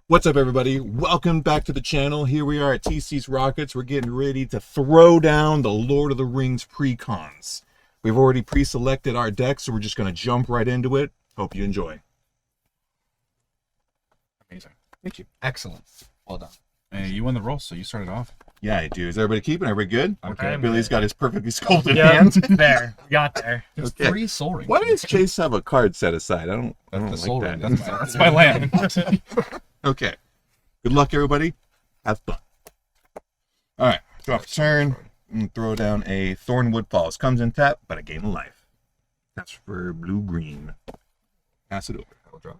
What's up, everybody? Welcome back to the channel. Here we are at TC's Rockets. We're getting ready to throw down the Lord of the Rings pre-cons. We've already pre-selected our deck, so we're just going to jump right into it. Hope you enjoy. Amazing. Thank you. Excellent. Well done. Hey, you won the roll, so you started off. Yeah, I do. Is everybody keeping? Everybody good? Okay. Billy's got his perfectly sculpted Yeah, hands. there. We got there. There's Okay. 3 soul rings. Why does Chase have a card set aside? I don't The like soul that. ring. That's my land. Okay. Good luck, everybody. Have fun. All right. Drop a turn and throw down a Thornwood Falls. Comes in tap, but a gain of life. That's for blue-green. Pass it over. I'll draw.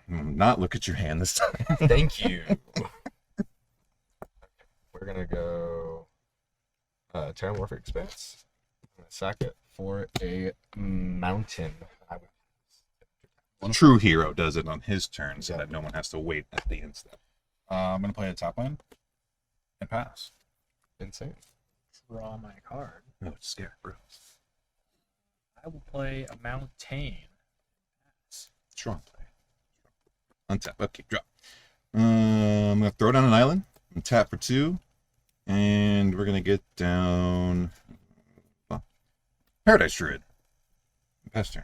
Not look at your hand this time. Thank you. We're gonna go Terramorphic Expanse. I'm gonna sack it for a mountain. True hero does it on his turn so that no one has to wait at the end step. I'm going to play a top land and pass. Insane. Draw my card. Oh, it's scary, bro. I will play a mountain. Strong play. Untap. Okay, drop. I'm going to throw down an island and tap for 2. And we're going to get down Paradise Druid. Pass turn.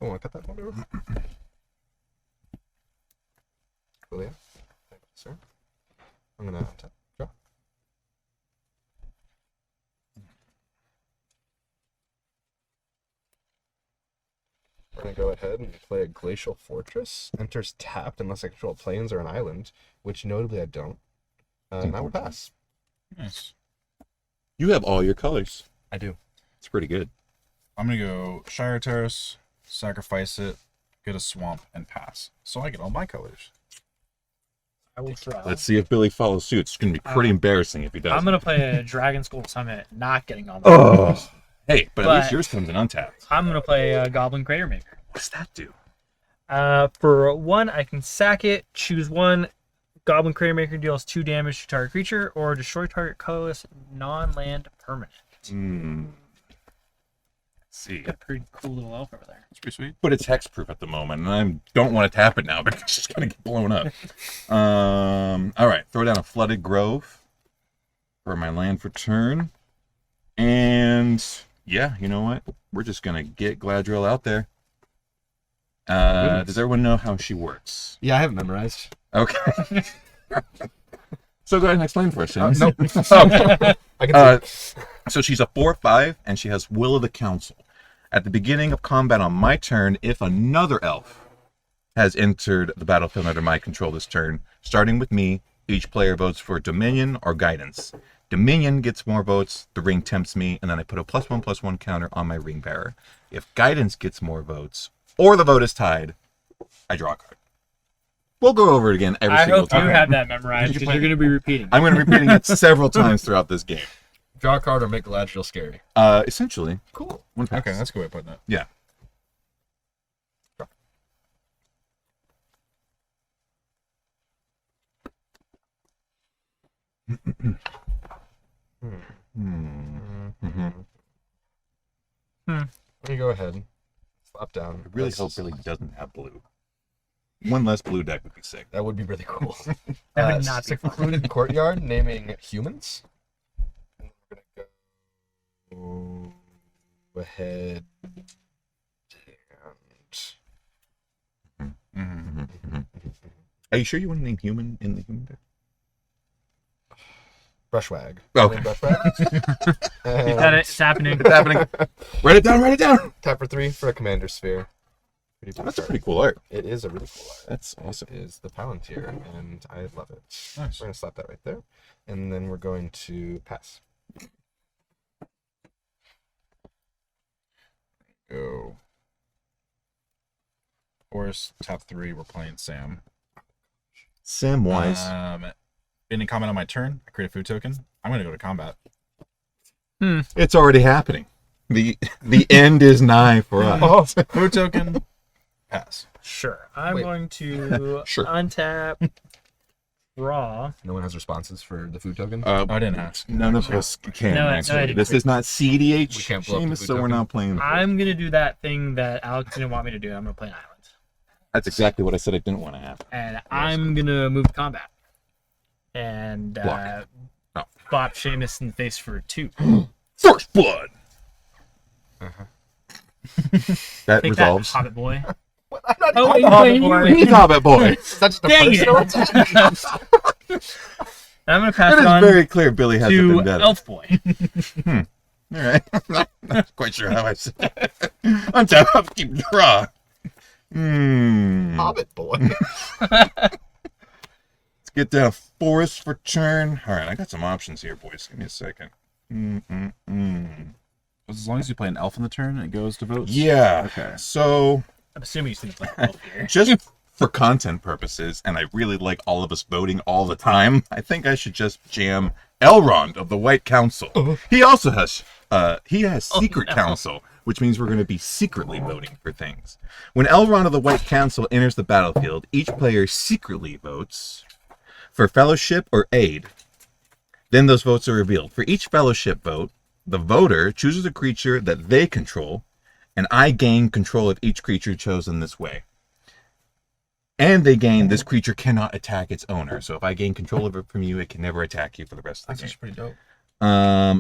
Oh, I cut that one over. Cool, yeah. Thank you, sir. I'm gonna untap. Draw. We're gonna go ahead and play a Glacial Fortress. Enters tapped unless I control plains or an island, which notably I don't. And I will pass. Nice. You have all your colors. I do. It's pretty good. I'm going to go Shire Terrace, sacrifice it, get a swamp, and pass. So I get all my colors. I will draw. Let's see if Billy follows suit. It's going to be pretty embarrassing if he does. I'm gonna play a Dragon Skull Summit, not getting on. Oh. Hey, but at least But- yours comes in untapped. I'm gonna play a Goblin Crater Maker. What does that do? For 1, I can sack it. Choose 1. Goblin Crater Maker deals 2 damage to target creature, or destroy target colorless non-land permanent. Let's see. Got a pretty cool little elf over there. It's pretty sweet. But it's hexproof at the moment, and I don't want to tap it now because it's just going to get blown up. All right, throw down a Flooded Grove for my land for turn. And yeah, you know what? We're just going to get Gladriel out there. Does everyone know how she works? Yeah, I have it memorized. Okay. So go ahead and explain for us, James. Nope. Oh. I can see. So she's a 4/5, and she has Will of the Council. At the beginning of combat on my turn, if another elf has entered the battlefield under my control this turn, starting with me, each player votes for Dominion or Guidance. Dominion gets more votes, the ring tempts me, and then I put a +1/+1 counter on my ring bearer. If Guidance gets more votes, or the vote is tied, I draw a card. We'll go over it again every I single hope you time. have that memorized because you're gonna be repeating. I'm going to be repeating it several times throughout this game. Draw a card or make Galadriel scary. Essentially. Cool. One pass. Okay, that's a good way of putting it. Yeah. Let me go ahead. Slap down. I really hope Billy doesn't have blue. One less blue deck would be sick. That would be really cool. That would not be Secluded Courtyard, naming humans. And we're gonna go ahead and Are you sure you want to name human in the human deck? Brushwag. Okay. Brushwag. It's happening. It's happening. Write it down, write it down. Tap for 3 for a Commander Sphere. Pretty cool That's a card. pretty cool art. It is a really cool art. That's awesome. It is the Palantir, and I love it. Nice. We're gonna slap that right there, and then we're going to pass. Go. Forest, top 3, we're playing Sam. Samwise. Any comment on my turn? I create a food token. I'm going to go to combat. It's already happening. The end is nigh for us. Food token, pass. Sure. I'm Wait. going to Sure. untap, draw. No one has responses for the food token. I didn't ask. None of us can, No, actually. no, This is not CDH We can't blow up the Seamus, food so we're token. not playing. I'm gonna do that thing that Alex didn't want me to do. I'm gonna play an island. That's exactly what I said I didn't want to happen. And I'm gonna move to combat. And Block. Oh. bop Seamus in the face for 2. First blood. That Take resolves. that, Hobbit boy. Oh, wait, Hobbit wait, boy. wait. He's Hobbit boy. That's the Dang personal it. attack. And I'm gonna pass It it is on very clear Billy has a to vendetta. Elf Boy. All right. Not quite sure how I said it. Untap, keep draw. Hobbit boy. Let's get down forest for turn. All right, I got some options here, boys. Give me a second. As long as you play an elf in the turn, it goes to votes. Yeah. Okay. So, I'm assuming he's gonna play Elf here. just for content purposes, and I really like all of us voting all the time, I think I should just jam Elrond of the White Council. He also has Secret Council, which means we're going to be secretly voting for things. When Elrond of the White Council enters the battlefield, each player secretly votes for fellowship or aid. Then those votes are revealed. For each fellowship vote, the voter chooses a creature that they control, and I gain control of each creature chosen this way. And they gain, this creature cannot attack its owner. So if I gain control of it from you, it can never attack you for the rest of the That's game. actually pretty dope.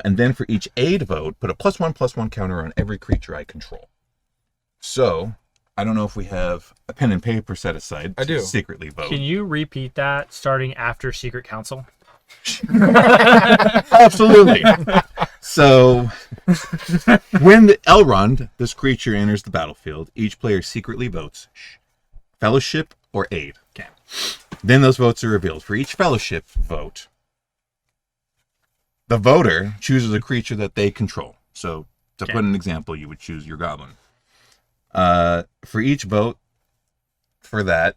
And then for each aid vote, put a +1/+1 counter on every creature I control. So, I don't know if we have a pen and paper set aside to I do. secretly vote. Can you repeat that starting after Secret Council? Absolutely. So, when the Elrond, this creature, enters the battlefield, each player secretly votes fellowship or aid. Okay. Then those votes are revealed. For each fellowship vote, the voter chooses a creature that they control. So, to Okay. put an example, you would choose your goblin. For each vote for that,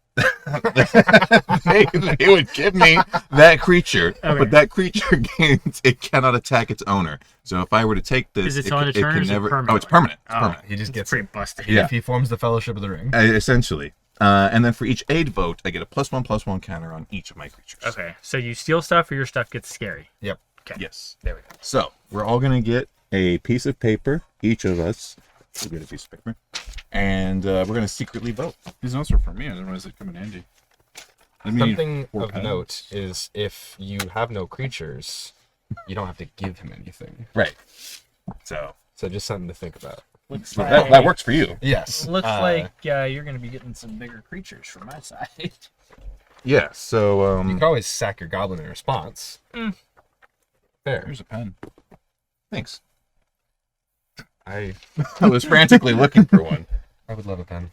they would give me that creature, Okay. but that creature gains, it cannot attack its owner. So if I were to take this, Is it on a turn or can is it never. permanent? Oh, it's permanent. It's Oh. permanent. He just It's gets pretty busted. Yeah. If he forms the Fellowship of the Ring. Essentially. And then for each aid vote, I get a +1/+1 counter on each of my creatures. Okay, so you steal stuff or your stuff gets scary. Yep. Okay. Yes. There we go. So we're all gonna get a piece of paper, each of us. We'll get a piece of paper, and we're gonna secretly vote. These notes are for me. I didn't realize they'd come in handy. I mean, Something 4 of pens. note is if you have no creatures, you don't have to give him anything. Right. So So just something to think about. Looks that works for you. Yes. Looks like you're gonna be getting some bigger creatures from my side. Yeah. So you can always sack your goblin in response. Fair. Here's a pen. thanks. I was frantically looking for one. would love a pen.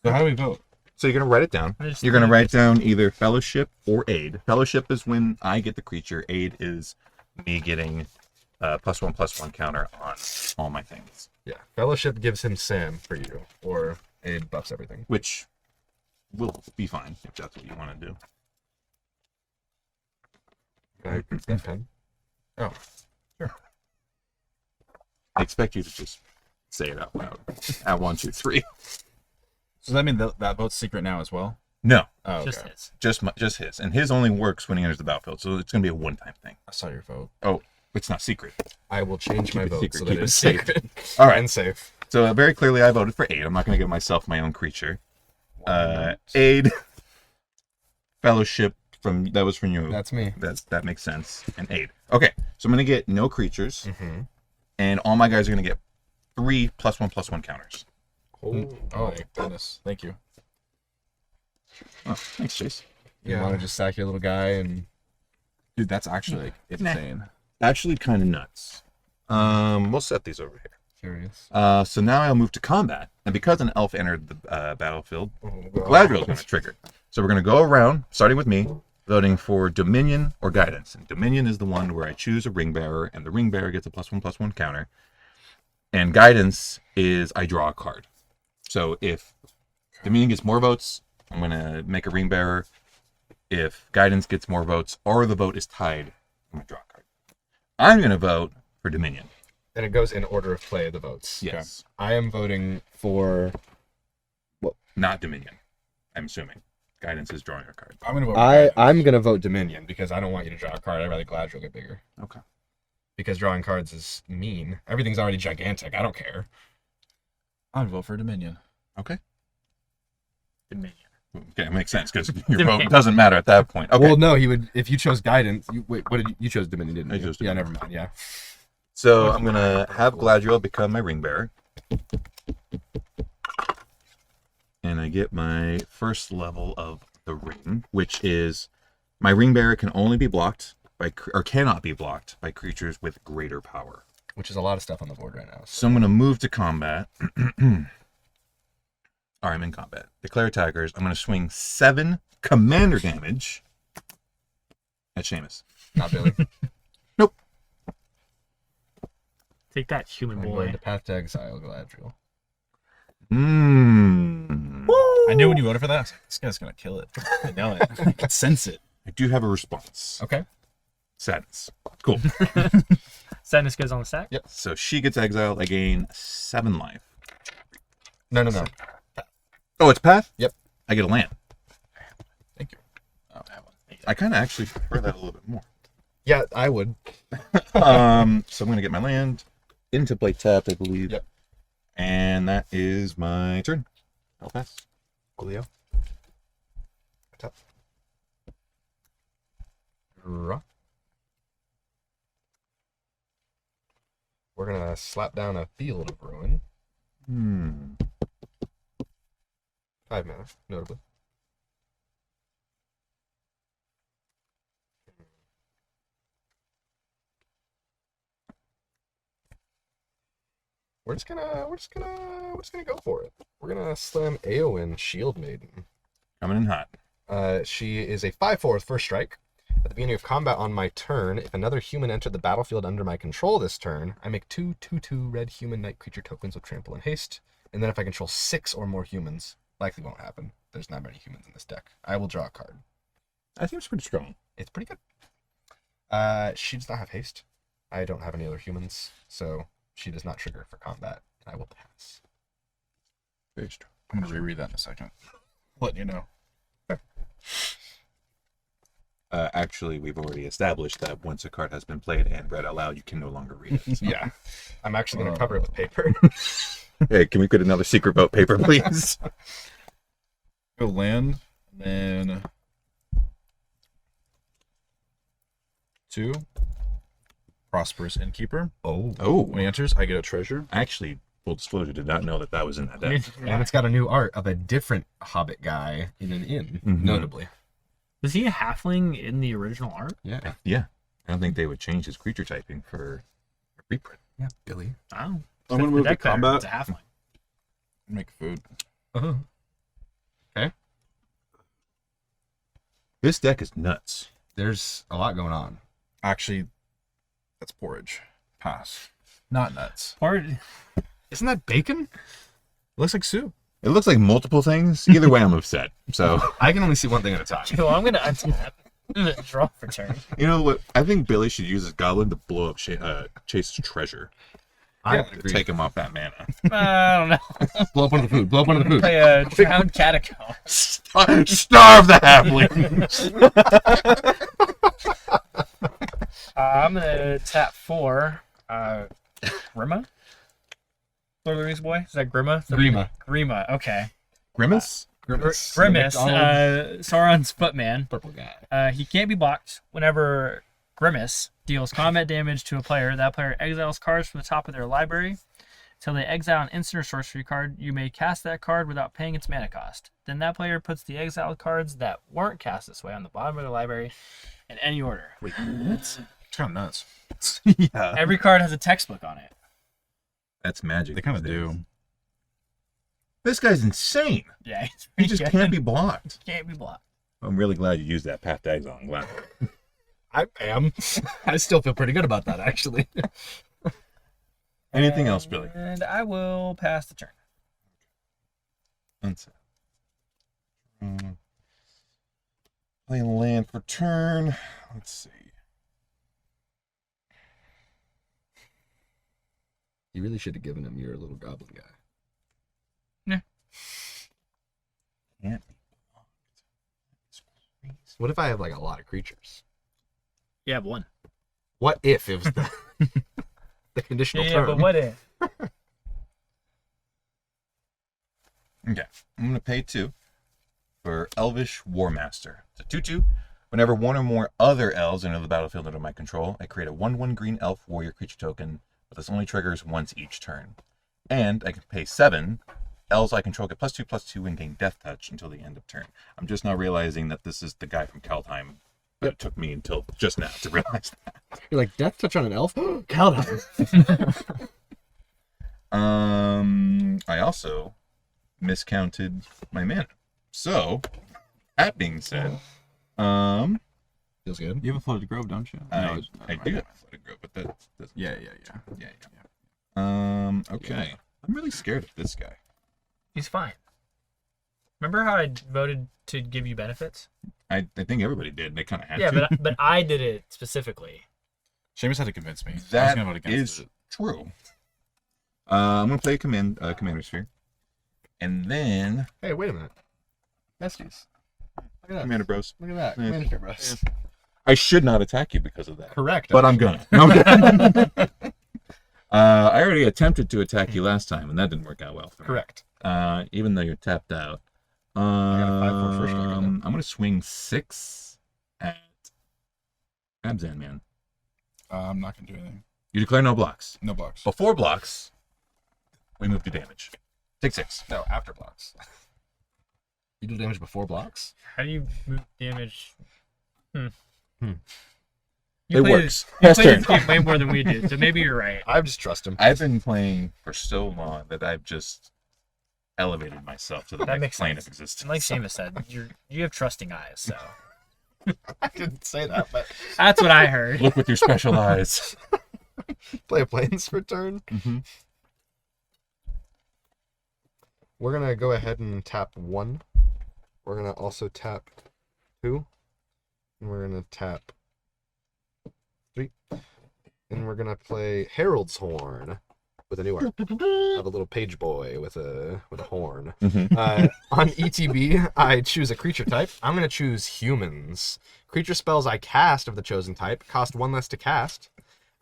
So how do we vote? So you're gonna write it down. Just You're gonna leave write down either fellowship or aid. Fellowship is when I get the creature. Aid is me getting +1/+1 counter on all my things, Yeah. Fellowship gives him Sam for you, or it buffs everything. which will be fine if that's what you want to do. I get a pen. Oh. I expect you to just say it out loud. At 1, 2, 3. So that means that vote's secret now as well? No, Oh, okay. Just his. just his, and his only works when he enters the battlefield. So it's gonna be a one-time thing. I saw your vote. Oh, it's not secret. I will change my it vote secret, so keep that it it's safe. secret. All right. And safe. So very clearly, I voted for aid. I'm not gonna give myself my own creature. Aid, fellowship that was from you. That's me. That makes sense. And aid. Okay, so I'm gonna get no creatures, Mm-hmm. and all my guys are gonna get 3 +1/+1 counters. Oh, Oh, goodness. Thank you. Oh, thanks, Chase. You want to just sack your little guy and Dude, that's actually like, insane. Actually, kind of nuts. We'll set these over here. curious. So now I'll move to combat, and because an elf entered the battlefield, Oh, Galadriel is going to trigger. So we're going to go around, starting with me, voting for Dominion or Guidance. And Dominion is the one where I choose a ring bearer, and the ring bearer gets a +1/+1 counter. And Guidance is I draw a card. So if Dominion gets more votes, I'm going to make a ring bearer. If Guidance gets more votes, or the vote is tied, I'm going to draw a card. I'm going to vote for Dominion. And it goes in order of play of the votes. Yes. I am voting for. Not Dominion, I'm assuming. Guidance is drawing a card. I'm going to vote for Guidance. I'm gonna vote Dominion because I don't want you to draw a card. I'd rather Galadriel get bigger. Okay. Because drawing cards is mean. Everything's already gigantic. I don't care. I'm going to vote for Dominion. Okay. Dominion. Okay, it makes sense because your vote doesn't matter at that point. Okay. Well, no, he would if you chose guidance. Wait, what did you chose Dominion? Didn't I you? chose Yeah, Dominion. never mind. Yeah. So I'm gonna have Gladriel become my ring bearer, and I get my first level of the ring, which is my ring bearer can only be blocked by or cannot be blocked by creatures with greater power. Which is a lot of stuff on the board right now. So I'm gonna move to combat. All right, I'm in combat. Declare attackers. I'm gonna swing 7 commander damage at Seamus. Not Billy. Nope. Take that, human I'm boy. going to Path to Exile, Galadriel. I knew when you voted for that. I was like, this guy's gonna kill it. I know it. I can sense it. I do have a response. Okay. Sadness. Cool. Sadness goes on the stack. Yep. So she gets exiled. I gain 7 life. No. Oh, it's Path? Yep. I get a land. Thank you. Oh, I have one. I kind of actually prefer that a little bit more. Yeah, I would. So I'm going to get my land into play tapped, I believe. Yep. And that is my turn. I'll pass. Coolio. Tap. Draw. We're gonna slap down a Field of Ruin. 5 mana, notably. We're just gonna go for it. We're gonna slam Eowyn, Shield Maiden. Coming in hot. She is a 5/4 with first strike. At the beginning of combat on my turn, if another human entered the battlefield under my control this turn, I make 2/2/2 red human knight creature tokens with trample and haste. And then if I control 6 or more humans, likely won't happen. There's not many humans in this deck. I will draw a card. I think it's pretty strong. It's pretty good. She does not have haste. I don't have any other humans, so she does not trigger for combat. And I will pass. Very strong. I'm gonna reread that in a second. Letting you know. Actually, we've already established that once a card has been played and read out loud, you can no longer read it. So. Yeah. I'm actually going to cover it with paper. Hey, can we get another secret vote paper, please? Go land, then 2. Prosperous Innkeeper. Oh. When he enters, I get a treasure. Actually, full disclosure, did not know that that was in that deck. And it's got a new art of a different Hobbit guy in an inn, notably. Was he a halfling in the original art? Yeah. Yeah. I don't think they would change his creature typing for a reprint. Yeah, Billy. Oh. I'm gonna move to Deck better. combat. It's a halfling. Make food. Uh-huh. Okay. This deck is nuts. There's a lot going on. Actually, that's porridge. Pass. Not nuts. Or Isn't that bacon? Looks like soup. It looks like multiple things. Either way, I'm upset. So, I can only see one thing at a time. well, I'm gonna untap. Draw for turn. you know what? I think Billy should use his goblin to blow up Chase's treasure. I To agree. take him off that mana. I don't know. Blow up one of the food. Blow up one of the food. Play a drowned catacomb. Starve the halfling! I'm gonna tap 4. Grima? Lord of the Rings boy? Is that Grima? Grima. Grima, okay. Grimace? Grimace. Grimace, McDonald's Sauron's footman. purple guy. He can't be blocked. Whenever Grimace deals combat damage to a player, that player exiles cards from the top of their library. Until they exile an instant or sorcery card, you may cast that card without paying its mana cost. Then that player puts the exiled cards that weren't cast this way on the bottom of their library in any order. Wait, what? It's kind of nuts. Yeah. Every card has a textbook on it. That's magic. They kind of these days. do. This guy's insane. Yeah, it's He pretty just good. can't be blocked. Can't be blocked. I'm really glad you used that Path to Exile. I'm glad. I am. I still feel pretty good about that, actually. Anything else, Billy? And I will pass the turn. Unset. Playing land for turn. Let's see. You really should have given him your little goblin guy. Can't be blocked. What if I have like a lot of creatures? You have one. What if it was the conditional Yeah, term? but what if? Okay. I'm going to pay 2. for Elvish Warmaster. It's a 2/2. Whenever one or more other elves enter the battlefield under my control, I create a 1/1 green elf warrior creature token, but this only triggers once each turn. And I can pay 7. Elves I control get +2/+2 and gain Death Touch until the end of turn. I'm just now realizing that this is the guy from Kaldheim. But it took me until just now to realize that. You're like, Death Touch on an elf? Kaldheim. I also miscounted my mana. So, that being said, Feels good. You have a floated grove, don't you? I No, do have a floating grove, but that doesn't. Yeah. Okay. I'm really scared of this guy. He's fine. Remember how I voted to give you benefits? I think everybody did. They kind of had Yeah, to. but I did it specifically. Seamus had to convince me. I was That gonna vote against is it. true. I'm gonna play Commander Sphere, and then Hey, wait a minute. Besties. Look at that. Commander Bros. Look at that. Yeah. Commander Bros. I should not attack you because of that, Correct. but I'm gonna. No, I'm kidding. I already attempted to attack you last time, and that didn't work out well for me. Correct. Even though you're tapped out. got a 5/4 first strike on I'm gonna swing 6 at Abzan, man. I'm not gonna do anything. You declare no blocks. No blocks. Before blocks, we move to damage. Take 6. No, after blocks. You do damage before blocks? How do you move damage? It play works. You Last play turn. this game way more than we did, so maybe you're right. I just trust him. I've been playing for so long that I've just elevated myself to the That next makes plane sense. of existence. And like Seamus said, you have trusting eyes, so I didn't say that, but that's what I heard. Look with your special eyes. play a planes for turn. Mm-hmm. We're gonna go ahead and tap 1. We're gonna also tap 2. And we're gonna tap 3. And we're gonna play Herald's Horn with a new art. I have a little page boy with a horn. Mm-hmm. On ETB, I choose a creature type. I'm gonna choose humans. Creature spells I cast of the chosen type cost 1 less to cast.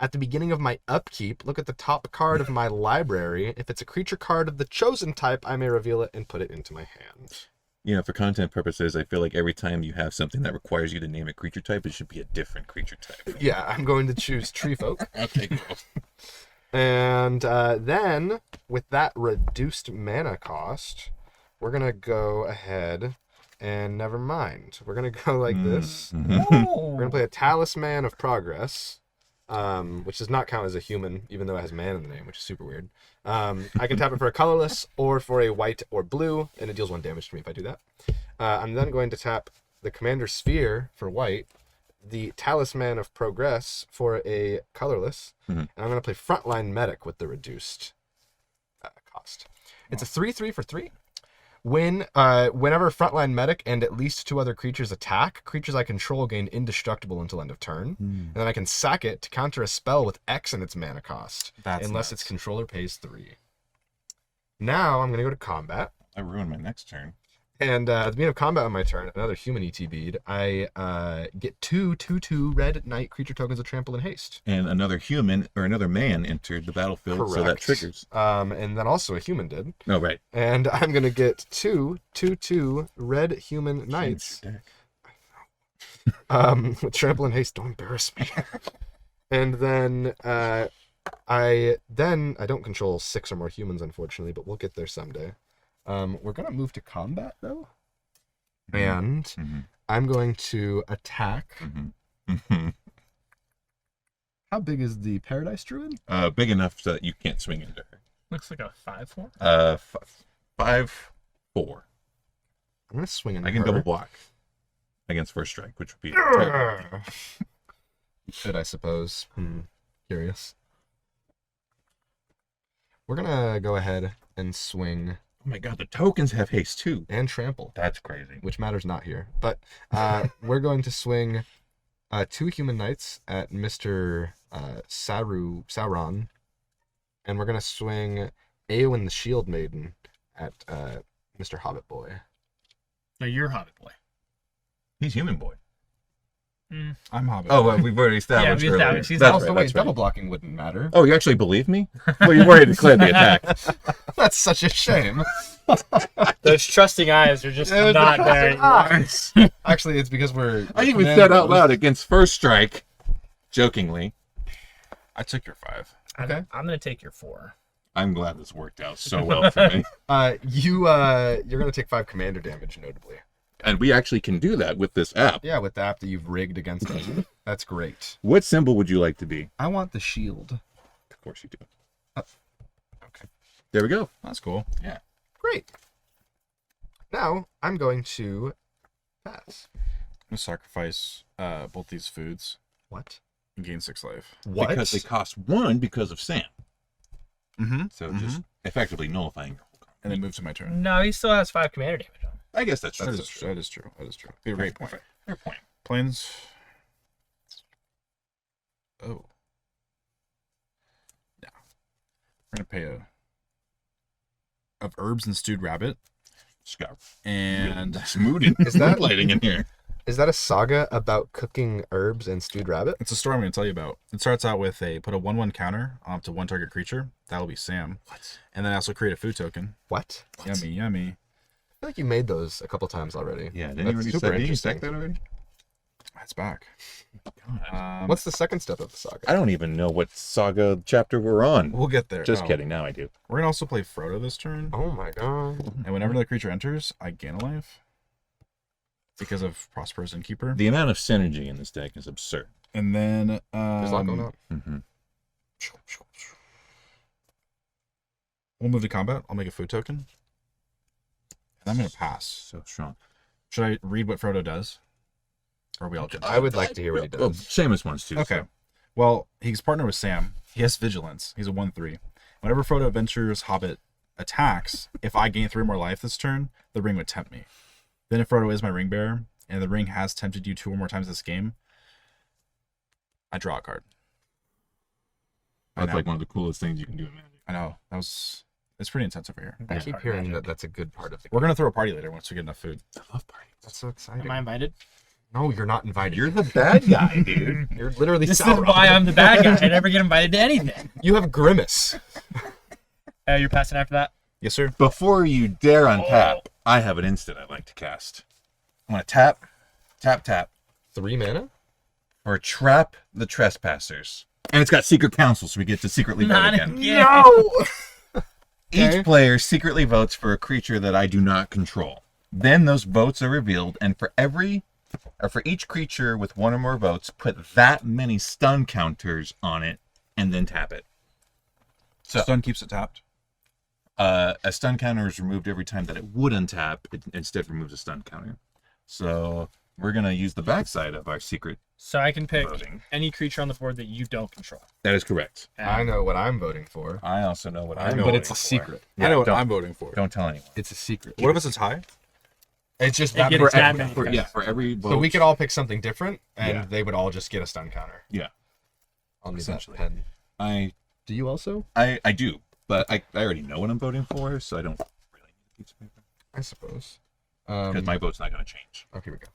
At the beginning of my upkeep, look at the top card of my library. If it's a creature card of the chosen type, I may reveal it and put it into my hand. You know, for content purposes, I feel like every time you have something that requires you to name a creature type, it should be a different creature type. Yeah, I'm going to choose Tree Folk. Okay, cool. And then, with that reduced mana cost, we're going to go ahead and never mind. We're going to go like this. We're going to play a Talisman of Progress, which does not count as a human, even though it has man in the name, which is super weird. I can tap it for a colorless or for a white or blue, and it deals 1 damage to me if I do that. I'm then going to tap the Commander Sphere for white, the Talisman of Progress for a colorless, and I'm going to play Frontline Medic with the reduced cost. It's a 3/3 for 3. Whenever Frontline Medic and at least 2 other creatures attack, creatures I control gain indestructible until end of turn. And then I can sack it to counter a spell with X in its mana cost, That's unless nuts. its controller pays 3. Now I'm going to go to combat. I ruined my next turn. And at the beginning of combat on my turn, another human ETB'd, I get 2/2/2 red knight creature tokens of trample and haste. And another human or another man entered the battlefield, so that triggers. And then also a human did. No, right. And I'm going to get 2/2/2 red human knights. With trample and haste. Don't embarrass me. And then I don't control 6 or more humans, unfortunately, but we'll get there someday. We're gonna move to combat though, and I'm going to attack. How big is the Paradise Druid? Big enough so that you can't swing into her. Looks like a 5/4. 5/4. I'm gonna swing into I can her. double block against first strike, which would be terrible. You could, I suppose. Curious. We're gonna go ahead and swing Oh my god, the tokens have haste too. and trample, That's crazy. which matters not here. But we're going to swing 2 human knights at Mr. Sauron, and we're gonna swing Eowyn the Shield Maiden at Mr. Hobbit Boy. No, you're Hobbit Boy. He's human boy. I'm Hobbit. Oh, well, we've already established we earlier. established. He's That's Also, right, wait, that's right. double blocking wouldn't matter. Oh, you actually believe me? Well, you've already declared the attack. That's such a shame. Those trusting eyes are just Those not are there trusting anymore. Actually, it's because we're. I even said out loud against first strike, jokingly. I took your 5. Okay. I'm gonna take your 4. I'm glad this worked out so well for me. You're gonna take 5 commander damage, notably. And we actually can do that with this app. Yeah, with the app that you've rigged against us. That's great. What symbol would you like to be? I want the shield. Of course you do. Okay. There we go. That's cool. Yeah. Great. Now I'm going to pass. I'm gonna sacrifice both these foods What? and gain 6 life. What? Because they cost 1 because of Sam. Mm-hmm. So just effectively nullifying your whole And then move to my turn. No, he still has 5 commander damage on him. I guess that's That true. is true. That is true. That is true. Be a great point. Fair point. Planes. Oh. No. We're gonna pay of herbs and stewed rabbit Just got and smooth Is that- lighting in here? Is that a saga about cooking herbs and stewed rabbit? it's a story I'm gonna tell you about. It starts out with put a 1/1 counter on up to 1 target creature. That'll be Sam. What? And then I also create a food token. What? Yummy, yummy. I feel like you made those a couple times already. Yeah, That's super didn't you interesting. check that already? It's back. What's the second step of the saga? I don't even know what saga chapter we're on. We'll get there. Just Oh. kidding. Now I do. We're gonna also play Frodo this turn. Oh my god. And whenever the creature enters, I gain a life. Because of Prosperous Innkeeper. The amount of synergy in this deck is absurd. And then There's a lot going on. Mm-hmm. We'll move to combat. I'll make a food token. And I'm gonna pass. So strong. Should I read what Frodo does? Or are we all good? I would like to hear what he Well, does. Seamus wants to. Okay. So. Well, he's partnered with Sam. He has Vigilance. He's a 1/3. Whenever Frodo Ventures Hobbit attacks, if I gain 3 more life this turn, the ring would tempt me. Then if Frodo is my ring bearer, and the ring has tempted you 2 or more times this game, I draw a card. I That's know. like one of the coolest things you can do in Magic. I know. It's pretty intense over here. I keep Card hearing magic. that that's a good part of the We're game. gonna throw a party later once we get enough food. I love parties. That's so exciting. Am I invited? No, you're not invited. You're the bad guy, dude. You're literally This is Sauron. why I'm the bad guy. I never get invited to anything. You have Grimace. You're passing after that? Yes, sir. Before you dare untap, I have an instant I'd like to cast. I'm gonna tap, 3 mana? or trap the trespassers. And it's got secret council, so we get to secretly vote Not again. again. Each player secretly votes for a creature that I do not control. Then those votes are revealed, and for each creature with 1 or more votes, put that many stun counters on it, and then tap it. So Stun keeps it tapped. a stun counter is removed every time that it would untap. It instead removes a stun counter. So we're gonna use the backside of our secret So I can pick voting. any creature on the board that you don't control. That is correct. I know what I'm voting for. I also know what I'm But voting it's a for. secret. Yeah, I know what don't- I'm voting for. Don't tell anyone. It's a secret. What if it's a tie? It's just It that gets for that every- many For, cards. yeah, for every vote. So we could all pick something different, and Yeah. they would all just get a stun counter. Yeah, I'll need that Essentially. pen. I Do you also? do, but I already know what I'm voting for, so I don't really need a piece of paper I suppose. because my vote's not going to change. Okay, here we go.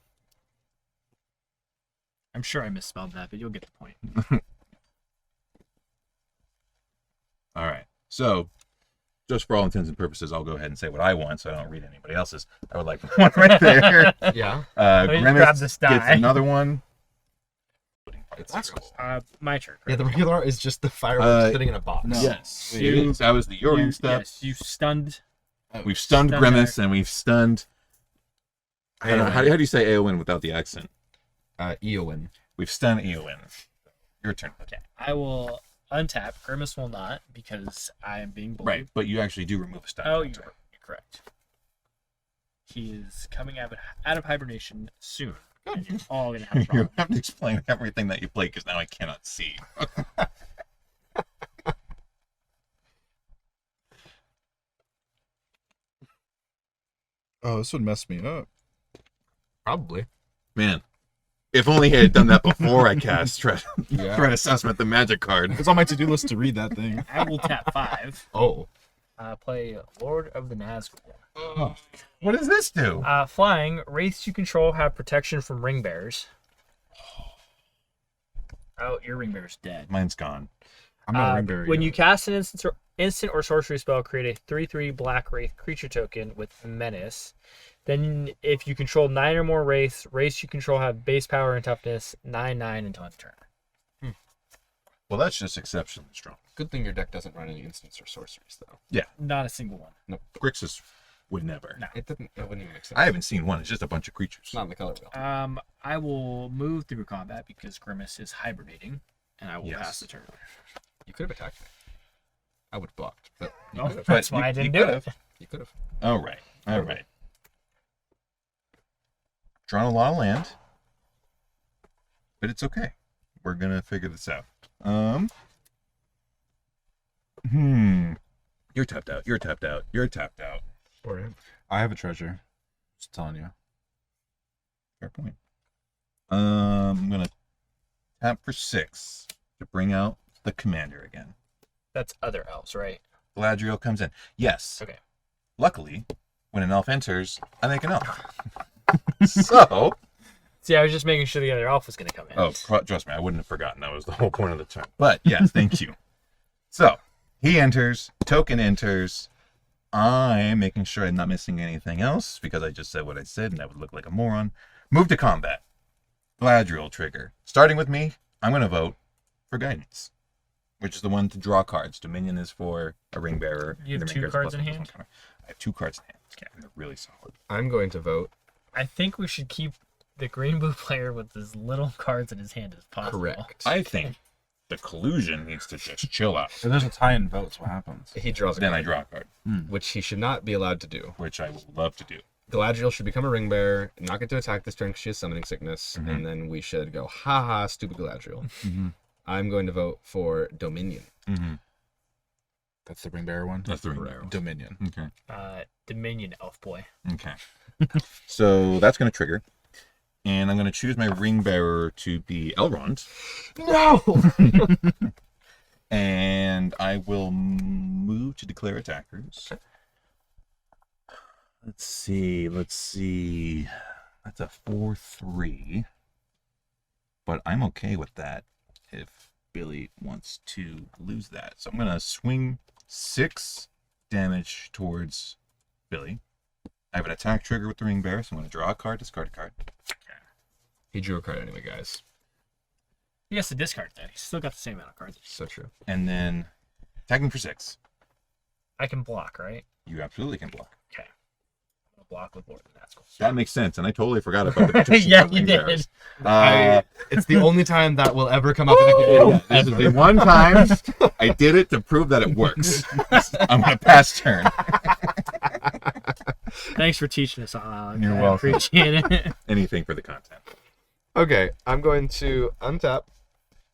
I'm sure I misspelled that, but you'll get the point. All right, so just for all intents and purposes, I'll go ahead and say what I want, so I don't read anybody else's. I would like one right there. Yeah. me just grab Grimace this gets die. another one. That's cool. My turn. Yeah, the regular art is just the fireworks Uh, sitting in a box. no. Yes, Wait, it is. That was the Yorian step. Yes, you stunned. We've stunned Stunned Grimace and we've stunned. I don't know, Eowyn. how do you say Eowyn without the accent? Eowyn. We've stunned Eowyn. Your turn. Okay, I will untap. Grimace will not because I am being bullied. Right, but you actually do remove a stun. Oh, counter. you're correct. He is coming out of hibernation soon. And you're all gonna have a You problem. have to explain everything that you play because now I cannot see. Oh, this would mess me up. Probably. Man, if only he had done that before I cast Threat Yeah. Assessment, the magic card. It's on my to-do list to read that thing. I will tap 5. Oh. Play Lord of the Nazgul. What does this do? Flying, wraiths you control have protection from ring bearers. Oh, your ring bear's dead. Mine's gone. I'm not a ring bearer. When either. you cast an instant or sorcery spell, create a 3/3 black wraith creature token with menace. Then, if you control 9 or more wraiths you control have base power and toughness 9/9 until end of turn. Well, that's just exceptionally strong. Good thing your deck doesn't run any instants or sorceries, though. Not a single one. Grixis would never. No. It wouldn't even make sense. I haven't seen one. It's just a bunch of creatures. It's not in the color wheel. I will move through combat because Grimace is hibernating, and I will Yes. pass the turn. You could have attacked me. I would have blocked, but you No, could have. that's But why I you didn't do it. could've. You could have. All right. All right. Drawn a lot of land, but it's okay. We're gonna figure this out. You're tapped out. You're tapped out. You're tapped out. All right. I have a treasure. Just telling you. Fair point. I'm gonna tap for 6 to bring out the commander again. That's other elves, right? Galadriel comes in. Yes. Okay. Luckily, when an elf enters, I make an elf. So. See, I was just making sure the other elf was going to come in. Oh, trust me, I wouldn't have forgotten. That was the whole point of the turn. But yes, thank you. So he enters. Token enters. I'm making sure I'm not missing anything else because I just said what I said and I would look like a moron. Move to combat. Galadriel trigger. Starting with me, I'm going to vote for guidance, which is the one to draw cards. Dominion is for a ring bearer. You have The 2 ring bearer's cards plus in one hand? counter. I have 2 cards in hand. Okay, they're really solid. I'm going to vote I think we should keep the green blue player with as little cards in his hand as possible. correct. I think the collusion needs to just chill out. If there's a tie in votes, what happens? He draws a Then card, I draw a card, which he should not be allowed to do. which I would love to do. Galadriel should become a ring bearer, not get to attack this turn because she has summoning sickness, and then we should go, haha, stupid Galadriel. I'm going to vote for Dominion. That's the ring bearer one? That's the ring bearer one. Dominion. Okay. Dominion elf boy. Okay. So that's going to trigger. And I'm going to choose my ring bearer to be Elrond. No! And I will move to declare attackers. Let's see. That's a 4/3. But I'm okay with that if Billy wants to lose that. So I'm going to swing 6 damage towards Billy. I have an attack trigger with the ring bearer, so I'm going to draw a card, discard a card. He drew a card anyway, guys. He has to discard that. He's still got the same amount of cards. So true. And then attacking for 6. I can block, right? You absolutely can block. Okay. I'm going to block with Lord of the Nazgul. That makes sense, and I totally forgot about the protection Yeah, of you ring did. bearers. It's the only time that will ever come up in a game. This is the one time I did it to prove that it works. I'm going to pass turn. Thanks for teaching us all. You're I welcome. appreciate it. Anything for the content. Okay, I'm going to untap.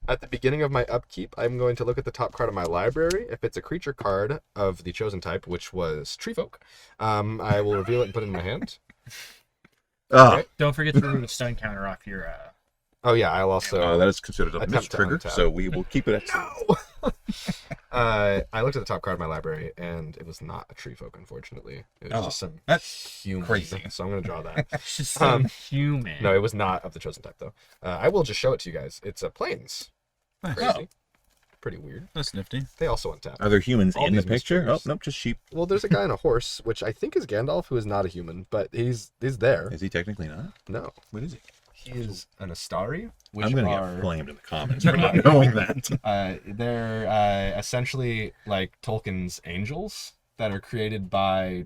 At the beginning of my upkeep, I'm going to look at the top card of my library. If it's a creature card of the chosen type, which was Tree Folk, I will reveal it and put it in my hand. Oh, Don't forget to remove the stun counter off your. Oh yeah, I'll also. that is considered a Attempt miss to trigger, untap. so we will keep it at 2. I looked at the top card of my library, and it was not a Tree Folk, unfortunately. It was Oh, just some that's human. crazy. So I'm going to draw that. It's just some human. No, it was not of the chosen type, though. I will just show it to you guys. It's a Plains. Nice. Crazy. Pretty weird. That's nifty. They also untap. Are there humans All in the these picture? Oh, mysteries. nope, just sheep. Well, there's a guy on a horse, which I think is Gandalf, who is not a human, but he's there. Is he technically not? No. What is he? He is an Astari, which I'm going to are get flamed in the comments for not knowing that. they're essentially like Tolkien's angels that are created by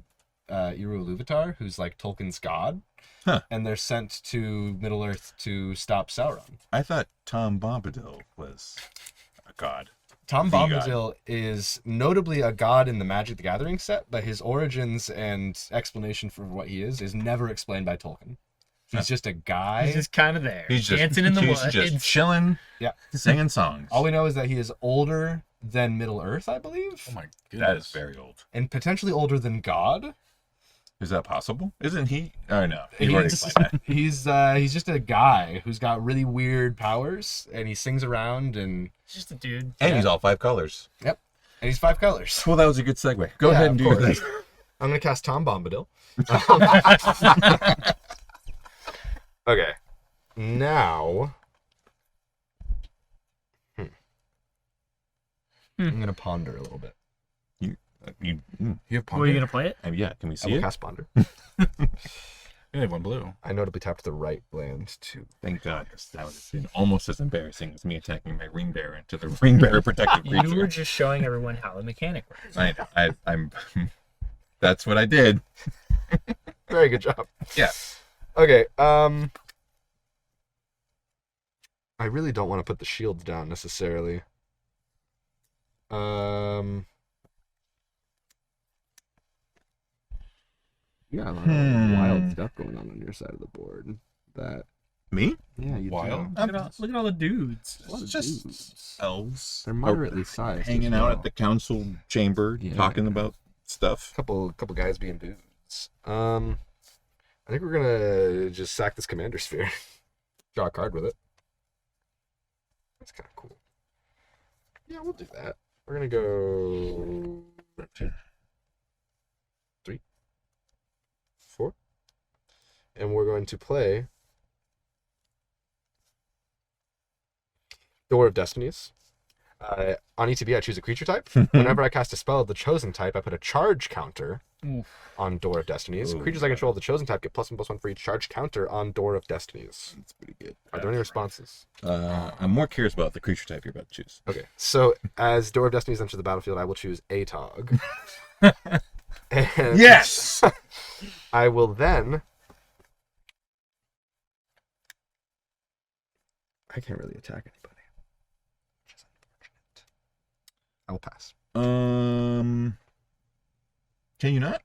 Eru Ilúvatar, who's like Tolkien's god. Huh. And they're sent to Middle Earth to stop Sauron. I thought Tom Bombadil was a god. Tom The god. Bombadil is notably a god in the Magic the Gathering set, but his origins and explanation for what he is never explained by Tolkien. He's just a guy. He's just kind of there. He's just dancing in the he's woods. just chilling, Yeah. singing songs. All we know is that he is older than Middle Earth, I believe, Oh my That goodness. is very old. and potentially older than God. Is that possible? Isn't he? Oh no, you've already He's, explained that. he's just a guy who's got really weird powers, and he sings around, and He's just a dude. And he's all 5 colors. and he's 5 colors. Well, that was a good segue. Go Yeah, ahead of and do your course. thing. I'm gonna cast Tom Bombadil. Okay, now I'm gonna ponder a little bit. You You have Were you ponder? gonna play it? yeah, can we I see will it? cast ponder. You have one blue. I notably tapped the right land too. Thank God, 'cause that would have been almost as embarrassing as me attacking my ring bearer into the ring bearer protected You were creature. just showing everyone how the mechanic works. I'm. That's what I did. Very good job. Yeah. Okay. I really don't want to put the shields down necessarily. You got a lot of wild stuff going on your side of the board. That Me? yeah, you Wild? do. Look at all the dudes. A lot of Just dudes. elves. They're moderately sized. Hanging as out well. at the council chamber, Yeah. talking about stuff. couple guys being dudes. I think we're gonna just sack this commander sphere. Draw a card with it. That's kind of cool. Yeah, we'll do that. We're gonna go 2, 3, 4, and we're going to play Door of Destinies. On ETB, I choose a creature type. Whenever I cast a spell of the chosen type, I put a charge counter Oof. on Door of Destinies. Ooh. Creatures I control of the chosen type get +1/+1 for each charge counter on Door of Destinies. That's pretty good. Are there any responses? I'm more curious about the creature type you're about to choose. Okay, so as Door of Destinies enter the battlefield, I will choose Atog. And Yes! I will then. I can't really attack anybody, which is unfortunate. I will pass. Can you not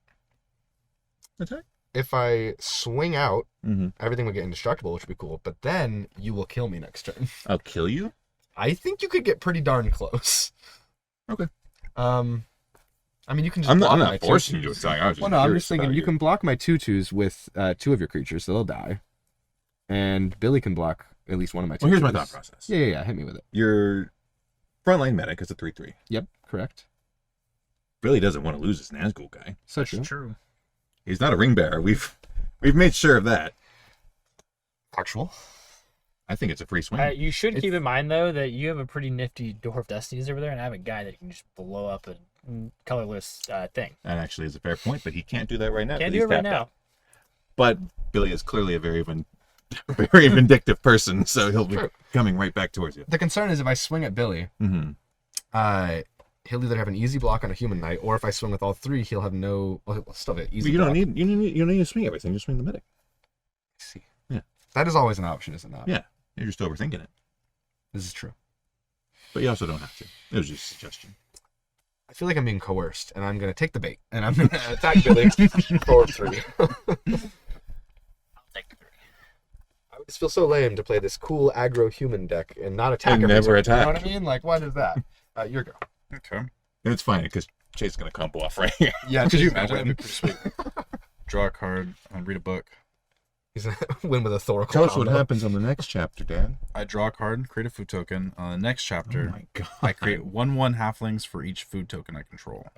attack? If I swing out, Mm-hmm. everything would get indestructible, which would be cool. But then you will kill me next turn. I'll kill you. I think you could get pretty darn close. Okay. I mean, you can just I'm block not, I'm my not forcing you to 2/2s. attack. I was just Well, no, I'm curious just thinking about you can block my 2/2s with 2 of your creatures, so they'll die. And Billy can block at least one of my 2/2s. Well, here's my thought process. Yeah. Hit me with it. Your frontline medic is a 3/3. Yep, correct. Really doesn't want to lose his Nazgul guy. So That's true. true. He's not a ring bearer. We've made sure of that. Actual. I think it's a free swing. You should keep in mind though that you have a pretty nifty Door of Destinies over there, and I have a guy that can just blow up a colorless thing. That actually is a fair point, but he can't do that right now. Can't 'cause do it he's right tapped now. out. But Billy is clearly a very very vindictive person, so he'll be True. coming right back towards you. The concern is if I swing at Billy, Mm-hmm. he'll either have an easy block on a human knight, or if I swing with all 3, he'll have no. Well, he'll still have an easy. But you don't block. need you don't need to swing everything. Just swing the medic. I see. Yeah. That is always an option, is it not? Yeah. You're just overthinking it. This is true. But you also don't have to. It was just a suggestion. I feel like I'm being coerced, and I'm going to take the bait, and I'm going to attack Billy for 3. I'll take the 3. I would just feel so lame to play this cool aggro human deck and not attack And every never turn. You know attack. what I mean? Like, what is that? Your go. Okay. And it's fine because Chase is gonna combo off right here. Yeah, Could you Jason's gonna imagine? win. That'd be pretty sweet. Draw a card and read a book. He's going to win with a Thoracle Tell us what combo. happens on the next chapter, Dan. I draw a card, create a food token. On the next chapter, Oh my god. I create 1/1 halflings for each food token I control.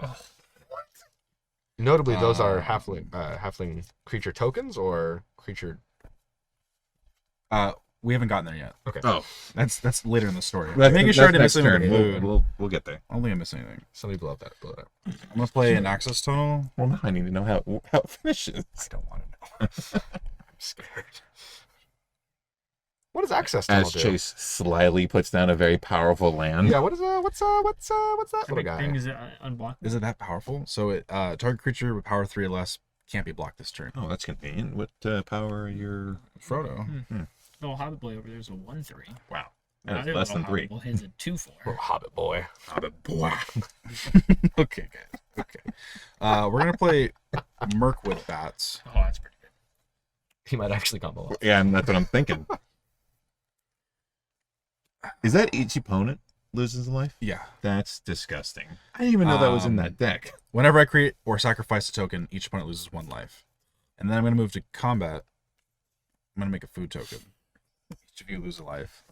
Notably, those are halfling creature tokens or creature. We haven't gotten there yet. Okay. Oh, That's later in the story. that's, Making that's sure I didn't next miss anything. turn. with food. We'll get there. I don't think I missed anything. Somebody blow up that. Blow it up. I'm gonna play an access tunnel. Well, now I need to know how it finishes. I don't want to know. I'm scared. What does access tunnel As do? Chase slyly puts down a very powerful land. Yeah. What's that little guy? Everything is unblocked. Is it that powerful? So it target creature with power 3 or less can't be blocked this turn. Oh, that's convenient. What power are your? Frodo. The little Hobbit boy over there is a 1/3. Wow, that is less than 3. Well, his a 2/4. Oh, Hobbit boy. Okay, guys. Okay. We're gonna play Merc with bats. Oh, that's pretty good. He might actually combo up. Yeah, and that's what I'm thinking. Is that each opponent loses a life? Yeah. That's disgusting. I didn't even know that was in that deck. Whenever I create or sacrifice a token, each opponent loses 1 life. And then I'm gonna move to combat. I'm gonna make a food token. Each of you lose a life.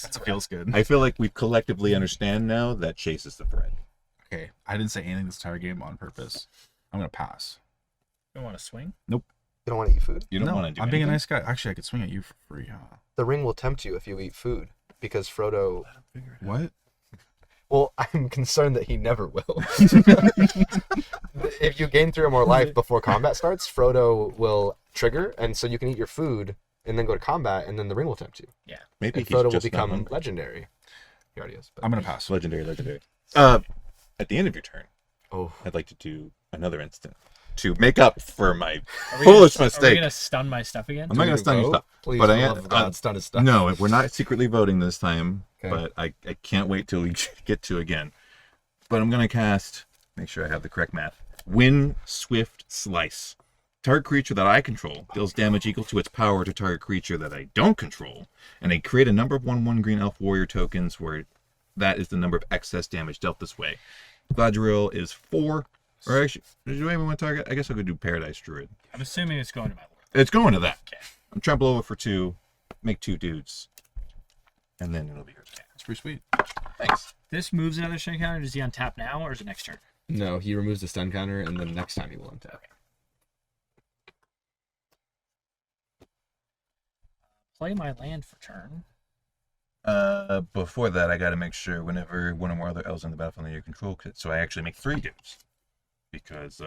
That feels good. I feel like we collectively understand now that Chase is the threat. Okay, I didn't say anything this entire game on purpose. I'm gonna pass. You don't want to swing? You don't want to eat food? You don't No, want to do I'm being a anything? nice guy. Actually, I could swing at you for free, huh? The ring will tempt you if you eat food, because Frodo. What? Well, I'm concerned that he never will. If you gain 3 or more life before combat starts, Frodo will trigger, and so you can eat your food and then go to combat, and then the ring will tempt you. Maybe And he's Frodo will just not become hungry. legendary. He already is. But... I'm gonna pass. Legendary. At the end of your turn, Oh, I'd like to do another instant to make up for my Are we foolish gonna, Are we mistake. gonna stun my stuff again? I'm not going to stun your stuff. Please, but for I the am. love of God, stun his stuff. No, we're not secretly voting this time. Okay. But I can't wait till we get to again. But I'm going to cast, make sure I have the correct math, Wind Swift Slice. Target creature that I control deals damage equal to its power to target creature that I don't control. And I create a number of 1/1 green elf warrior tokens where that is the number of excess damage dealt this way. Galadriel is 4. Or actually, did you even want to target? I guess I could do Paradise Druid. I'm assuming it's going to my lord. It's going to that. Okay. I'm trample over for 2, make 2 dudes. And then it'll be yours. That's pretty sweet. Thanks. This moves another string counter. Does he untap now or is it next turn? No, he removes the stun counter, and then next time he will untap. Play my land for turn. Before that, I got to make sure whenever one or more other elves on the battlefield under your control, so I actually make 3 dudes. Because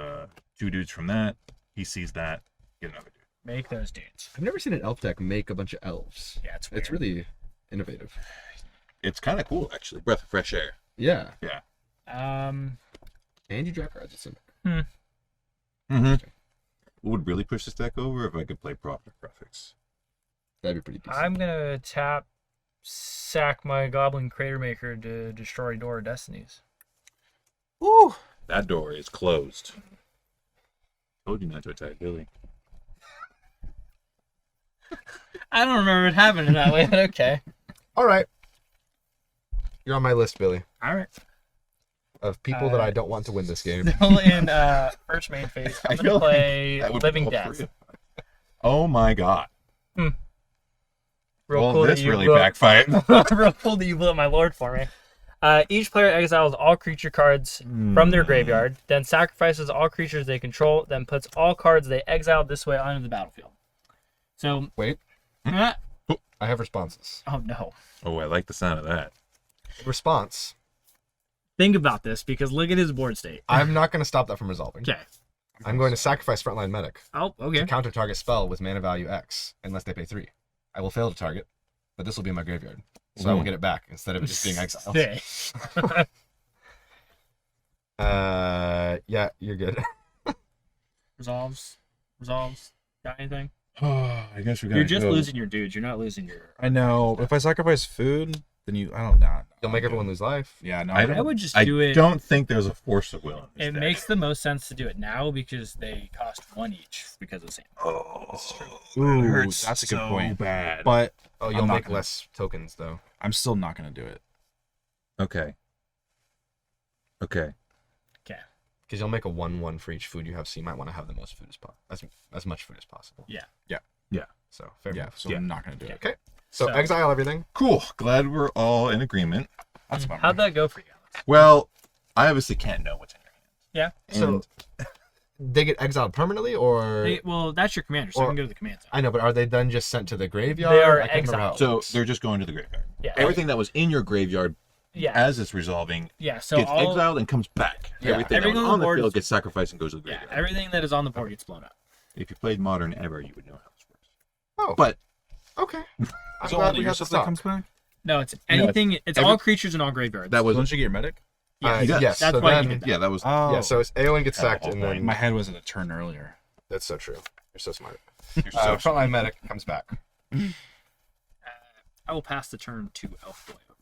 2 dudes from that, he sees that, get another dude. Make those dudes. I've never seen an elf deck make a bunch of elves. Yeah, it's weird. It's really innovative. It's kind of cool, actually. Breath of fresh air. Yeah. Um, And you draw cards. It's Mm-hmm. What would really push this deck over if I could play proper graphics? That'd be pretty decent. I'm gonna tap, sack my Goblin Crater Maker to destroy Door of Destinies. Ooh. That door is closed. Told you not to attack Billy. I don't remember it happening that way, but okay. All right. You're on my list, Billy, All right. of people that I don't want to win this game. Still in first main phase, I'm I gonna feel like play that would be Living all Death. 3. Oh my god. Real Well, cool this that you really blew- backfired. Real cool that you blew up my lord for me. Each player exiles all creature cards from their graveyard, then sacrifices all creatures they control, then puts all cards they exiled this way onto the battlefield. So, Wait, ah, I have responses. oh no. Oh, I like the sound of that. Response. Think about this because look at his board state. I'm not going to stop that from resolving. Okay. I'm going to sacrifice Frontline Medic Oh, okay. to counter target spell with mana value X unless they pay 3. I will fail to target, but this will be in my graveyard. So I will get it back instead of it just being exiled. Sick. Yeah, you're good. Resolves. Got anything? I guess we got You're just losing your dudes. You're not losing your. I know. If I sacrifice food, then I don't know. You'll make everyone lose life. Yeah, no. I would just I do it. don't think there's a force of will in this It deck. makes the most sense to do it now because they cost 1 each because of the same. Oh, that's true. Ooh, It hurts that's a good so point. bad. But Oh, I'm you'll not make gonna- less tokens, though. I'm still not gonna do it. Okay. Okay. Because you'll make a 1/1 for each food you have, so you might want to have the most food as much food as possible. Yeah. So, fair Yeah, enough. so Yeah. I'm not gonna do it. Okay. So, So- exile everything. Cool. Glad we're all in agreement. That's fine. How'd that go for you, Alex? Well, I obviously can't know what's in your hand. Yeah. So, they get exiled permanently, or... Well, that's your commander, so I Or- can go to the command zone. I know, but are they then just sent to the graveyard? They are I can't remember how it So works. they're just going to the graveyard. Yeah. Everything that was in your graveyard Yeah. as it's resolving Yeah. So gets all. exiled and comes back. Yeah. Everything that Everything was on the on the board field is- gets sacrificed and goes to the Yeah. graveyard. Everything that is on the board gets blown up. If you played Modern ever, you would know how this works. Oh. But Okay. I'm So glad only we your have the stuff that stock. comes back? No, it's anything. It's every- all creatures and all graveyards. that was Don't you get your medic? Yeah. Yes. Yes. That's so why you then, did that. yeah, that was Oh. Yeah, so it's Aowen gets sacked, whole and point. then... My head was at a turn earlier. That's so true. You're so smart. you're so Frontline Medic comes back. I will pass the turn to Elf Boy over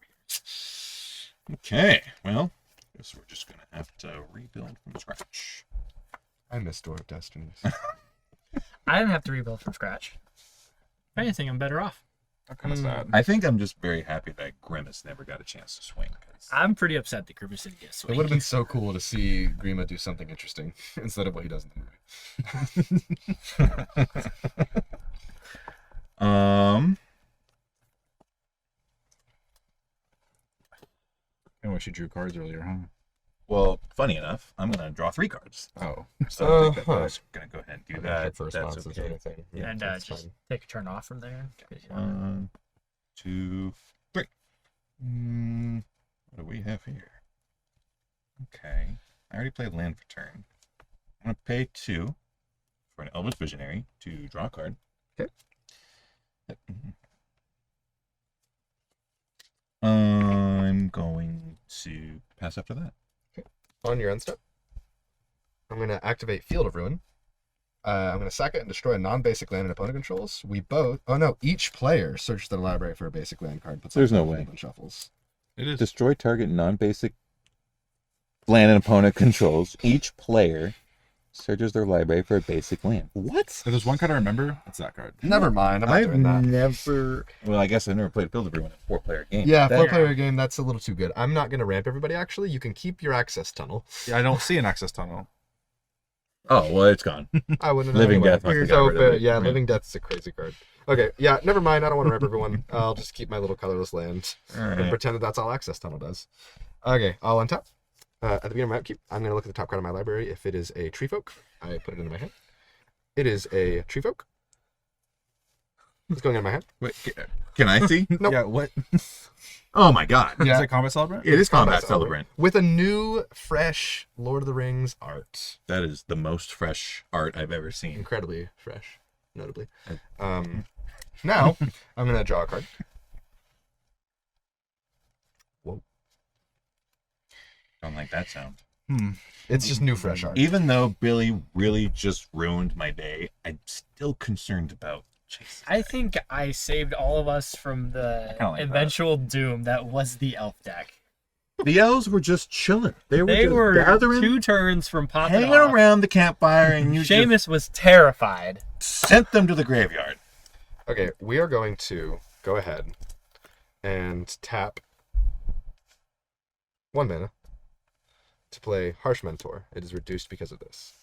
here. Okay. Well, guess we're just gonna have to rebuild from scratch. I miss Door of Destinies. I didn't have to rebuild from scratch. If anything, I'm better off. That's kind of sad. I think I'm just very happy that Grimace never got a chance to swing. 'cause I'm pretty upset that Grimace didn't get It swing. would have been so cool to see Grima do something interesting instead of what he does in the movie. I wish you drew cards earlier, huh? Well, funny enough, I'm gonna draw 3 cards. Oh. So I think Uh-huh. that I'm gonna go ahead and do I'm that. not sure for That's responses or okay. anything. Yeah, and that's just fine. take a turn off from there. 'cause, you know, 1, 2, 3. What we have here? Okay. I already played land for turn. I'm going to pay 2 for an Elvish Visionary to draw a card. Okay. I'm going to pass after that. On your end step, I'm going to activate Field of Ruin. I'm going to sack it and destroy a non-basic land an opponent controls. We both... Oh, no. Each player searches their library for a basic land card. Puts There's on no the way. field and shuffles. It is. Destroy target non-basic land an opponent controls. Each player searches their library for a basic land. What? If there's one card I remember, it's that card. Never mind. I'm not I've doing that. never... Well, I guess I've never played Field of Ruin in a 4-player game. Yeah, That- 4-player game, that's a little too good. I'm not going to ramp everybody, actually. You can keep your access tunnel. Yeah, I don't see an access tunnel. Oh, well, it's gone. I wouldn't know Living anyway. Death must have got So, rid of it. yeah, Right. Living Death's a crazy card. Okay, yeah, never mind. I don't want to ramp everyone. I'll just keep my little colorless land All and right. pretend that that's all access tunnel does. Okay, I'll untap. At the beginning of my upkeep, I'm going to look at the top card of my library. If it is a Tree Folk, I put it into my hand. It is a Tree Folk. It's going in my hand. Wait, can I see? Nope. Yeah, what? Oh, my God. Yeah. Is it Combat Celebrant? It is Combat Combat Celebrant. With a new, fresh Lord of the Rings art. That is the most fresh art I've ever seen. Incredibly fresh, notably. Now, I'm going to draw a card. Whoa. Don't like that sound. It's just new, fresh art. Even though Billy really just ruined my day, I'm still concerned about Chase. I think I saved all of us from the kinda like that. eventual doom that was the elf deck. The elves were just chilling. They They just were gathering, 2 turns from popping hanging off. around the campfire, and you Seamus was terrified. just sent them to the graveyard. Okay, we are going to go ahead and tap 1 mana to play Harsh Mentor. It is reduced because of this.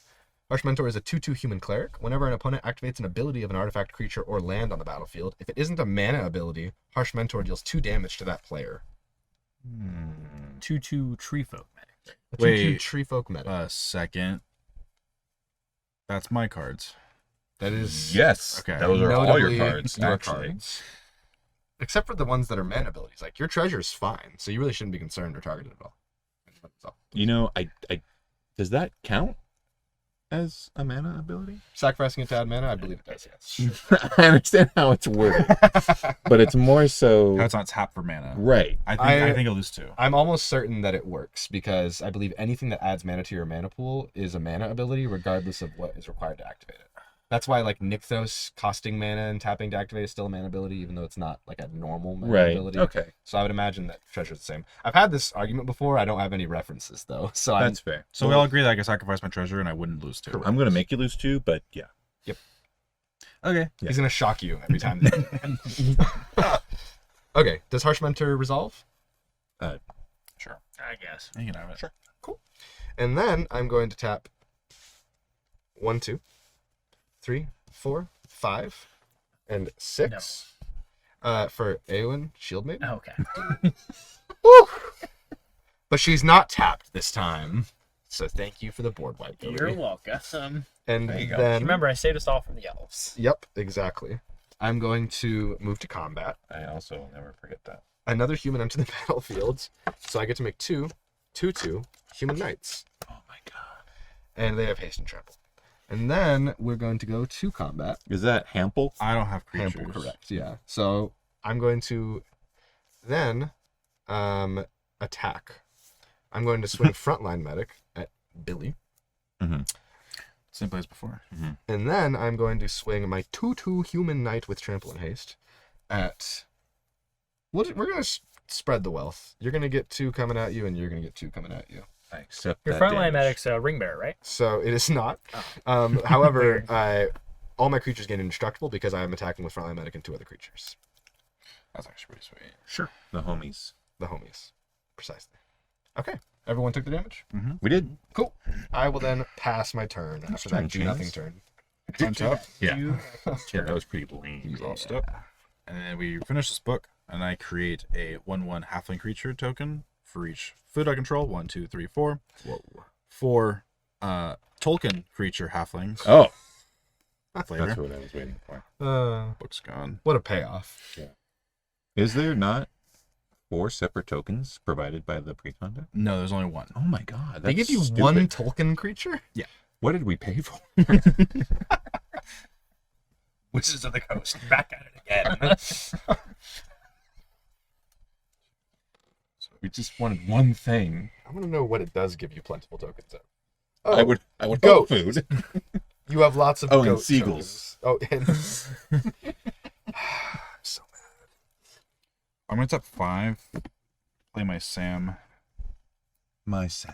Harsh Mentor is a 2/2 human cleric. Whenever an opponent activates an ability of an artifact, creature, or land on the battlefield, if it isn't a mana ability, Harsh Mentor deals 2 damage to that player. 2/2 tree folk medic. A 2/2 Wait. Tree Folk meta. A second. That's my cards. That is Yes, Okay. those are all your notably cards. your Actually, cards. Except for the ones that are mana abilities. Like, your treasure's fine, so you really shouldn't be concerned or targeted at all. So, you know, I does that count as a mana ability? sacrificing it to add mana, I believe it does, yes. I understand how it's worded, but it's more so How it's not tapped for mana. right. I think I'll lose 2. I'm almost certain that it works because I believe anything that adds mana to your mana pool is a mana ability, regardless of what is required to activate it. That's why, like, Nykthos costing mana and tapping to activate is still a mana ability, even though it's not like a normal mana Right. ability. Okay, So I would imagine that Treasure's the same. I've had this argument before. I don't have any references though, so that's fair. So we all agree that I can sacrifice my treasure and I wouldn't lose 2. I'm gonna make you lose 2, but yeah. Okay. he's gonna shock you every time. Okay, does Harsh Mentor resolve? Sure. I guess. You can have it. Sure. And then I'm going to tap 1, 2, 3, 4, 5, and 6 for Eowyn Shieldmate. Oh, okay. But she's not tapped this time. So thank you for the board wipe. You're Billy. welcome. And There you go. then Remember, I saved us all from the elves. Yep, exactly. I'm going to move to combat. I also will never forget that. Another human onto the battlefield. So I get to make 2 human knights. Oh my god. And they have haste and trample. And then we're going to go to combat. Is that Hample? I don't have creatures. Ample, correct, yeah. So I'm going to then attack. I'm going to swing frontline medic at Billy. Same place before. And then I'm going to swing my 2/2 human knight with trample and haste at... We're going to spread the wealth. You're going to get 2 coming at you, and you're going to get 2 coming at you. I accept Your that frontline damage. medic's a ring bearer, right? So it is not. However, all my creatures gain indestructible because I am attacking with frontline medic and 2 other creatures. That's actually pretty sweet. Sure. The homies. The homies. Precisely. Okay. Everyone took the damage? We did. Cool. I will then pass my turn after that turn, do nothing Chance. turn. On top. Yeah. You- Yeah, that was pretty lame. He's all stuck. And then we finish this book, and I create a 1/1 halfling creature token for each food I control. 1, 2, 3, 4. Whoa. 4 Tolkien creature halflings. Oh, Later. that's what I was waiting for. Book's gone. What a payoff. Is there not? 4 separate tokens provided by the pre-conduct? No, there's only one. Oh my god. They give you stupid. one Tolkien creature? What did we pay for? Wizards of the Coast, back at it again. We just wanted one thing. I want to know what it does give you plentiful tokens of. I would goat. go food. You have lots of Oh, and goat seagulls. tokens. Oh, and... so I'm gonna tap 5. Play my Sam. My Sam.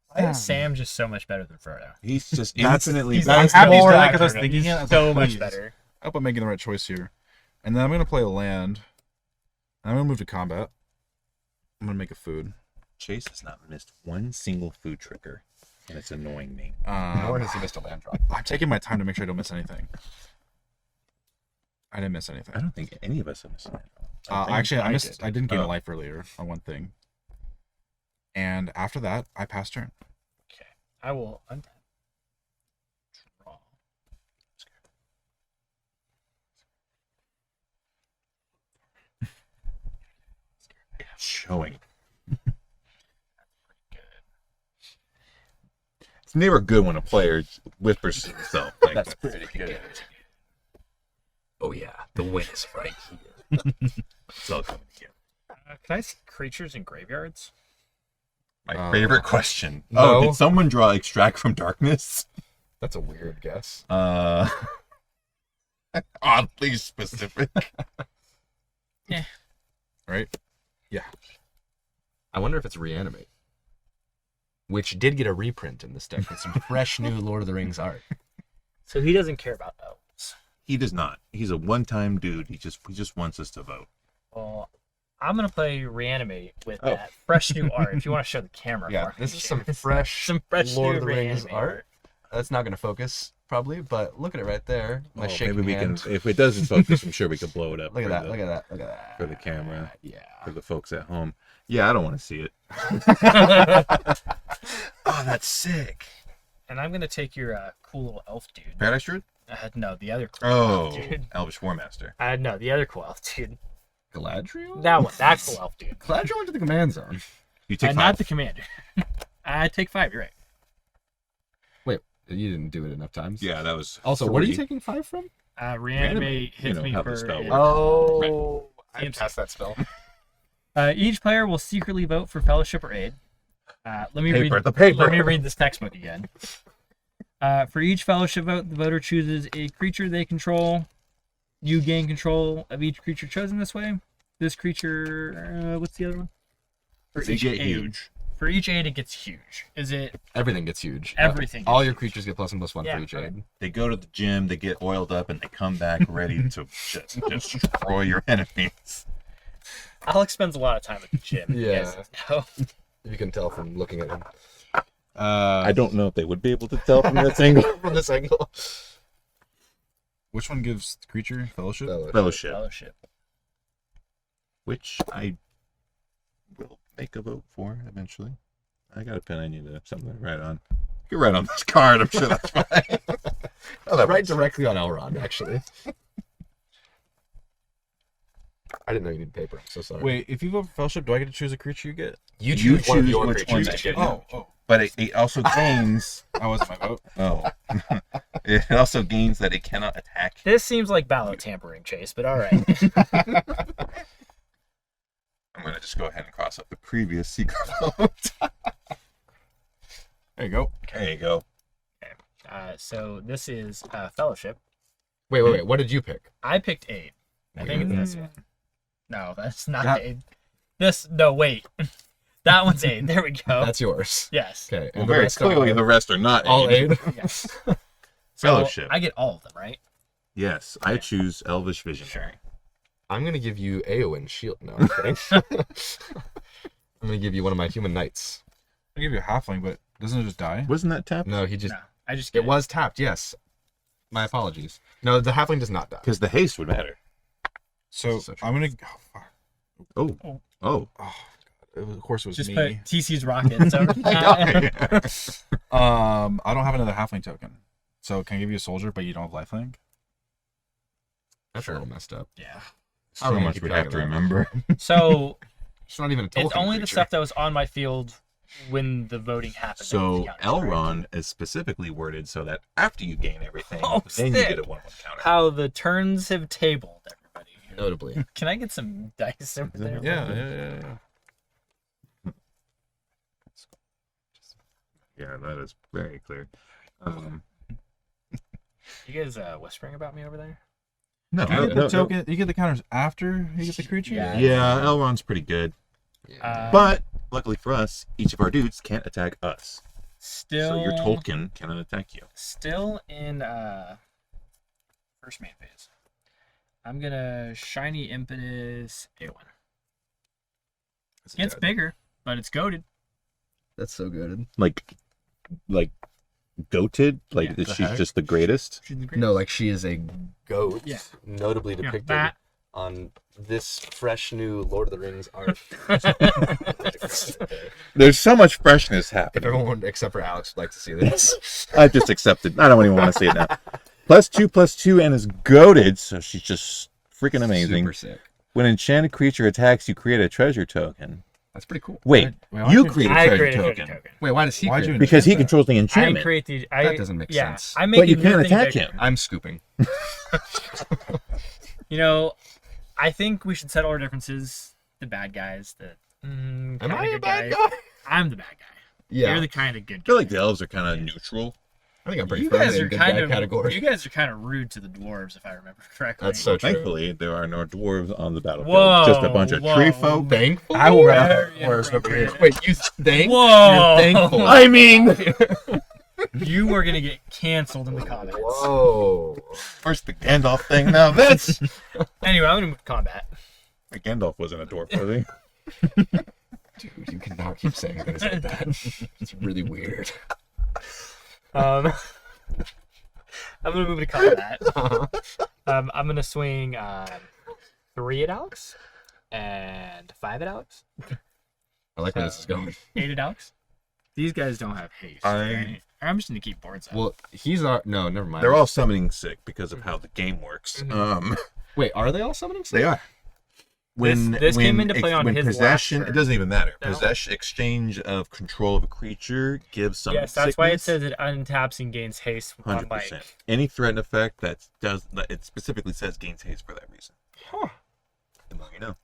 Why is Sam just so much better than Frodo? He's just That's- infinitely he's better. I'm happy more he's back 'cause I was accurate. thinking it. I was So like, much please. better. I hope I'm making the right choice here. And then I'm gonna play a land. And I'm gonna move to combat. I'm gonna make a food. Chase has not missed one single food trigger, and it's annoying me. nor has he missed a land drop. I'm taking my time to make sure I don't miss anything. I didn't miss anything. I don't think any of us have missed that. Actually, I missed. did. I didn't gain a Oh. life earlier on one thing. And after that, I pass turn. Okay. I will untap. Draw. Showing. It's never good when a player whispers to himself. Like, That's pretty good. Oh yeah, the win is right here. it's all coming together. Can I see creatures in graveyards? My favorite question. no. Oh, did someone draw Extract from Darkness? That's a weird guess. Oddly specific. Right? I wonder if it's Reanimate, which did get a reprint in this deck with some fresh new Lord of the Rings art. So he doesn't care about elves. He does not. He's a one-time dude. He just wants us to vote. Well, I'm gonna play Reanimate with Oh. that fresh new art. If you want to show the camera, Yeah, for me, this is some Chase. fresh, some fresh Lord new of the Rings Reanimate art. That's not going to focus, probably, but look at it right there. My shaking maybe we hand. can. If it doesn't focus, I'm sure we could blow it up. Look at for that, the- look at that, look at that. for the camera. Yeah. For the folks at home. Yeah, I don't want to see it. Oh, that's sick. And I'm gonna take your cool little elf dude. Paradise Druid? No, the other cool Oh, elf dude. Elvish War Master. No, the other cool elf dude. Galadriel? That one, that cool elf dude. Galadriel went to the command zone. You take Not 5. the commander. I take 5. You're right. Wait, you didn't do it enough times? Yeah, that was. Also, what are you 3. taking 5 from? Reanimate hits know me how for. the spell works. Oh, I Seems- passed that spell. Each player will secretly vote for fellowship or aid. Let me Paper, read the paper. Let me read this textbook again. For each fellowship vote, the voter chooses a creature they control. You gain control of each creature chosen this way. This creature, what's the other one? For They each get aid. huge. For each aid, it gets huge. Is it Everything gets huge. everything? All gets your huge? creatures get +1/+1 Yeah, for each okay. aid. They go to the gym, they get oiled up, and they come back ready to just destroy your enemies. Alex spends a lot of time at the gym. you Yeah. guys know. You can tell from looking at him. I don't know if they would be able to tell from this angle. From this angle. Which one gives the creature fellowship? Fellowship, Fellowship. which I will make a vote for eventually. I got a pen I need something to write on. You can write on this card, I'm sure that's fine. Oh, that Right works. directly on Elrond, actually. I didn't know you needed paper. I'm so sorry. Wait, if you vote for fellowship, do I get to choose a creature you get? you you choose one of choose your which creatures one to to get. get. Oh, But it also gains. that wasn't my vote. Oh. It also gains that it cannot attack. This seems like ballot tampering, Chase, but all right. I'm going to just go ahead and cross up the previous secret vote. There you go. There you go. So this is fellowship. Wait. What did you pick? I picked aid. I think it's this one. No, that's not That- aid. Wait. That one's aid. There we go. That's yours. Yes. Okay. Well, the very rest are clearly the rest are not all aid. Yes. So Fellowship. I get all of them, right? Yes, I choose Elvish Visionary. Sure. I'm gonna give you Eowyn Shield. No, I'm kidding. I'm gonna give you one of my human knights. I give you a halfling, but doesn't it just die? Wasn't that tapped? No, he just. No, I just get It was tapped. Yes. My apologies. No, the halfling does not die. Because the haste would matter. So So true. I'm gonna. Oh, fuck. Oh. Oh. Oh. Of course, it was just me. put TC's rockets over that. I don't have another halfling token, so can I give you a soldier, but you don't have lifelink? That's a little messed up. Yeah. So much we'd have to remember. So It's not even a token It's only the creature. stuff that was on my field when the voting happened. So that counts, right? Elrond is specifically worded so that after you gain everything, Oh, then you sick. get a 1/1 counter. How the turns have tabled, everybody. Notably. Can I get some dice over there? Yeah. Yeah, that is very clear. You guys whispering about me over there? No, You get the token. You get the counters after you get the creature. Yeah. Yeah, Elrond's pretty good. But luckily for us, each of our dudes can't attack us. Still, So your Tolkien cannot attack you. Still in first main phase. I'm gonna shiny impetus A1. It's Gets dead. bigger, but it's goaded. That's so good. Like goated? Like Yeah, is the she heck? just the greatest? She's the greatest. No, like she is a goat. Yeah. Notably Yeah, depicted that. on this fresh new Lord of the Rings art. There's so much freshness If happening. everyone except for Alex would like to see this. I've just accepted. I don't even want to see it now. +2/+2 and is goated, so she's just freaking amazing. Super sick. When an enchanted creature attacks, you create a treasure token. That's pretty cool. Wait, why you don't create a I treasure created a token. treasure token. Wait, why does he Why'd create you it? Because he enchant that? controls the I enchantment. create the. That doesn't make yeah, sense. I make But you the can't thing attack bigger. him. I'm scooping. You know, I think we should settle our differences. The bad guys. Am kinda I a good bad guys. guy? I'm the bad guy. Yeah. You're the kind of good I guy. feel like the elves are kind of neutral. I think I'm pretty You firmly guys in are good kind guy of category. You guys are kind of rude to the dwarves, if I remember correctly. That's so true. Thankfully, there are no dwarves on the battlefield. Whoa, Just a bunch of whoa. tree folk. Thankful? I will Very rather worse over here. inappropriate. Wait, you thank? Whoa. You're thankful. I mean, You are gonna get canceled in the comments. Whoa. first the Gandalf thing. Now this. Anyway, I'm gonna move to combat. Gandalf wasn't a dwarf, was he? Dude, you cannot keep saying things like that. It's really weird. I'm gonna move to combat. I'm gonna swing 3 at Alex and 5 at Alex. I like where this is going. 8 at Alex. These guys don't have haste. I- Right? I'm just gonna keep boards up. Well, he's our... No, never mind. They're all summoning sick because of how the game works. Wait, are they all summoning? They are. When This came into play on when his last possession, turn. it doesn't even matter. No. Possession, exchange of control of a creature gives some. Yes, that's why it says it untaps and gains haste on 100%. Mike. Any threat effect that it specifically says gains haste for that reason. Huh. The more you know.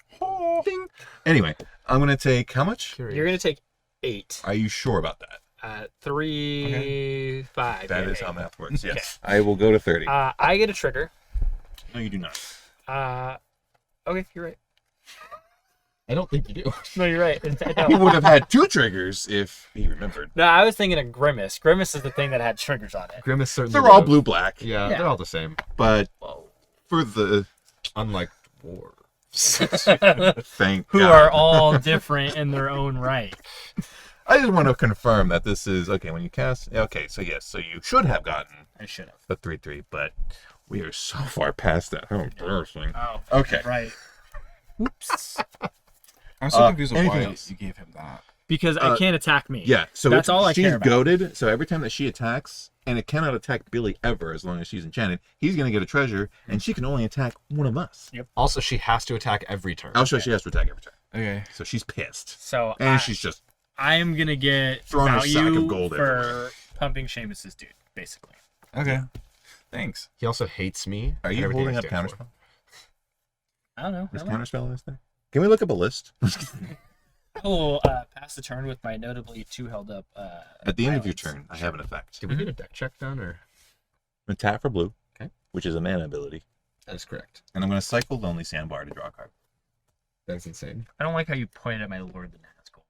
Ding. Anyway, I'm gonna take how much? You're gonna take 8. Are you sure about that? 3, 5. That yeah, is yeah. how math works. Yes, I will go to 30. I get a trigger. No, you do not. Okay, you're right. I don't think you do. No, you're right. He would have had 2 triggers if he remembered. No, I was thinking of Grimace. Grimace is the thing that had triggers on it. Grimace certainly They're all would. blue black, Yeah, Yeah. they're all the same. but Whoa. for the Unlike dwarves. thank Who God. are all different in their own right. I just want to confirm that this is okay when you cast. Okay, so yes, so you should have gotten I should have. the 3/3, but we are so far past that. How embarrassing. Oh, Okay. right. Oops. I'm so confused with anything why else? you gave him that. Because I can't attack me. Yeah, so That's all I she's care about. goaded, so every time that she attacks, and it cannot attack Billy ever as long as she's enchanted, he's going to get a treasure, and she can only attack one of us. Also, she has to attack every turn. I'll show she has to attack every turn. Okay. So she's pissed. So And she's just I am gonna get Throwing her value sack of gold for everywhere. pumping Seamus's dude, basically. Okay. Thanks. He also hates me. Are and you everything holding I up stand for. counterspell? I don't know. There's counterspell in this thing? Can we look up a list? I will pass the turn with my notably 2 held up. At the end of your islands. turn, I have an effect. Did we get a deck check done, or? I'm going to tap for blue, Okay. which is a mana ability, That is correct. and I'm going to cycle Lonely Sandbar to draw a card. That's insane. I don't like how you pointed at my Lord the Nazgul.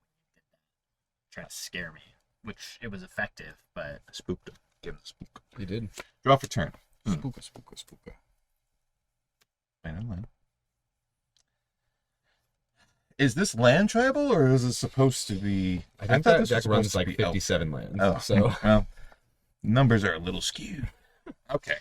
Trying to scare me, which it was effective, but I spooked him. Give him the spook. You did. Draw for turn. Spooka, spooka, spooka. Land. Is this land tribal, or is it supposed to be? I think thought that this deck was runs supposed to like be elf. 57 lands. Oh, So well, numbers are a little skewed. Okay.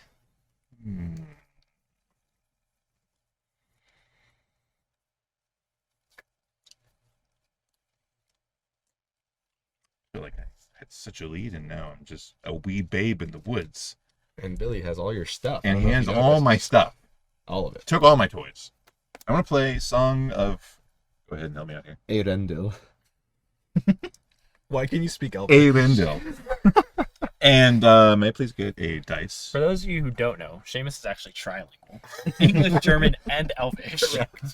I feel like I had such a lead, and now I'm just a wee babe in the woods. and Billy has all your stuff. And I he don't know has if you all noticed. my stuff. All of it. Took all my toys. I want to play Song of Go ahead and help me out here. Eirendil. Why can you speak Elf? Eirendil. And may I please get a dice? For those of you who don't know, Seamus is actually trilingual. English, German, and Elvish.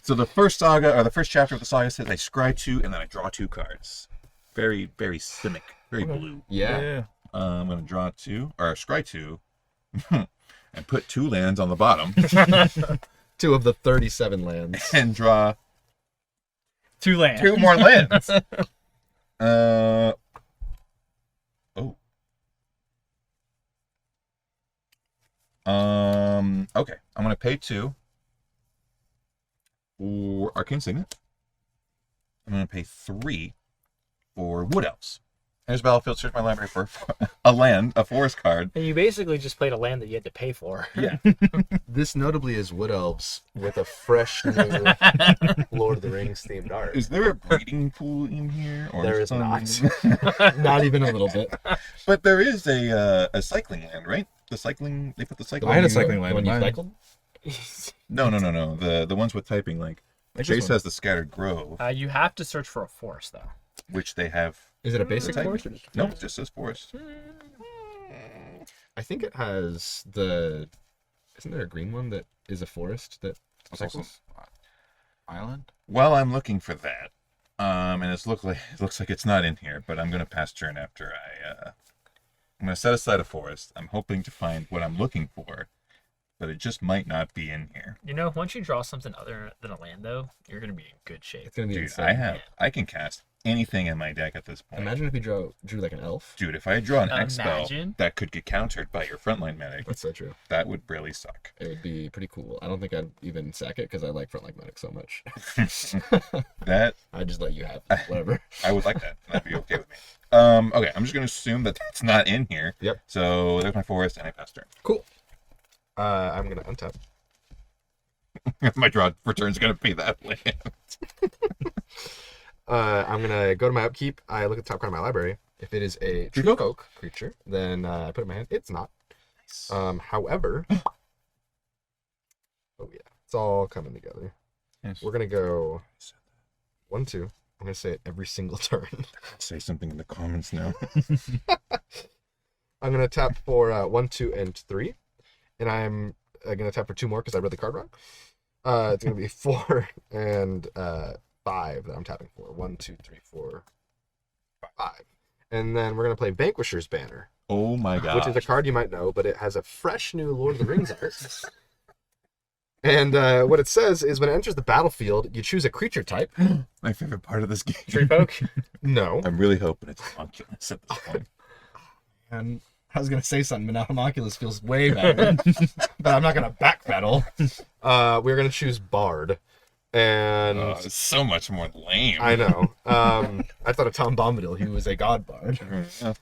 So the first saga, or the first chapter of the saga says I scry 2 and then I draw 2 cards. Very, very cynic. Very blue. Yeah. I'm going to draw 2, or scry 2, and put 2 lands on the bottom. 2 of the 37 lands. And draw 2 lands. 2 more lands. Okay. I'm gonna pay 2 for Arcane Signet. I'm gonna pay 3 for Wood Elves. Here's Battlefield. Search my library for a land, a forest card. And you basically just played a land that you had to pay for. Yeah. This notably is Wood Elves with a fresh new Lord of the Rings themed art. Is there a breeding pool in here? Or There is something? not. Not even a little bit. But there is a cycling land, right? The cycling. They put the cycling. I had a in- cycling land. When you Mine. cycled? No. The ones with typing, like Like this Chase one. has the Scattered Grove, You have to search for a forest, though. which they have. Is it a basic Type- forest? No, it just says forest. I think it has the. Isn't there a green one that is a forest that It's also cycles? Island. Well, I'm looking for that, and it looks like it's not in here. But I'm gonna pass turn after I'm gonna set aside a forest. I'm hoping to find what I'm looking for, but it just might not be in here. You know, once you draw something other than a land, though, you're going to be in good shape. It's gonna be Dude, insane. I can cast anything in my deck at this point. Imagine if you drew like an elf. Dude, if I draw an X spell Imagine. that could get countered by your frontline medic, That's so true. that would really suck. It would be pretty cool. I don't think I'd even sack it because I like Frontline Medic so much. That I just let you have whatever. I would like that. That'd be okay with me. Okay, I'm just gonna assume that that's not in here. Yep. So there's my forest, and I pass turn. Cool. I'm gonna untap. My draw for turn is gonna be that land. I'm gonna go to my upkeep. I look at the top corner of my library. If it is a tree folk creature, then I put it in my hand. It's not. However, oh yeah, it's all coming together. Yes. We're gonna go 1, 2. I'm gonna say it every single turn. Say something in the comments now. I'm gonna tap for 1, 2, and 3, and I'm gonna tap for 2 more because I read the card wrong. It's gonna be 4 and 5 that I'm tapping for. 1, 2, 3, 4, 5, and then we're gonna play Vanquisher's Banner, Oh my god. which is a card you might know, but it has a fresh new Lord of the Rings art. And what it says is when it enters the battlefield, you choose a creature type. my favorite part of this game. Tree poke? No. I'm really hoping it's homunculus at this point. And I was gonna say something, but now Homunculus feels way better. But I'm not gonna backpedal. We're gonna choose Bard, and Oh, it's so much more lame. I know. I thought of Tom Bombadil. He was a god bard.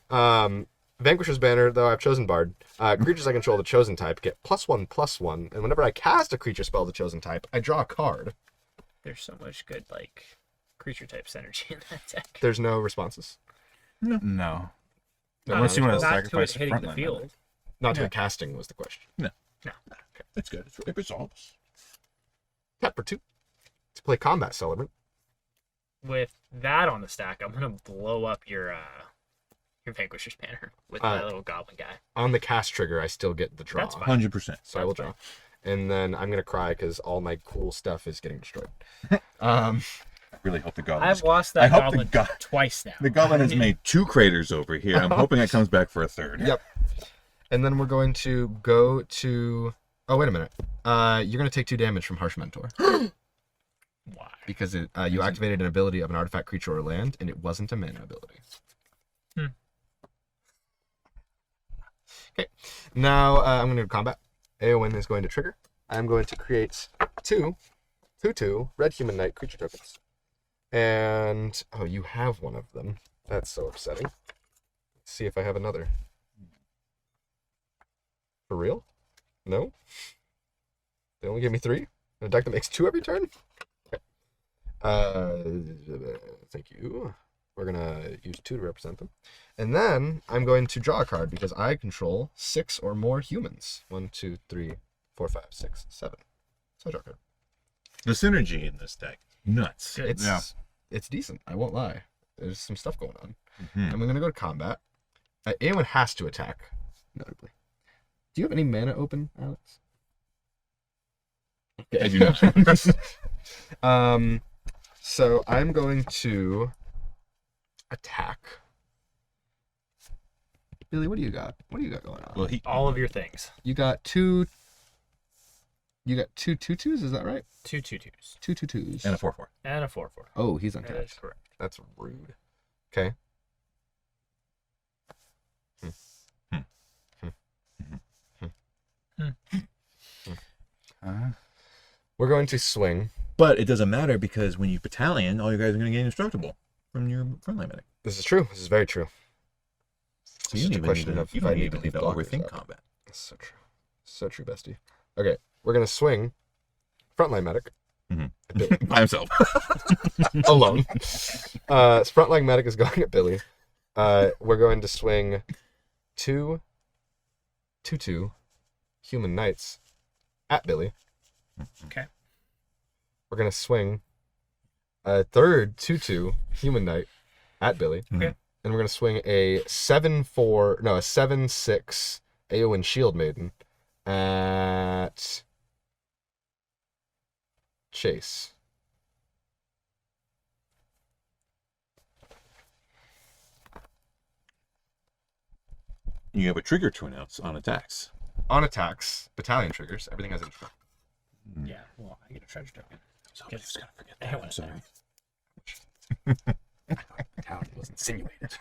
Yeah. Vanquisher's Banner, though I've chosen Bard. Creatures I control the chosen type get +1/+1, and whenever I cast a creature spell of the chosen type, I draw a card. There's so much good, like, creature type synergy in that deck. There's no responses. No. No, Unless you want to not sacrifice to it hitting the frontline field. medic. Not to casting was the question. It's good. It resolves. Tap for 2 to play Combat Celebrant. With that on the stack, I'm going to blow up your Vanquisher's Banner with that little goblin guy. On the cast trigger, I still get the draw. That's fine. 100%. So I will draw. And then I'm going to cry because all my cool stuff is getting destroyed. I really hope the goblin. I've lost I that hope the goblin twice now. The goblin has made 2 craters over here. I'm hoping it comes back for a 3rd. Yep. And then we're going to go to... Oh, wait a minute. You're going to take 2 damage from Harsh Mentor. Why? Because you activated an ability of an artifact, creature, or land, and it wasn't a mana ability. Okay. Now I'm going to combat. Aowen is going to trigger. I'm going to create 2 red human knight creature tokens. And, oh, you have one of them. That's so upsetting. Let's see if I have another. For real? No? They only gave me 3? In a deck that makes 2 every turn? Okay. Thank you. We're going to use 2 to represent them. And then I'm going to draw a card because I control 6 or more humans. 1, 2, 3, 4, 5, 6, 7. So I draw a card. The synergy in this deck nuts. Good. It's decent. I won't lie. There's some stuff going on. Mhm. I'm gonna go to combat. Anyone has to attack, notably. Do you have any mana open, Alex? I do not. So I'm going to attack. Billy, what do you got? What do you got going on? Well, All of your things. You got two. You got two 2/2s, is that right? 2 2/2s. Two 2/2s. and a 4/4. And a 4/4. Oh, he's That is untouched. correct. That's rude. Okay. We're going to swing. But it doesn't matter because when you battalion, all you guys are going to get indestructible from your frontline medic. This is true. This is very true. So It's just a question of you if I don't need even to leave need to blockers overthink up. combat. That's so true. So true, bestie. Okay, we're gonna swing. Frontline medic. By himself. Alone. Frontline medic is going at Billy. We're going to swing 2 human knights at Billy. Okay. We're gonna swing a third 2/2 human knight at Billy. Okay. And we're gonna swing a 7/6 Aowen Shield Maiden at Chase. You have a trigger to announce on attacks. On attacks, battalion triggers, everything has instruct. Yeah. Well, I get a treasure token. So I'm just going to forget I that. want I'm it sorry. Town was insinuated.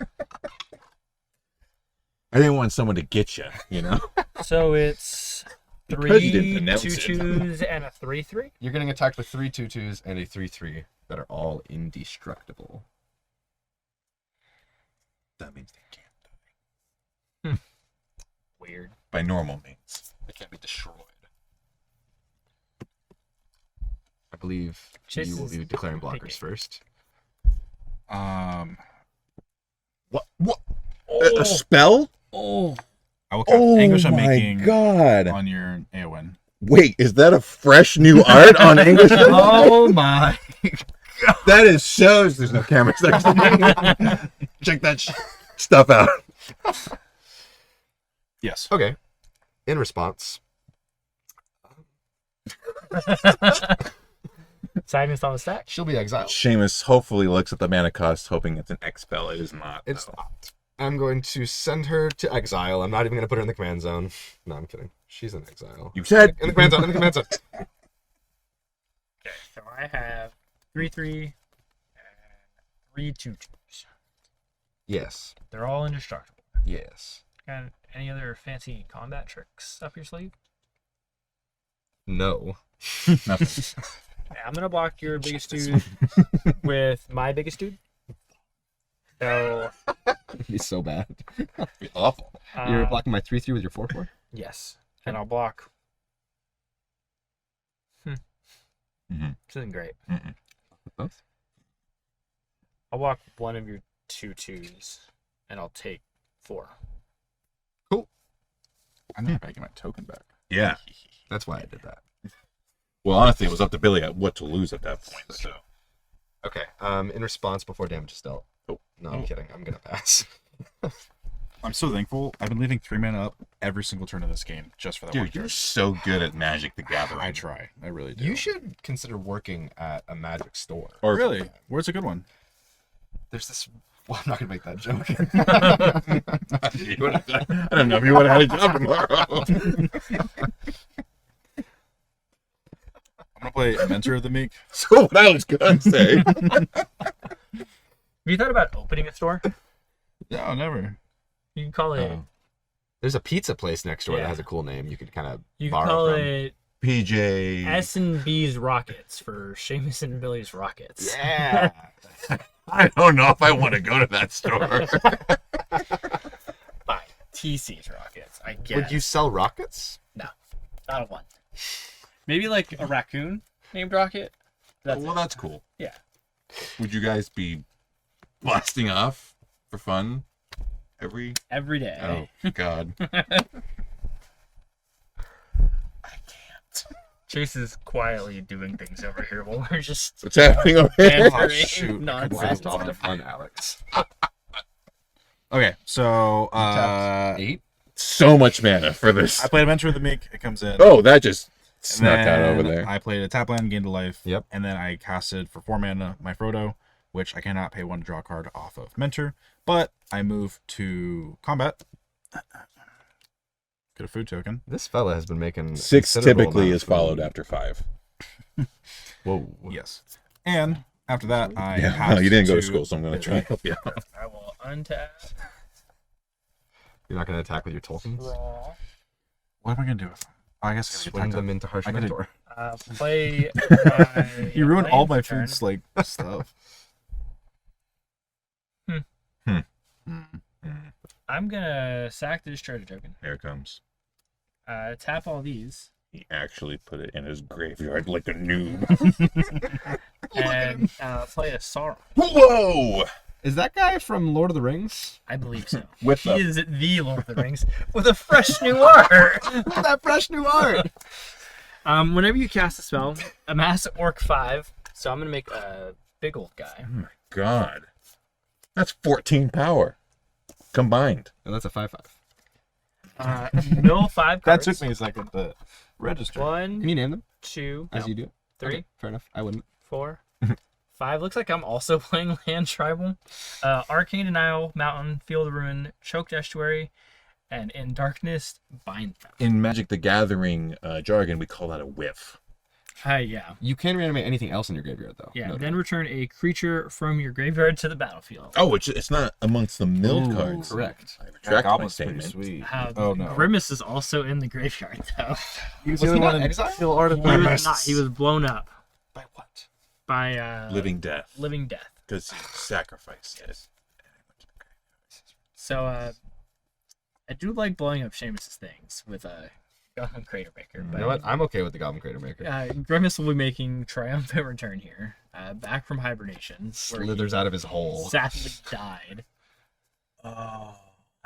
I didn't want someone to get you, you know? So it's Because you didn't 3 announce 2 it. 2s and a 3 3. You're getting attacked with 3 2/2s and a 3/3 that are all indestructible. That means they can't die. Weird. By normal means. They can't be destroyed. I believe Chase you will is be declaring blockers thinking. first. What? A spell? Oh. I will cast Anguish my Unmaking God. on your Aowen. Wait, is that a fresh new art on English? Oh my! That is shows there's no cameras next to me. Check that stuff out. Yes. Okay. In response, Silence on the stack. she'll be exiled. Seamus hopefully looks at the mana cost, hoping it's an X spell. It is not. It's though. not. I'm going to send her to exile. I'm not even going to put her in the command zone. No, I'm kidding. She's in exile. You said. In the command zone. In the command zone. Okay, so I have 3 3 and 3 2 2s. Yes. They're all indestructible. Yes. Got any other fancy combat tricks up your sleeve? No. Nothing. I'm gonna block your biggest dude with my biggest dude. So It'd be so bad. It'd be awful. You're blocking my 3/3 with your 4/4? Yes, and I'll block. Mhm. This isn't great. Both? I'll block one of your 2 2s, and I'll take 4. I'm not making my token back. Yeah. That's why I did that. Well, honestly, it was up to Billy at what to lose at that point. So. Okay. In response, before damage is dealt. Oh. No, I'm kidding. I'm gonna pass. I'm so thankful. I've been leaving 3 mana up every single turn of this game just for that one Dude, you're card. so good at Magic the Gathering. I try. I really do. You should consider working at a magic store. Or Really? Where's a good one? There's this. Well, I'm not gonna make that joke. I don't know if you would have had a job tomorrow. I'm gonna play Mentor of the Meek. So what I was gonna say. Have you thought about opening a store? No, never. You can call it. There's a pizza place next door Yeah. that has a cool name. You could kind of You can borrow call from. it PJ. S&B's Rockets for Seamus and Billy's Rockets. Yeah. I don't know if I want to go to that store. Fine. TC's Rockets. I guess. Would you sell rockets? Not a one. Maybe like a raccoon named Rocket. That's Well, that's cool. Yeah. Would you guys be blasting off for fun every? every day. Oh God. Chase is quietly doing things over here while we're just What's happening over here? Oh, answering shoot. nonsense. Blast off the fun, Alex. Okay, so Tapped 8. So much mana for this. I played Adventure of the Meek. It comes in. Oh, that just And snuck out over then there. I played a tap land, gained a life. Yep. And then I casted for 4 mana my Frodo, which I cannot pay 1 to draw a card off of Mentor. But I move to combat. Get a food token. This fella has been making 6 considerable typically amount is of followed food. after 5. Whoa. Yes. And after that, I Yeah, have no, you didn't go to school, so I'm going to try and help you out. I will untap, You're not going to attack with your tokens? draw, What am I gonna do with them? Oh, I guess I Swing them into Harsh I could- Mentor. play. My You ruined all my land turn. food's like stuff. I'm gonna sack this treasure token. Here it comes. Tap all these. He actually put it in his graveyard like a noob. And play a sorrow. Whoa! Is that guy from Lord of the Rings? I believe so. With He the- is the Lord of the Rings with a fresh new art. Look at that fresh new art! Whenever you cast a spell, amass Orc 5. So I'm gonna make a big old guy. Oh my god. That's 14 power. Combined. Oh, that's a 5/5. Mill 5 That cards. took me a second to register. Can 1, you name them 2, as you do? 3, Okay, fair enough. I wouldn't. 4, 5. Looks like I'm also playing Land Tribal. Arcane Denial, Mountain, Field of Ruin, Choked Estuary, and In Darkness, Bind Them. In Magic the Gathering jargon, we call that a whiff. Yeah. You can reanimate anything else in your graveyard, though. Yeah. No Then doubt. return a creature from your graveyard to the battlefield. Oh, it's not amongst the milled Ooh, cards. correct. I That retract my goblin's pretty statement. sweet. Oh no. Grimace is also in the graveyard, though. He was Was the he only not one in exiled? Steel Art of He the was not. He was blown up By what? by Living Death. Living Death. Because he sacrificed it. So I do like blowing up Seamus's things with a Goblin Crater Maker. You But know what? I'm okay with the Goblin Crater Maker. Grimace will be making triumphant return here, back from hibernation, where he Slithers out of his hole. sadly died. Oh.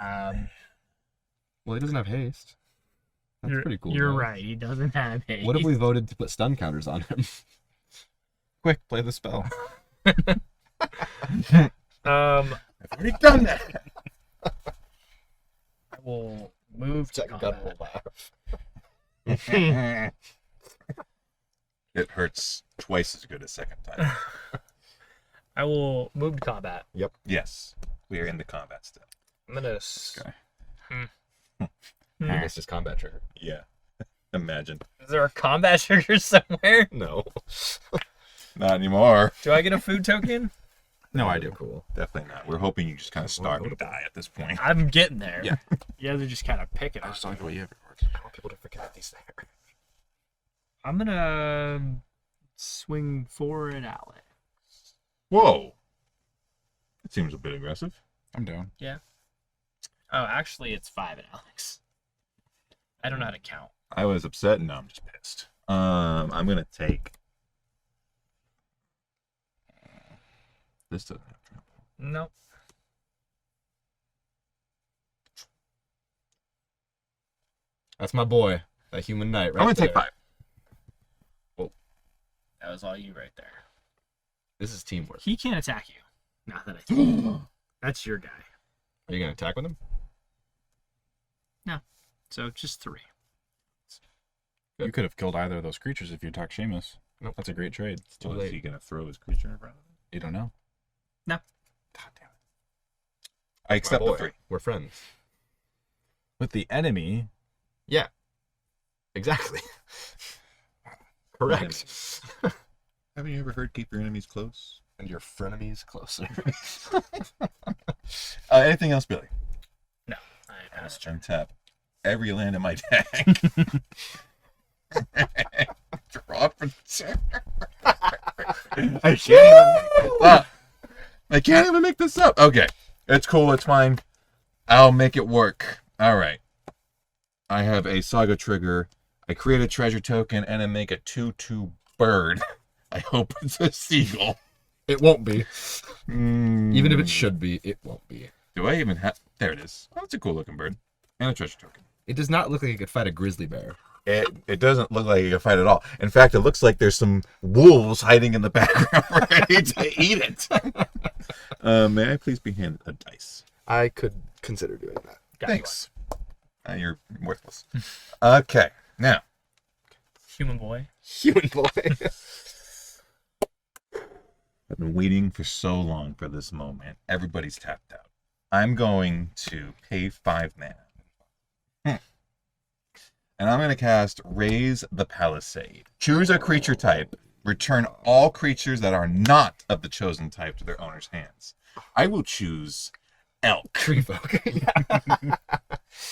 Well, he doesn't have haste. That's You're, pretty cool. You're though. right. He doesn't have haste. What if we voted to put stun counters on him? Quick, play the spell. I've already done that. I will move to combat. laugh. It hurts twice as good a second time. I will move to combat. Yes. We are in the combat still. I'm gonna. I guess just combat trigger. Yeah. Imagine. Is there a combat trigger somewhere? No. Not anymore. Do I get a food token? No, I do. Cool. Definitely not. We're hoping you just kind of starve and die at this point. I'm getting there. Yeah. You guys are just kind of picking. I on just me. don't like the way you have your cards. I want people to forget these there. I'm gonna swing for an Alex. Whoa. That seems a bit aggressive. I'm down. Oh, actually, it's 5 and Alex. I don't know how to count. I was upset and now I'm just pissed. I'm gonna take this doesn't have trample. Nope. That's my boy. That human knight right I'm gonna there. take 5. That was all you right there. This is teamwork. He can't attack you. Not that I think. That's your guy. Are you going to attack with him? So just 3. You could have killed either of those creatures if you attacked Seamus. Nope. That's a great trade. Too Is late. he gonna throw his creature in front of him? You don't know. No. God damn it. I My accept boy. the 3. We're friends. With the enemy, Yeah. Exactly. Correct. Haven't you ever heard keep your enemies close? And your frenemies closer. Anything else, Billy? No. I passed. Untap every land in my deck. Draw for turn. I can't even make this up. I can't even make this up. Okay. It's cool. It's fine. I'll make it work. All right. I have a saga trigger. I create a treasure token and I make a 2/2 bird. I hope it's a seagull. It won't be. Mm. Even if it should be, it won't be. Do I even have... There it is. Oh, it's a cool looking bird. And a treasure token. It does not look like it could fight a grizzly bear. It doesn't look like a fight at all. In fact, it looks like there's some wolves hiding in the background ready to eat it. May I please be handed a dice? I could consider doing that. Got you Thanks. You're worthless. Okay, now. one. Human boy. Human boy. I've been waiting for so long for this moment. Everybody's tapped out. I'm going to pay 5 mana. And I'm going to cast Raise the Palisade. Choose a creature type. Return all creatures that are not of the chosen type to their owner's hands. I will choose Elk. Tree folk.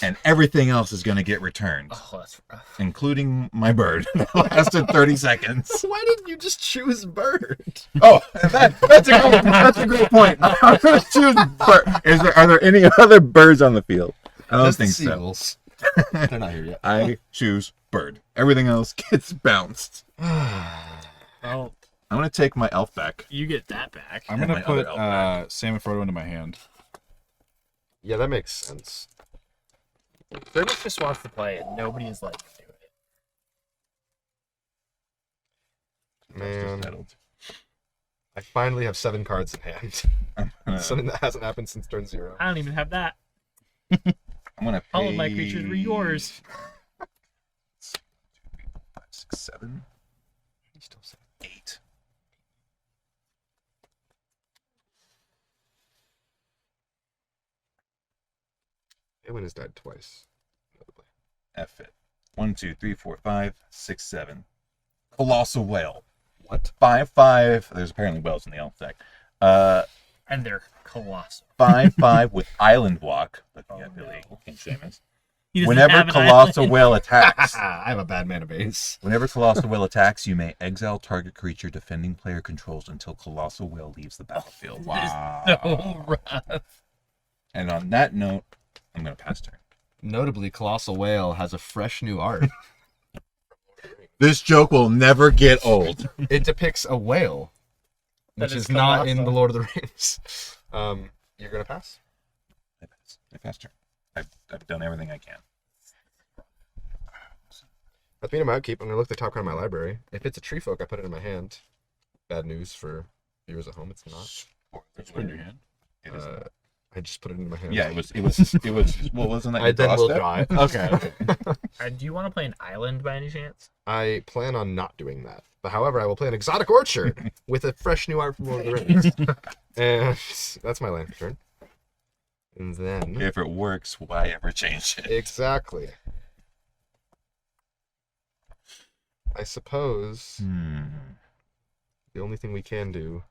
And everything else is going to get returned, Oh, that's rough. including my bird. That lasted 30 seconds. Why didn't you just choose bird? Oh, that's a great point. I'm going to choose bird. Are there any other birds on the field? I don't Just the think so. seagulls. They're not here yet. I choose bird. Everything else gets bounced. Oh, I'm going to take my elf back. you get that back. I'm And gonna my other put elf back. Sam and Frodo into my hand. Yeah, that makes sense. Grimace just wants to play it. Nobody is letting him do it. Man, Settled. I finally have 7 cards in hand. Something that hasn't happened since turn 0. I don't even have that. I'm going to All of my creatures were yours. 5, 6, 7, 8. Eowyn has died twice. Notably. F it. 1, 2, 3, 4, 5, 6, 7. Colossal Whale. What? 5/5. There's apparently whales in the elf deck. And they're colossal. 5/5 with Island Walk. Looking Oh, at Billy no. King Seamus. He doesn't Whenever have an Colossal island. Whale attacks, I have a bad mana base. whenever Colossal Whale attacks, you may exile target creature defending player controls until Colossal Whale leaves the battlefield. Wow. So rough. And on that note, I'm going to pass turn. Notably, Colossal Whale has a fresh new art. This joke will never get old. It depicts a whale, That which is is not in colossal. the Lord of the Rings. You're gonna pass? I pass turn. I've done everything I can. That's being a mount keep. I'm gonna look at the top card of my library. If it's a tree folk, I put it in my hand. Bad news for viewers at home. It's not. Just put it in your hand. It is I just put it in my hand. yeah, it was. Well, wasn't that I your then draw will step? draw it. Okay. Do you want to play an island by any chance? I plan on not doing that. But however, I will play an exotic orchard with a fresh new art from Lord of the Rings. And that's my land turn. And then If it works, why ever change it? exactly. I suppose the only thing we can do.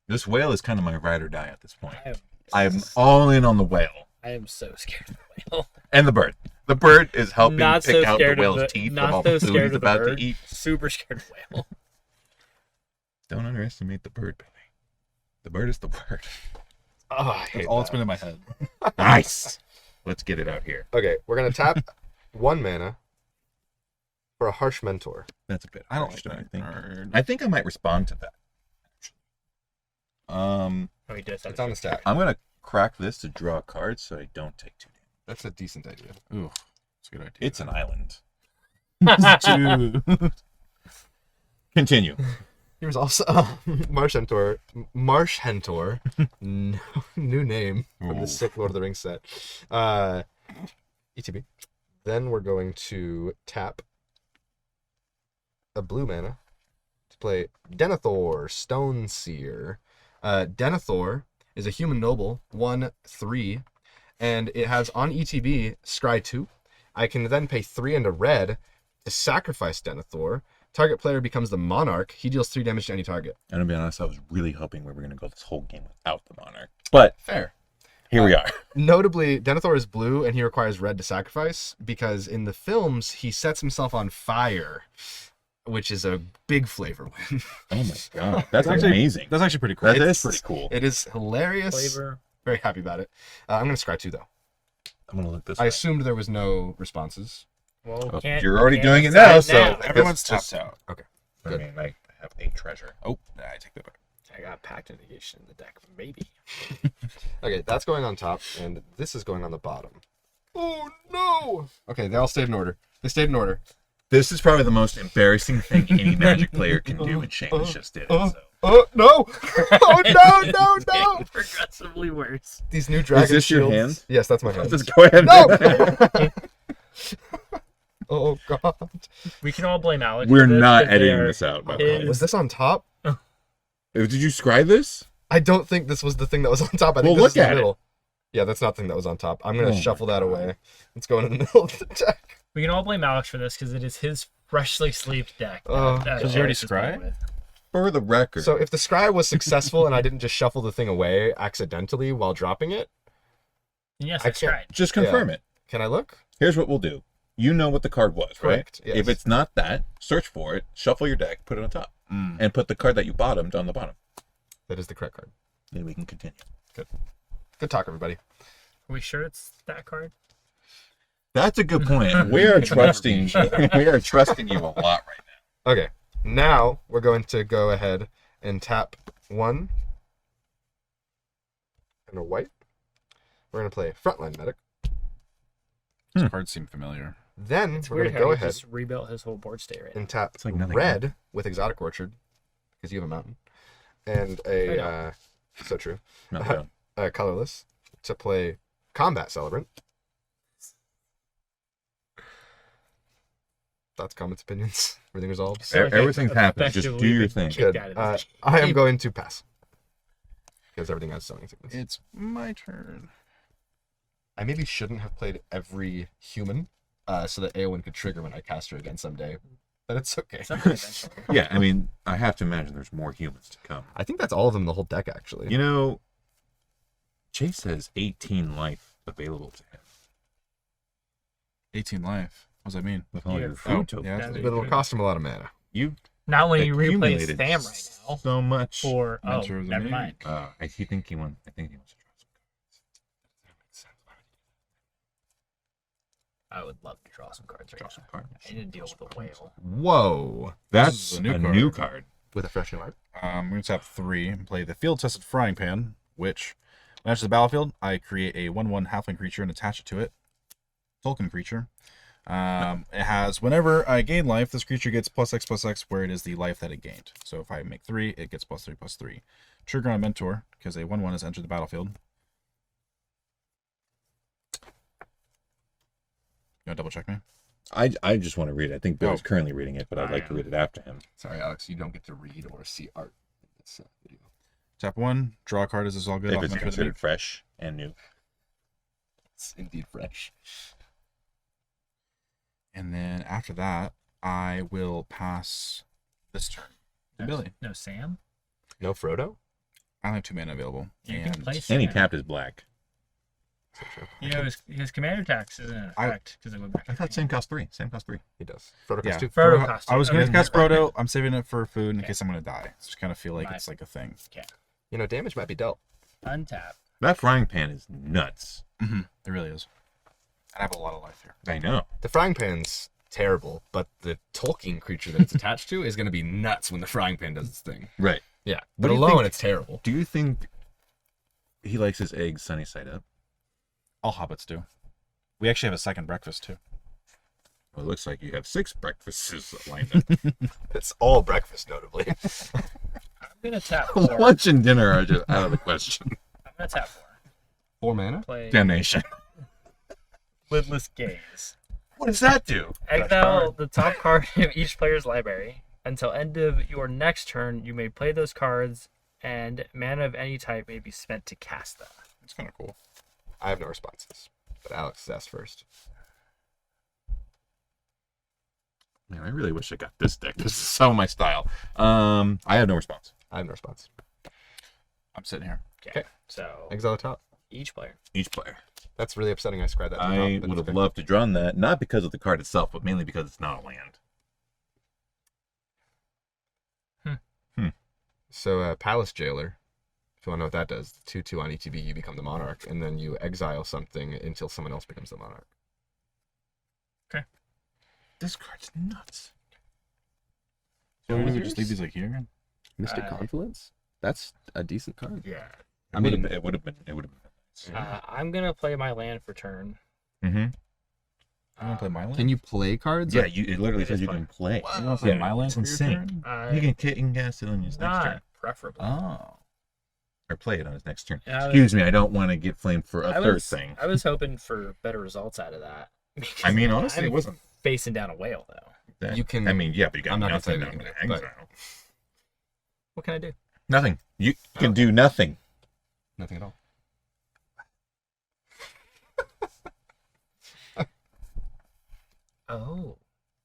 This whale is kind of my ride or die at this point. I I'm all in on the whale am so scared of the whale. and the bird. The bird is helping Not pick so out the scared of whale's the teeth not of all so the food scared he's of the about bird. to eat. Super scared of whale. Don't underestimate the bird, Billy. The bird is the word. Oh, I hate That's all that. it's been in my head. Nice. Let's get it out here. Okay, we're gonna tap 1 mana for a Harsh Mentor. That's a bit. I don't harsh, like don't that. you think? I think I might respond to that. Oh, he does have It's on the stack. I'm gonna crack this to draw a card so I don't take 2 damage. That's a decent idea. Ooh, that's a good idea. It's an island. Dude. Continue. Here's also Marsh Hentor. Marsh Hentor. No, new name from Ooh. the sick Lord of the Rings set. ETB. Then we're going to tap a blue mana to play Denethor, Stone Seer. Denethor is a human noble, 1/3, and it has on ETB Scry 2. I can then pay 3 and a red to sacrifice Denethor. Target player becomes the monarch. He deals 3 damage to any target. And to be honest, I was really hoping we were gonna go this whole game without the monarch. But Fair. here we are. Notably, Denethor is blue and he requires red to sacrifice because in the films he sets himself on fire, which is a big flavor win. Oh my god, that's Actually- amazing. That's actually pretty cool. That It's- is pretty cool. It is hilarious. Flavor. Very happy about it. I'm going to scry 2 though. I'm gonna look this. I way. assumed there was no responses. Well, Oh, can't, you're already can't doing it decide now, so I Everyone's guess tapped out. Okay. I Good. mean, I have a treasure. Oh, I take that back. I got Pact of Negation in the deck, maybe. Okay, that's going on top and this is going on the bottom. Oh no! Okay, they all stayed in order. They stayed in order. This is probably the most embarrassing thing any Magic player can do, and Seamus just did it. So. Oh no! Oh no! Progressively worse. These new dragon this your shields. hand? Yes, that's my hand. Just go ahead. No! Oh god. We can all blame Alex. We're for this, not 'cause they editing are this out. By the his- way. Was this on top? Did you scribe this? I don't think this was the thing that was on top. I think Well, this is look the at it. middle. Yeah, that's not the thing that was on top. I'm gonna Oh my shuffle that God. away. It's going in the middle of the deck. We can all blame Alex for this because it is his freshly sleeved deck. Oh, Did you already Jairus is scry? playing with. For the record. So if the scry was successful and I didn't just shuffle the thing away accidentally while dropping it, And yes, I that's can't- right. just confirm it. can I look? Here's what we'll do. You know what the card was, Correct, right? yes. If it's not that, search for it, shuffle your deck, put it on top, and put the card that you bottomed on the bottom. That is the correct card. Then we can continue. Good talk, everybody. Are we sure it's that card? That's a good point. We are trusting. We are trusting you a lot right now. Okay, now we're going to go ahead and tap 1 and a white. We're going to play Frontline Medic. These cards seem familiar. Then It's we're weird going to how go he ahead just rebuilt his whole board state right now. and tap It's like nothing red with Exotic Orchard, because you have a mountain, and I a, know. so true, No, no. colorless, to play Combat Celebrant. Thoughts, comments, opinions, everything resolves. So, like, Everything's happening. Just effectively do your been thing. kicked Good. out of this game. I am going to pass, because everything has zoning sickness. It's my turn. I maybe shouldn't have played every human, so that Eowyn could trigger when I cast her again someday. But it's okay. Something eventually. Yeah, I mean, I have to imagine there's more humans to come. I think that's all of them in the whole deck, actually. You know, Chase has 18 life available to him 18 life. What does that mean? with all Yeah. your food Oh, tokens. yeah. But it'll cost him a lot of mana. You Not when you replace accumulated Sam right now. so much. Or Mentor of the never Maid. mind. I think he wants. I think he wants to draw some I would love to draw some cards right Draw now. some cards. I need to deal with a whale. Whoa. That's is a new card. With a fresh new art. We're going to tap 3 and play the Field Tested Frying Pan, which, when it enters the battlefield, I create a 1/1 halfling creature and attach it to it. Tolkien creature. It has, whenever I gain life, this creature gets +X/+X where it is the life that it gained. So if I make 3, it gets +3/+3. Trigger on Mentor, because a 1/1 has entered the battlefield. You want to double check me? I just want to read it. I think Bill's Oh. currently reading it, but I'd I like to am. read it after him. Sorry, Alex, you don't get to read or see art in this video. Tap 1, draw a card. Is this all good? If Off it's Mentor of the considered fresh and new. It's indeed fresh. And then after that, I will pass this turn to Billy. No, Sam? No Frodo? I only have 2 mana available. You and can play Sam. Any tapped is black. So true. You know, his commander tax isn't in effect because it went back. I thought same cost 3. Same cost 3. He does. Frodo Yeah. costs 2. Frodo cost I was two. going to Okay. cast Frodo. I'm saving it for food in Okay. case I'm going to die. Just kind of feel like Nice. it's like a thing. You know, damage might be dealt. Untap. That frying pan is nuts. Mm-hmm. It really is. And I have a lot of life here. I know. The frying pan's terrible, but the Tolkien creature that it's attached to is going to be nuts when the frying pan does its thing. Right. Yeah. What But do you alone, think- it's terrible. Do you think he likes his eggs sunny side up? All hobbits do. We actually have a second breakfast too. Well, it looks like you have 6 breakfasts lined up. It's all breakfast, notably. I'm gonna tap 4. Lunch and dinner are just out of the question. I'm gonna tap 4. 4 mana? Play Damnation. Lidless Gaze. What does that do? Exile the top card of each player's library. Until end of your next turn, you may play those cards, and mana of any type may be spent to cast them. It's kind of cool. I have no responses, but Alex is asked first. Man, I really wish I got this deck. This is so my style. I have no response. I have no response. I'm sitting here. Okay. So Exile the top. each player. Each player. That's really upsetting. I scried that to the top. I but would it's have okay. loved to drawn that, not because of the card itself, but mainly because it's not a land. So, Palace Jailer. If you want to know what that does, 2/2 on ETB, you become the monarch, and then you exile something until someone else becomes the monarch. This card's nuts. So we just leave these like here. Mystic Uh, Confluence? That's a decent card. Yeah. I mean, it would have been nice. I'm gonna play my land for turn. Mm-hmm. You want to play my land? Can you play cards? Yeah, it literally says you can play. You want to play Yeah, my land? it's for your insane. turn? You can cast it on his next turn. Not preferably. Oh. Or play it on his next turn. Yeah, I Excuse me, I don't want to get flamed for a I third was, thing. I was hoping for better results out of that. I mean, honestly, I'm it wasn't facing down a whale though. that. You can- I mean, yeah, but you got I'm not gonna nothing say down anything, to but- exile. What can I do? Nothing. You can do nothing. Nothing at all. Oh,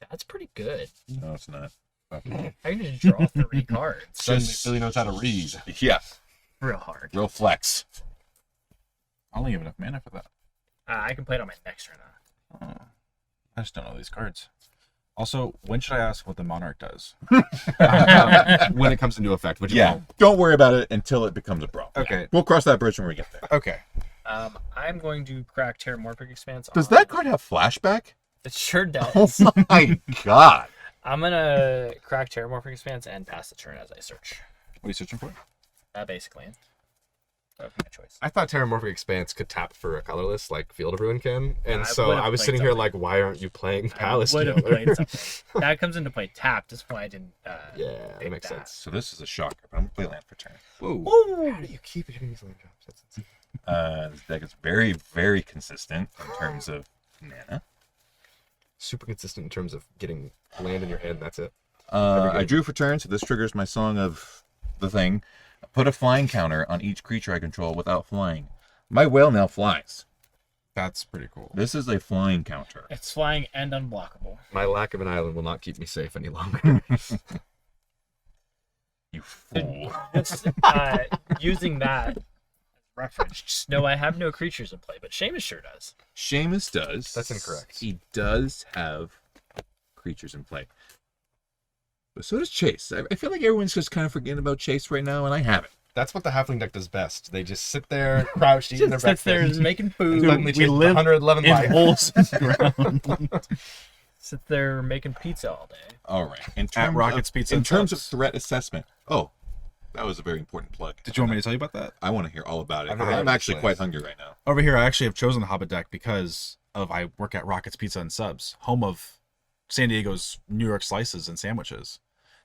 that's pretty good. No, it's not. I can just draw 3 cards. Suddenly Just- Billy knows how to read. Yeah, Real hard. real flex. I only have enough mana for that. I can play it on my next turn. I just don't know these cards. Also, when should I ask what the Monarch does? When it comes into effect, which Yeah, don't worry about it until it becomes a problem. Okay. We'll cross that bridge when we get there. Okay. I'm going to crack Terramorphic Expanse. Does on- that card have flashback? It sure Oh does. my god. I'm gonna crack Terramorphic Expanse and pass the turn as I search. What are you searching for? Basically, of my choice. I thought Terramorphic Expanse could tap for a colorless like Field of Ruin can, and I so would've I was played sitting here something. like, why aren't you playing I Palace would have Jailer? played something. That comes into play tapped. That's why I didn't. Yeah, that pick makes that. sense. So this is a shocker, but I'm gonna play land for turn. Whoa. How do you keep hitting these land drops? That's insane. This deck is very, very consistent in terms of mana. Super consistent in terms of getting land in your hand, and that's it. I drew for turn, so this triggers my song of the thing. Put a flying counter on each creature I control without flying. My whale now flies. That's pretty cool. This is a flying counter. It's flying and unblockable. My lack of an island will not keep me safe any longer. You fool. Using that as reference, just know I have no creatures in play, but Seamus sure does. Seamus does. That's incorrect. He does have creatures in play. But so does Chase. I feel like everyone's just kind of forgetting about Chase right now, and I haven't. That's what the Halfling deck does best. They just sit there, crouched, eating their Just sits there breakfast. making and food. suddenly we chase live 111 In life. holes in the ground. Sit there making pizza all day. All right. In terms Rockets of, Pizza in and terms of Subs. threat assessment. Oh, that was a very important plug. Did you want me to tell you about that? I want to hear all about it. I've never heard I'm of actually this quite place. hungry right now. Over here, I actually have chosen the Hobbit deck because of I work at Rockets Pizza and Subs, home of San Diego's New York slices and sandwiches,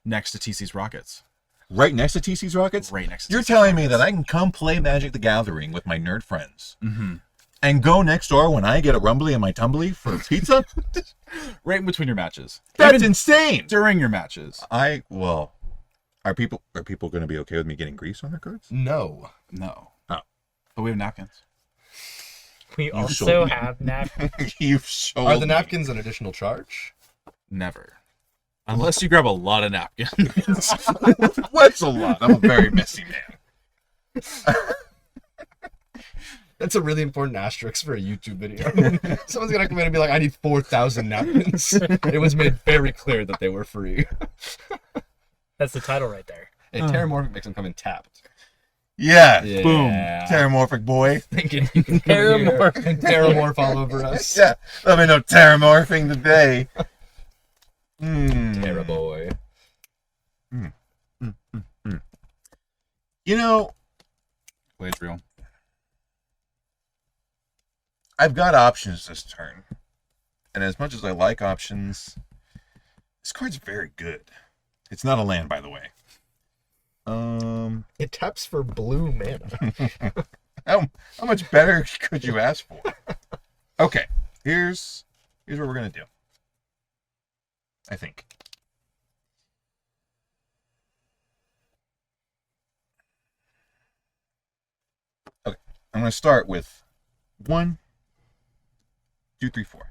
next to TC's Rockets. Right next to TC's Rockets? Right next to You're TC's telling me Rockets. that I can come play Magic the Gathering with my nerd friends Mm-hmm. and go next door when I get a rumbly and my tumbly for pizza? Right in between your matches. That's Even insane. during your matches. Are people going to be okay with me getting grease on their cards? No. No. Oh. But we have napkins. We sold also me. have napkins. You've sold Are the me. napkins an additional charge? Never. Unless you grab a lot of napkins. What's a lot? I'm a very messy man. That's a really important asterisk for a YouTube video. Someone's gonna come in and be like, I need 4,000 napkins. It was made very clear that they were free. That's the title right there. Hey, Terramorphic makes them come in tapped. Yeah. Boom. Terramorphic boy. Thinking you can come in here Terramorph. and terramorph all over us. Yeah. Let me know terramorphing today. Terraboy. You know, Blade's real. I've got options this turn. And as much as I like options, this card's very good. It's not a land, by the way. It taps for blue mana. How much better could you ask for? Okay, here's what we're gonna do. I think. Okay, I'm gonna start with 1, 2, 3, 4.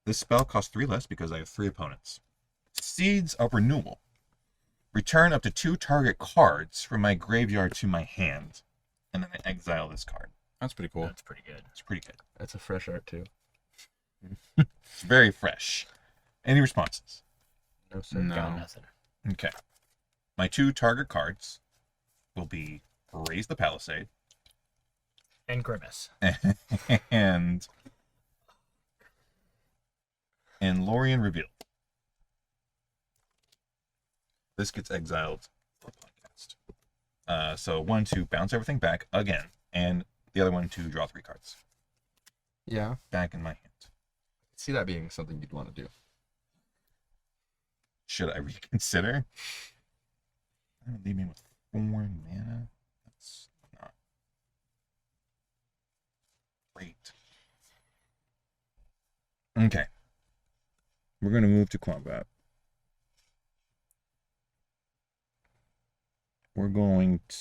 This spell costs 3 less because I have 3 opponents. Seeds of Renewal. Return up to 2 target cards from my graveyard to my hand, and then I exile this card. That's pretty cool. That's pretty good. It's pretty good. That's a fresh art too. It's very fresh. Any responses? No, sir. No. Got nothing. Okay. My 2 target cards will be Raise the Palisade And Grimace. and Lorien Reveal. This gets exiled for podcast. So 1 to bounce everything back again, and the other one to draw 3 cards. Yeah. back in my hand. See that being something you'd want to do. Should I reconsider? That'll leave me with 4 mana. That's not great. Okay. We're going to move to combat. We're going to...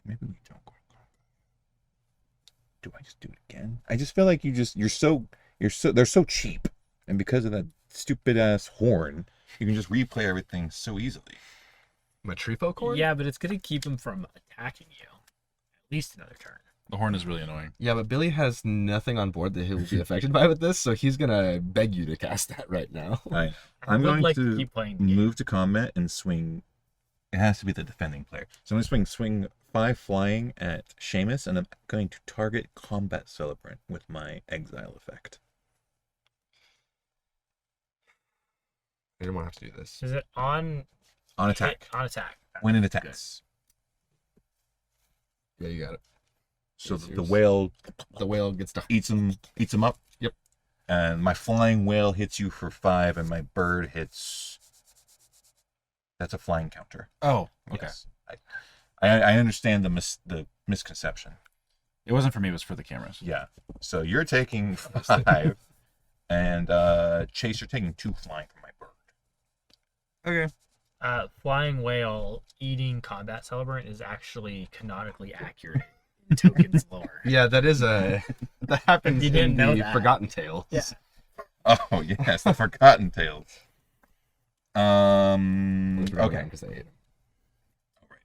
Maybe we don't go to combat. Do I just do it again? I just feel like they're so cheap. And because of that stupid ass horn, you can just replay everything so easily. Matrifo cord? Yeah, but it's gonna keep him from attacking you. At least another turn. The horn is really annoying. Yeah, but Billy has nothing on board that he'll be affected by with this, so he's gonna beg you to cast that right now. I'm would going like to keep playing the game. move to combat and swing. It has to be the defending player. So I'm going to swing 5 flying at Seamus, and I'm going to target Combat Celebrant with my exile effect. I didn't want to have to do this. Is it on On attack. On attack. When it attacks. Yeah, you got it. So Yes, the yours. whale gets to eats him up. Yep. And my flying whale hits you for 5, and my bird hits... That's a flying counter. Oh, okay. Yes. I understand the misconception. It wasn't for me. It was for the cameras. Yeah. So you're taking 5, and Chase, you're taking 2 flying from my bird. Okay. Flying whale eating combat celebrant is actually canonically accurate in tokens lore. Yeah, that happens You didn't in know the that. Forgotten Tales. Yeah. Oh yes, the Forgotten Tales. Okay. Okay. Because they ate him. All right.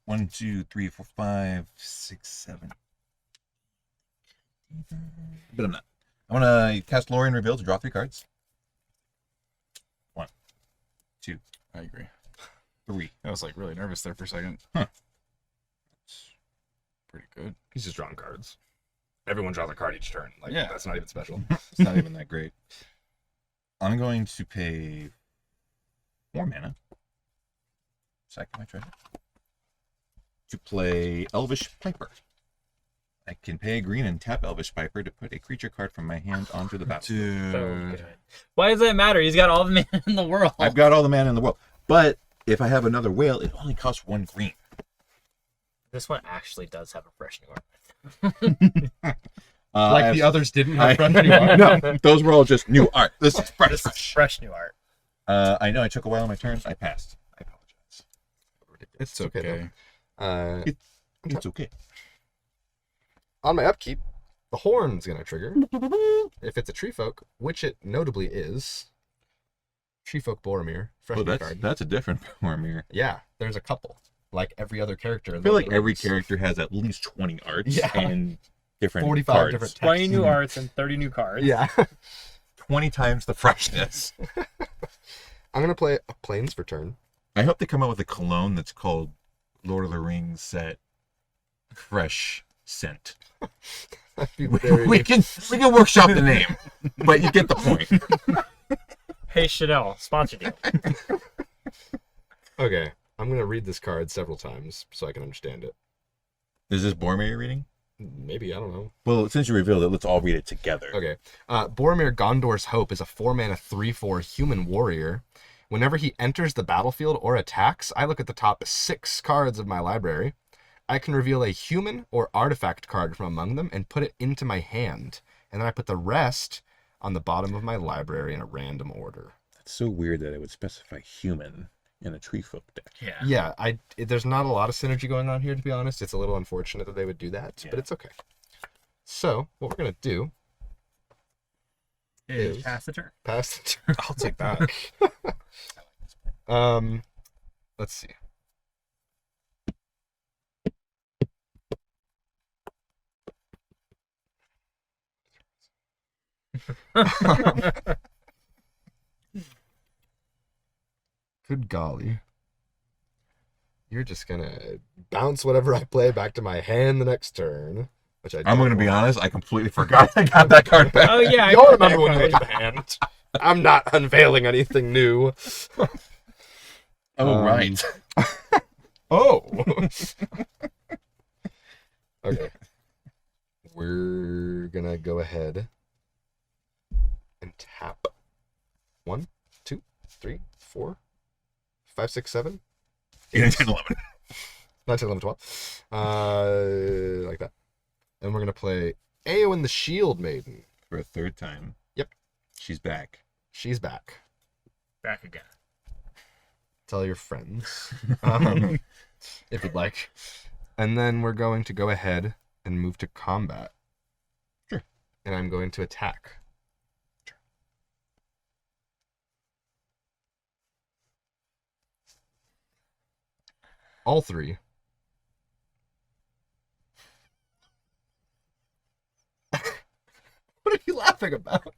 1, 2, 3, 4, 5, 6, 7. But I'm not. I want to cast Lorien Reveal to draw 3 cards. 1, 2, I agree. 3. I was like really nervous there for a second. Huh. Pretty good. He's just drawing cards. Everyone draws a card each turn. Like, Yeah. that's not even special. It's not even that great. I'm going to pay 4 mana. Sack my treasure. To play Elvish Piper. I can pay a green and tap Elvish Piper to put a creature card from my hand onto the battlefield. So Dude. good. Why does that matter? He's got all the mana in the world. I've got all the mana in the world. But if I have another whale, it only costs 1 green. This one actually does have a fresh new art. Like the others didn't have I- fresh new art. No, those were all just new art. This is fresh. This is fresh new art. I know I took a while on my turn. I passed. I apologize. It's okay. Okay. Though. It's okay. On my upkeep, the horn's gonna trigger. If it's a tree folk, which it notably is. Tree folk Boromir. Fresh Oh, new card. that's a different Boromir. Yeah, there's a couple. Like every other character. I feel like every character has at least 20 arts Yeah. and different 45 cards. different 20 new texts. arts and 30 new cards. Yeah. 20 times the freshness. I'm gonna play a Plains for turn. I hope they come out with a cologne that's called Lord of the Rings set fresh scent. I'd be very... We can workshop the name, but you get the point. Hey Chanel, sponsor deal. Okay, I'm gonna read this card several times so I can understand it. Is this Boromir you're reading? Maybe, I don't know. Well, since you revealed it, let's all read it together. Okay. Boromir Gondor's Hope is a 4-mana 3/4 human warrior. Whenever he enters the battlefield or attacks, I look at the top 6 cards of my library. I can reveal a human or artifact card from among them and put it into my hand. And then I put the rest on the bottom of my library in a random order. It's so weird that it would specify human in a tree folk deck. Yeah. Yeah, there's not a lot of synergy going on here, to be honest. It's a little unfortunate that they would do that, Yeah. but it's okay. So, what we're going to do, Is pass the turn. pass the turn. I'll take that. Let's see. Good golly. You're just gonna bounce whatever I play back to my hand the next turn. Which I'm going to be honest, I completely forgot I got that card back. Oh yeah, I You'll got that remember when you look card. at the hand. I'm not unveiling anything new. Oh, right. Oh. Okay. We're gonna go ahead and tap 1, 2, 3, 4, 5, 6, 7, 8, 10, 11. 9, 10, 11, 12. Like that. And we're gonna play Eowyn the Shield Maiden. For a third time. Yep. She's back. She's back. Back again. Tell your friends, if you'd like. And then we're going to go ahead and move to combat. Sure. And I'm going to attack. Sure. All three. What are you laughing about?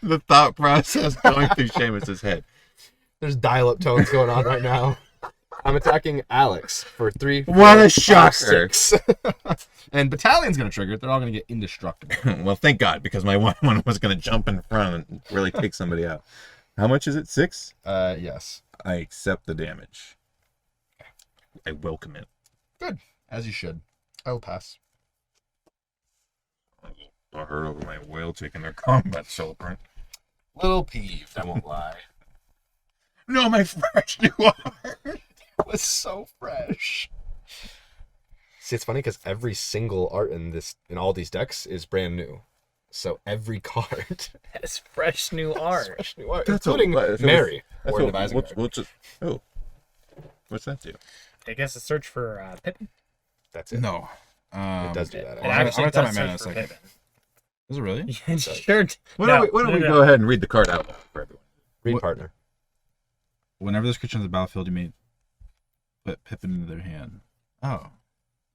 The thought process going through Seamus's head. There's dial-up tones going on right now. I'm attacking Alex for 3. What a 5, shocker. 6. And Battalion's gonna trigger it. They're all gonna get indestructible. Well, thank God, because my one was going to jump in front and really take somebody out. How much is it? 6? Yes. I accept the damage. I welcome it. Good. As you should. I will pass. I heard over my whale taking their combat celebrant. Little peeved, I won't lie. No, my fresh new art. It was so fresh. See, it's funny because every single art in all these decks is brand new. So every card That's fresh new art. fresh new art, That's including what- Mary. That's Or what- devising what's, card. what's it? Oh, what's that do? I guess a search for Pippin. That's it. No. It does do It that. I'm actually gonna tell does my mana search in a for second. Pippin. Is it really? It sure. Why don't we go ahead and read the card out loud for everyone? Read What- partner. Whenever this creature on the battlefield, you may put Pippin into their hand. Oh.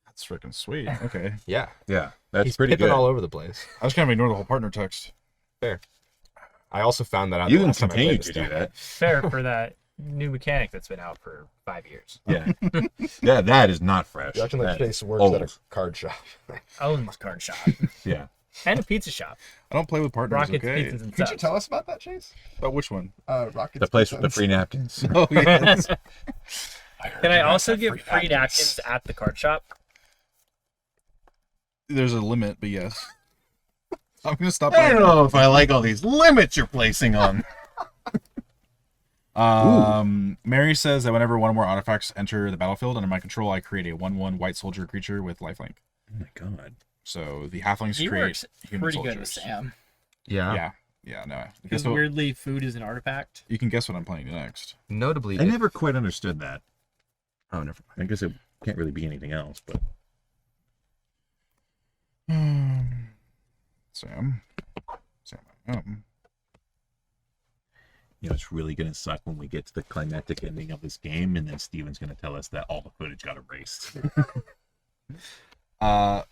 That's freaking sweet. Okay. Yeah. Yeah, that's He's pretty Pippin good. all over the place. I was kind of ignore the whole partner text. I also found that out You the can last time I continue played to this do deck. that. Fair for that new mechanic that's been out for 5 years. Yeah, yeah, that is not fresh. You acting like That Chase is works old. at a card shop. Owns card shop Yeah, and a pizza shop. I don't play with partners, Rockets, okay? pizzas, and Could you subs. tell us about that, Chase? About which one? Rockets. the place with the Pizzas. free napkins. Oh, yes. Can I also give free napkins at the card shop? There's a limit, but yes. I'm going to stop I by. don't know if I like all these limits you're placing on. Mary says that whenever one or more artifacts enter the battlefield under my control, I create a 1/1 white soldier creature with lifelink. Oh my God. So the halflings He create works human pretty soldiers. good with Sam. Yeah. Yeah, no. Because Guess what- weirdly, food is an artifact. you can guess what I'm playing next. Notably, I never quite understood that. Oh, never mind. I guess it can't really be anything else, but Sam. you know, it's really gonna suck when we get to the climactic ending of this game, and then Steven's gonna tell us that all the footage got erased. Oh,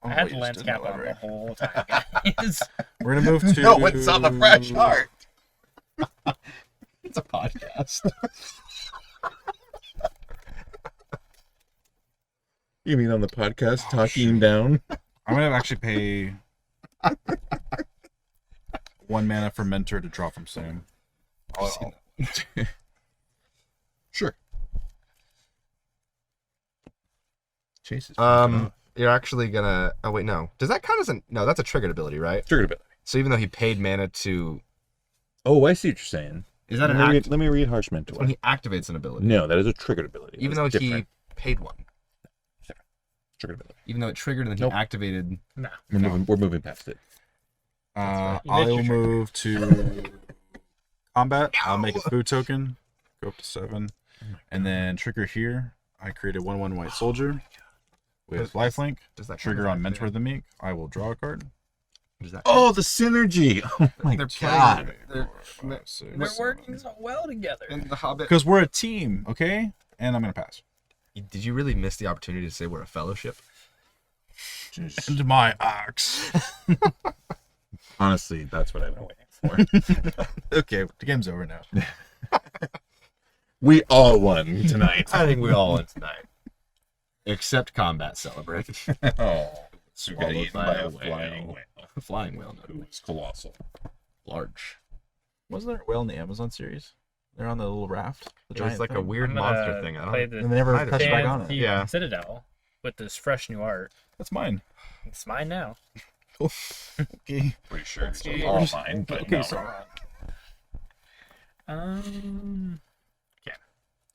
I had wait, the just lens did cap that on the right. whole time, guys. We're gonna move to. No, it's on the fresh art. It's a podcast. You mean on the podcast, talking down? I'm gonna actually pay 1 mana for Mentor to draw from Sam. Sure. Chase is You're actually gonna. Oh wait, no. Does that count as a? No, that's a triggered ability, right? triggered ability. So even though he paid mana to, Oh, I see what you're saying. is that an Let me act? read, let me read Harsh Mentor. When he activates an ability, No, that is a triggered ability. even though That's he different. paid one, Triggered ability. even though it triggered and then Nope. he activated. No. We're moving past it. right. You missed I'll your move to combat. I'll make a food token. Go up to 7. And then trigger here. I create a 1/1 white soldier with lifelink. Does that count Trigger as on Mentor activated? the Meek. I will draw a card. Does that? Oh, the synergy! Oh my They're God! playing. They're, We're working so well together. in the Hobbit. Because we're a team, okay? And I'm gonna pass. Did you really miss the opportunity to say we're a fellowship? Just- Into my axe. honestly, that's what I've been waiting for. Okay, the game's over now. We all won tonight. I think we all won tonight, except combat celebrate. Oh, so you got Followed eaten by by a a flying whale. Flying whale, Who no, was colossal. large. Wasn't there a whale in the Amazon series? They're on the little raft. The It was giant like a thing? weird I'm monster gonna thing. I play don't. the And they never Might have touched been. back on it. Fan Yeah. Citadel with this fresh new art. That's mine. It's mine now. Okay. Pretty sure it's Okay. all mine, but no. It's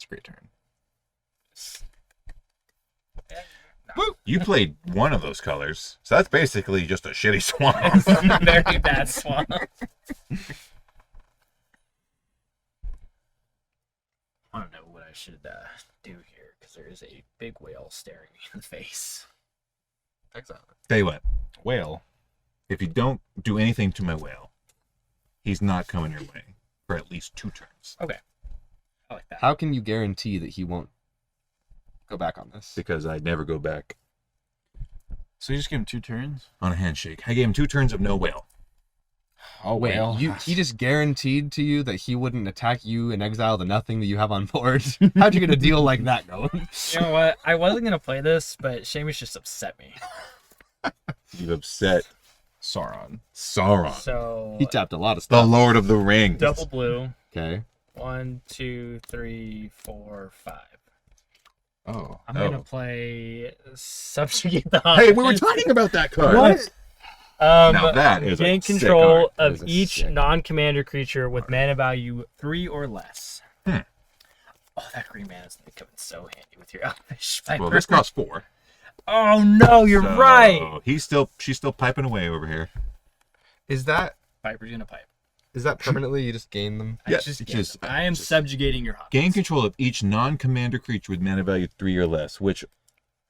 a great turn. You played one of those colors, so that's basically just a shitty swamp. Very bad swamp. I don't know what I should do here because there is a big whale staring me in the face. Exile. Tell you what, Whale. if you don't do anything to my whale, he's not coming your way for at least 2 turns. Okay. I like that. How can you guarantee that he won't go back on this? Because I never go back So you just give him 2 turns? on a handshake. I gave him 2 turns of no whale. Oh, Wait, whale. he just guaranteed to you that he wouldn't attack you and exile the nothing that you have on board? How'd you get a deal like that going? You know what? I wasn't gonna play this, but Seamus just upset me. You've upset Sauron. Sauron, So He tapped a lot of the stuff. Lord of the Rings. double blue. Okay. 1, 2, 3, 4, 5. Oh. I'm gonna play Subjugate the Hey, we were Hobbits. talking about that card. Now that is a Gain sick control card. That of is a each sick non-commander creature with mana value 3 or less. Hmm. Oh, that green mana is gonna come in so handy with your Elvish Viper. Well, this costs 4. Oh no, you're So right. she's still piping away over here. Is that Viper's gonna pipe. permanently? You just gain them? Yeah, just it's just I am subjugating your hobbits. gain control of each non-commander creature with mana value 3 or less, which,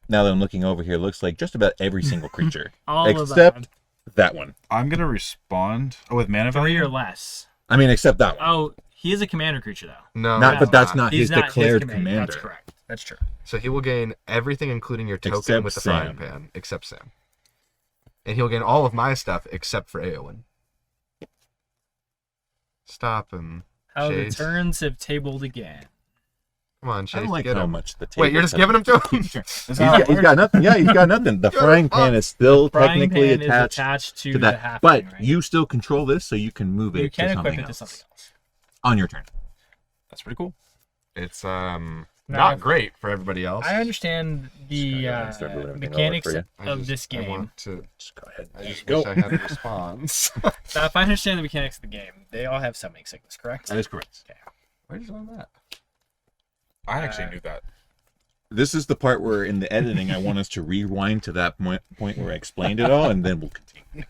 now that I'm looking over here, looks like just about every single creature. All except of them. that one. I'm going to respond. Oh, with mana 3 value? or less. I mean, except that one. Oh, he is a commander creature though. No. Not, no, but that's not He's his not declared his commander. That's correct. That's true. So he will gain everything, including your token Except with the Sam. frying pan, except Sam. And he'll gain all of my stuff except for Eowyn. Stop him. How Chase. the turns have tabled again. Come on, I Chase. don't like get how him. much the table. Wait, you're just giving him to him? He's got nothing. Yeah, he's got nothing. The frying pan is still Frying technically pan is attached attached to, to the that, half. but right? you still control this, so you can move it You can to equip something it to else something else. on your turn. That's pretty cool. It's Now, not great for everybody else. I understand the Just go ahead and start moving everything mechanics over for I of just- this I game. want to. Just go ahead. I just Go. wish I had a response. Now, if I understand the mechanics of the game, they all have summoning sickness, correct? That is correct. Where did you learn that? I actually knew that. This is the part where in the editing I want us to rewind to that point where I explained it all, and then we'll continue.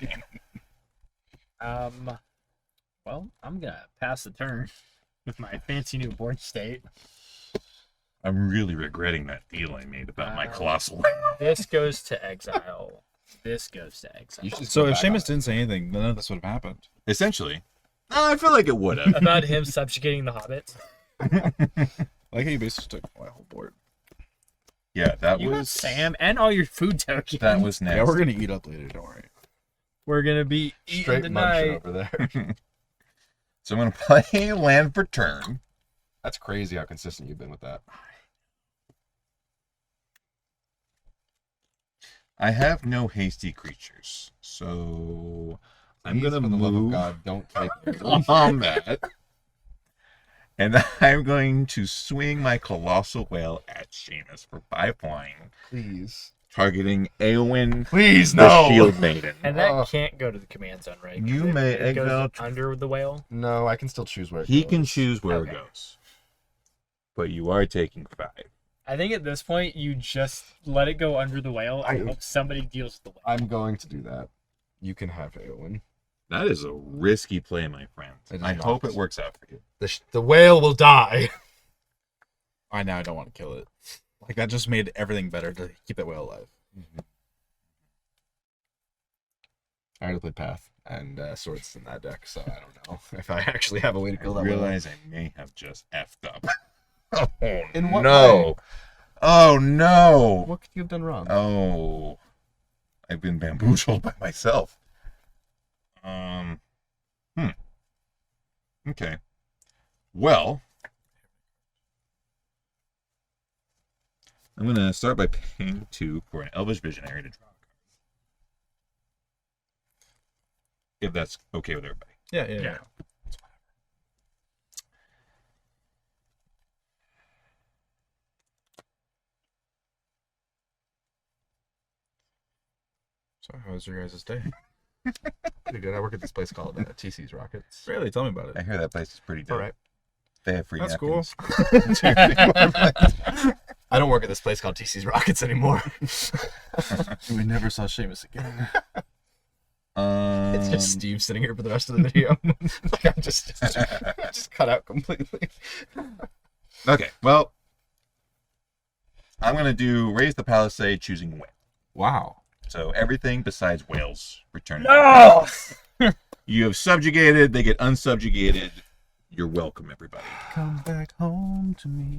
Well, I'm gonna pass the turn with my fancy new board state. I'm really regretting that deal I made about my colossal. This goes to exile. This goes to exile. You should So go if back on Seamus it. didn't say anything, none of this would have happened. Essentially, I feel like it would have. About him subjugating the hobbits. Like how you basically took my whole board. Yeah, that You got was Sam and all your food tokens. That was next. Yeah, we're going to eat up later, don't worry. We're gonna be eating Straight munching tonight. over there. So I'm gonna play land for turn. That's crazy how consistent you've been with that. I have no hasty creatures, so I'm Please, gonna for the love of move God, don't take combat, and I'm going to swing my colossal whale at Seamus for 5 flying, Please. targeting Eowyn, Please, the no! Shield Maiden. And that Oh. can't go to the command zone, right? 'Cause You may it goes exile- under the whale. No, I can still choose where it He goes. can choose where Okay. it goes, but you are taking 5. I think at this point you just let it go under the whale and hope somebody deals with the whale. I'm going to do that. You can have Eowyn. That is a risky play, my friend. It is I not. hope it works out for you. The whale will die. I don't want to kill it. Like, that just made everything better to keep that whale alive. I already played Path and Swords in that deck, so I don't know if I actually have a way to kill I that whale. realize I may have just effed up. Oh, In what no. way? Oh, no. What could you have done wrong? Oh. I've been bamboozled by myself. Okay. Well, I'm going to start by paying 2 for an Elvish Visionary to draw a card. If that's okay with everybody. Yeah. So, how was your guys' day? Pretty good. I work at this place called TC's Rockets. Really? Tell me about I it. hear that place is pretty It's all dope. right. They have free That's napkins. I don't work at this place called TC's Rockets anymore. We never saw Seamus again. It's just Steve sitting here for the rest of the video. Like I'm just cut out completely. Okay, well, I'm going to do Raise the Palisade, choosing whale. Wow. So everything besides whales return. No! You have subjugated, they get unsubjugated. You're welcome, everybody. Come back home to me.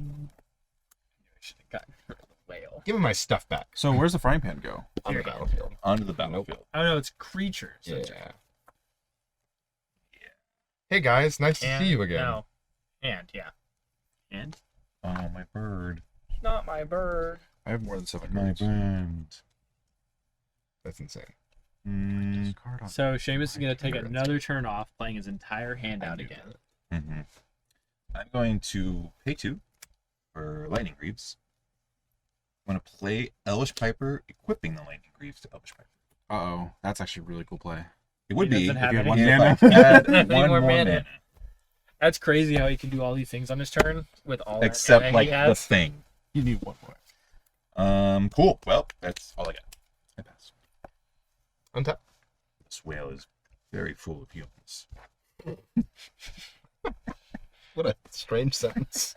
Should have gotten rid of the whale. Give me my stuff back So where's the frying pan go? on the battlefield. Onto the battlefield. Oh no, it's creatures. Yeah. Hey guys, nice to see you again. No. And, yeah. And Oh, my bird. Not my bird. I have more than 7 My cards. bird. That's insane. Card on. so Seamus is gonna take another turn off, playing his entire hand out knew again. Mm-hmm. I'm going to pay 2 for Lightning Greaves. I'm going to play Elvish Piper, equipping the Lightning Greaves to Elvish Piper. Uh-oh. That's actually a really cool play. It would He be doesn't have if you any had mana. one add Any one more more mana. mana. That's crazy how he can do all these things on his turn with all that Except mana like he the has. thing. You need one more. Cool. Well, that's all I got. I pass. Untap. This whale is very full of humans. What a strange sentence.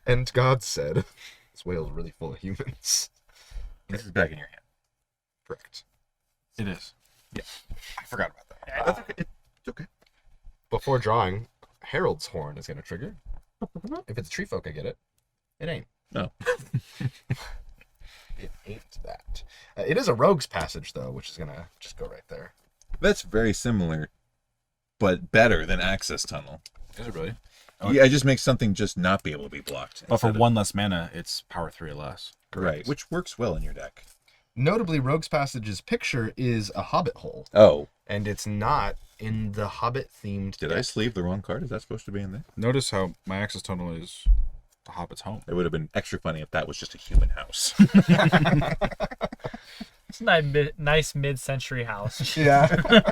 And God said, this whale's really full of humans. This is back in your hand. Correct. It is. Yeah. I forgot about that. That's okay. It's okay. Before drawing, Herald's Horn is going to trigger. If it's a tree folk, I get it. It ain't. No. It ain't that. It is a Rogue's Passage, though, which is going to just go right there. That's very similar, but better than Access Tunnel. Is it really? Yeah, it just makes something just not be able to be blocked. But for instead of- 1 less mana, it's power 3 or less. Right, which works well in your deck. Notably, Rogue's Passage's picture is a Hobbit hole, Oh, and it's not in the Hobbit-themed did I sleeve the wrong card? Is that supposed to be in there? Notice how my access tunnel is the Hobbit's home. It would have been extra funny if that was just a human house. It's a nice mid-century house. Yeah.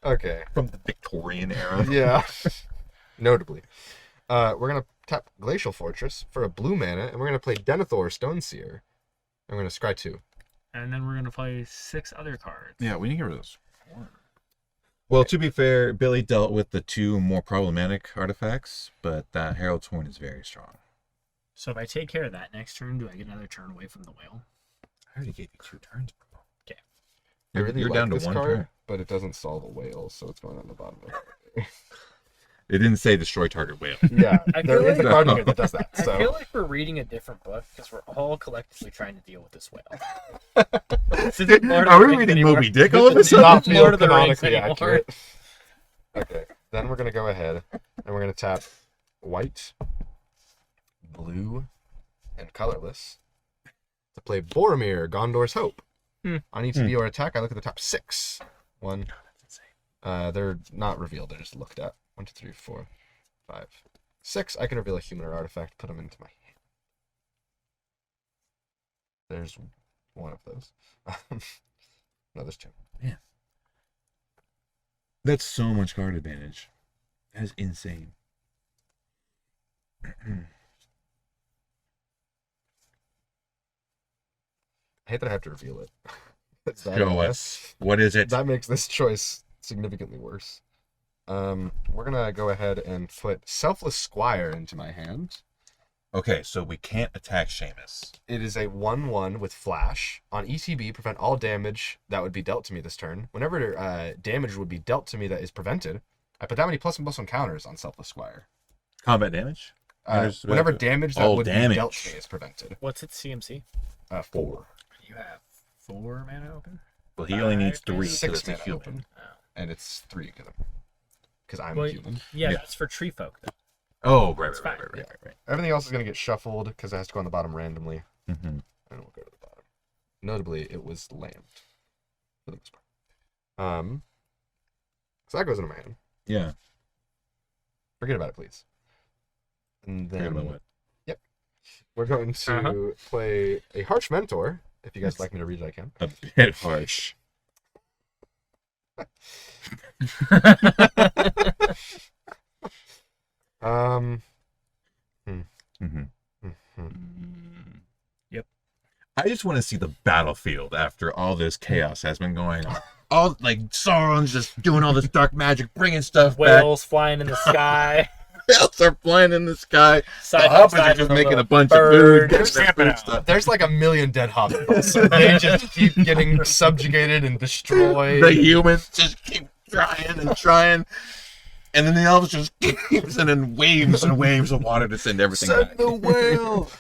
Okay. From the Victorian era. Yeah. Notably. We're going to tap Glacial Fortress for a blue mana, and we're going to play Denethor Stoneseer. I'm going to scry 2. And then we're gonna play 6 other cards. Yeah, we need to get rid of this. Well, to be fair, Billy dealt with the 2 more problematic artifacts, but that Herald's Horn is very strong. So if I take care of that next turn, do I get another turn away from the whale? I already gave you 2 turns, bro. Okay. I really You're like down to this 1 card, turn. but it doesn't solve a whale, so it's going on the bottom of it. It didn't say destroy target whale. Yeah, I there feel is a like- card in here that does that. I So feel like we're reading a different book because we're all collectively trying to deal with this whale. This isn't Lord of Are the we Rings reading anymore. Moby Dick all of a this does sudden? not feel Lord of the Rings canonically anymore. accurate. Okay, then we're going to go ahead and we're going to tap white, blue, and colorless to play Boromir, Gondor's Hope. On each of your attack, I look at the top 6. 1. They're not revealed, they're just looked at. 1, 2, 3, 4, 5, 6. I can reveal a human or artifact, put them into my hand. There's one of those. No, there's 2. That's so much card advantage. That is insane. I hate that I have to reveal it. It's that Show MS. us. What is it? That makes this choice significantly worse. We're gonna go ahead and put Selfless Squire into my hand. Okay, so we can't attack Seamus. It is a 1/1 with flash. On ETB, prevent all damage that would be dealt to me this turn. Whenever damage would be dealt to me that is prevented, I put that many +1/+1 counters on Selfless Squire. Combat damage? Whenever damage that all would damage. be dealt to me is prevented. What's its CMC? 4. You have 4 mana open? Well, he only needs 3 6 because it's a mana human. open. And it's 3 because I'm Well, human. Yeah, Yeah. that's for tree folk. Though. Oh, right, It's right, fine. right, right. Everything else is going to get shuffled because it has to go on the bottom randomly. Mm-hmm. And we'll go to the bottom. Notably, it was land for the most part. So that goes into my hand. Yeah. Forget about it, please. And Forget then about what? we're going to play a Harsh Mentor If you guys like me to read it, I can. A bit harsh. Mm-hmm. Yep. I just want to see the battlefield after all this chaos has been going on. All like Sauron's just doing all this dark magic, bringing stuff back. Whales flying in the sky. Whales are flying in the sky. Side The by hobbits side are just with making a little bunch bird. of food. They're camping out. Stuff. There's like a million dead hobbits. So they just keep getting subjugated and destroyed. The humans just keep trying and trying. And then the elves just keep sending waves and waves of water to send everything Send back. the whale.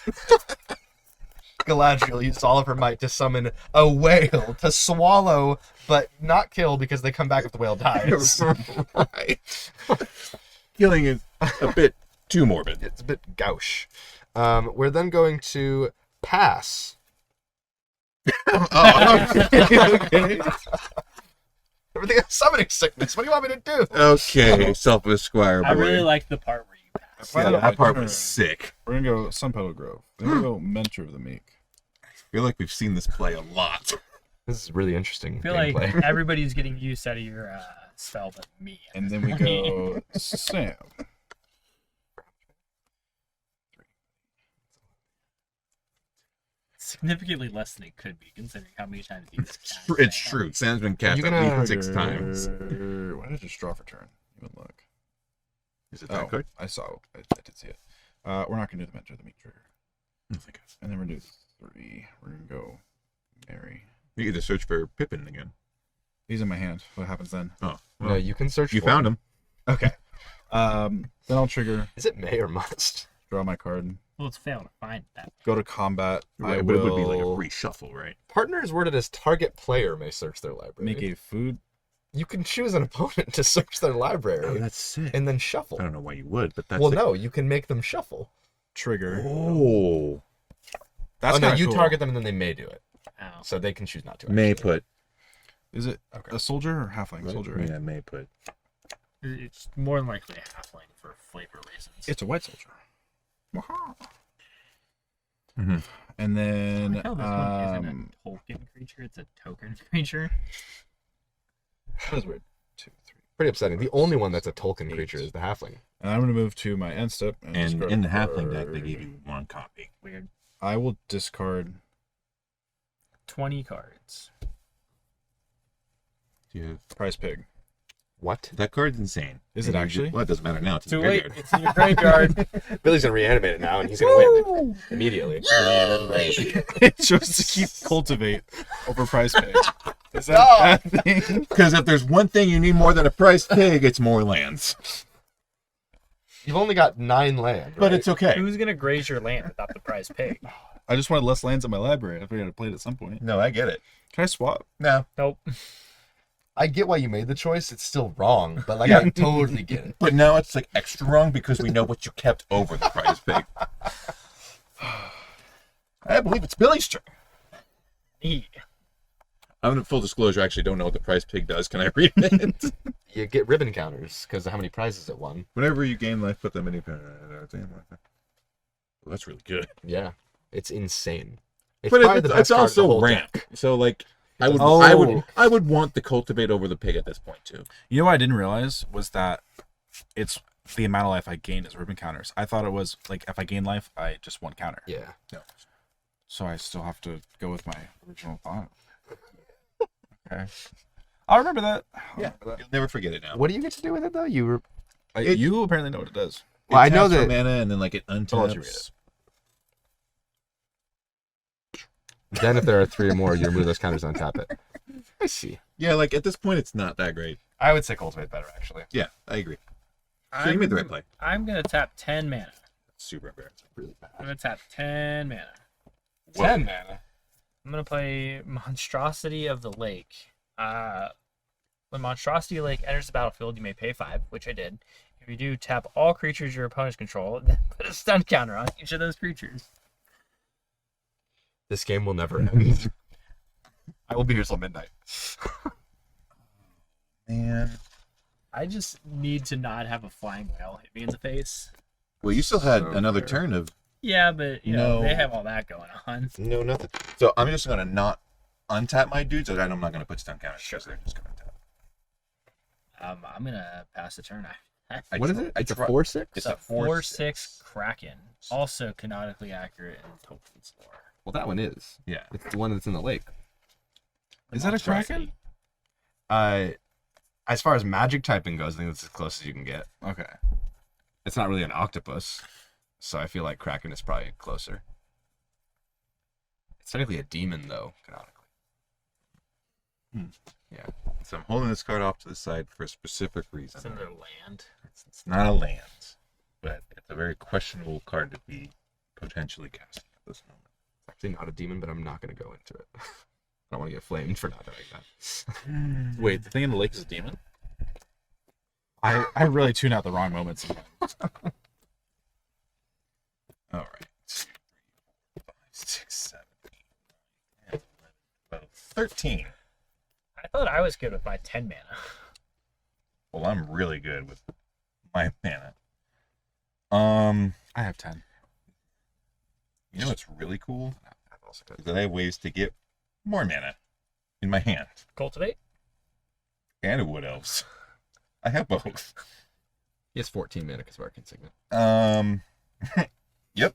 Galadriel used all of her might to summon a whale to swallow, but not kill because they come back if the whale dies. Right. Killing is a bit too morbid. It's a bit gauche. We're then going to pass. Okay. Everything is summoning sickness. What do you want me to do? Okay, selfish squire boy. I really liked the part where you passed. Yeah, that part was sick. We're gonna go Sunpetal Grove. Then we go Mentor of the Meek. I feel like we've seen this play a lot. This is really interesting. I feel gameplay. like everybody's getting use out of your spell but me. And then we go Sam. Significantly less than it could be, considering how many times you It's true. Sam's been cast You at gonna- least 6 times. Why did I just draw for turn? Even look. Is it that card? I saw. I did see it. We're not gonna do the Mentor of the Meek trigger. I think it's- And then we're gonna do 3. We're gonna go Mary. You get to search for Pippin again. He's in my hand. What happens then? Oh, No, you can search. you for found it. him. Okay. Then I'll trigger. Is it may or must? Draw my card. Well, it's fail to find that. Go to combat. Right, I but will it would be like a reshuffle, right? Partner is worded as target player may search their library. make a food. You can choose an opponent to search their library Oh, that's sick. and then shuffle. I don't know why you would, but that's Well, like... no, you can make them shuffle. Trigger. Oh. That's Oh no, kinda you cool. target them and then they may do it, Ow. so they can choose not to. May actually. put. Is it Okay. a soldier or halfling? Soldier, right? Yeah, may put. It's more than likely a halfling for flavor reasons. It's a white soldier. Mm-hmm. And then Hell, this one isn't a token creature; it's a token creature. that was weird. 2, 3. Pretty upsetting. The only one that's a Tolkien creature is the halfling. And I'm gonna move to my end step. And discard in the a halfling deck, they card. gave you 1 copy. Weird. I will discard. 20 cards. Yeah. Prize Pig. What? That card's insane. Is And it you actually? Well, it doesn't matter now. It's in Too the late. graveyard. It's in your graveyard. Billy's gonna reanimate it now, and he's gonna win immediately. It chose to keep cultivate over Prize Pig. Is that a bad thing? Because if there's one thing you need more than a price pig, it's more lands. You've only got 9 land, But right? it's okay. Who's gonna graze your land without the prize pig? I just wanted less lands in my library. I figured I'd play it at some point. No, I get it. Can I swap? No. Nope. I get why you made the choice. It's still wrong, but like I totally get it. But now it's like extra wrong because we know what you kept over the prize pig. I believe it's Billy's turn. E. I'm in full disclosure. I actually don't know what the prize pig does. Can I read it? You get ribbon counters because of how many prizes it won. Whenever you gain life, put them in. Well, that's really good. Yeah, it's insane. It's But probably the it's best card in the also whole ramp. deck. So like, I Oh. would want the cultivate over the pig at this point too. You know what I didn't realize was that it's the amount of life I gained is ribbon counters. I thought it was like if I gain life, I just one counter. Yeah. No. So I still have to go with my original thought. Okay. I'll remember that. You'll never forget it now. What do you get to do with it though? You were. You apparently know what it does. Well, I It know taps for that. mana and then like it I'll let you read untaps. it. Then if there are 3 or more, you remove those counters and untap it. I see. Yeah, like at this point, it's not that great. I would say cultivate better actually. Yeah, I agree. So you made the right play. I'm gonna tap 10 mana. Super embarrassing. Really bad. I'm gonna tap 10 mana. 10 mana. I'm gonna play Monstrosity of the Lake. When Monstrosity Lake enters the battlefield, you may pay 5, which I did. If you do, tap all creatures your opponents control, then put a stun counter on each of those creatures. This game will never end. I will be here till midnight. Man. I just need to not have a flying whale hit me in the face. Well, you still had So another fair. turn of Yeah, but you know No. they have all that going on. No, nothing. So I'm just gonna not untap my dudes, and I'm not gonna put stun counters because they're just gonna tap. I'm gonna pass the turn. What is it? It's a 4/6. It's It's a a 4/6 Kraken, also canonically accurate in Tolkien's lore. Well, that one is. Yeah. It's the one that's in the lake. Is that a Kraken? As far as magic typing goes, I think that's as close as you can get. Okay. It's not really an octopus, so I feel like Kraken is probably closer. It's technically a demon, though, canonically. Yeah. So I'm holding this card off to the side for a specific reason. It's in their land. It's not a land, but it's a very questionable card to be potentially casting at this moment. It's actually not a demon, but I'm not going to go into it. I don't want to get flamed for not knowing that. Wait, the thing in the lake is a demon? I really tune out the wrong moments. All right. 3, 4, 5, 6, 7, 8, 9, 10, 11, 12, 13. I thought I was good with my 10 mana. Well, I'm really good with my mana. I have 10. You know what's really cool? Is that I have ways to get more mana in my hand. Cultivate. And a wood elves. I have both. He has 14 mana because of Arcane Signet. Yep.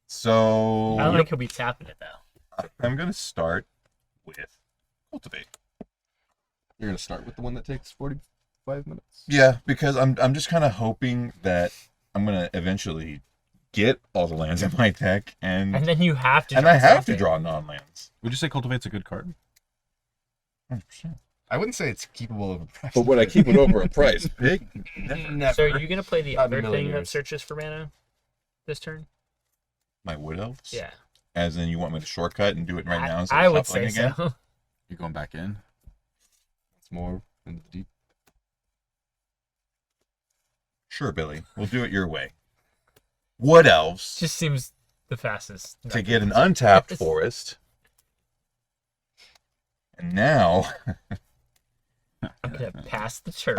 So I don't think he'll be tapping it though. I'm gonna start with cultivate. You're going to start with the one that takes 45 minutes? Yeah, because I'm just kind of hoping that I'm gonna eventually get all the lands in my deck, and And then you have to. I draw have to something. draw non-lands. Would you say Cultivate's a good card? 100%. I wouldn't say it's keepable of a price. But would I keep it over a price? Big? Never. So are you gonna play the Not in a other million thing that years. searches for mana this turn? My wood elves? Yeah. As in, you want me to shortcut and do it right now instead I of would shuffling say again? so. You're going back in? It's more into the deep. Sure, Billy. We'll do it your way. Wood elves Just seems the fastest. to get an untapped forest. And now, I'm gonna pass the turn.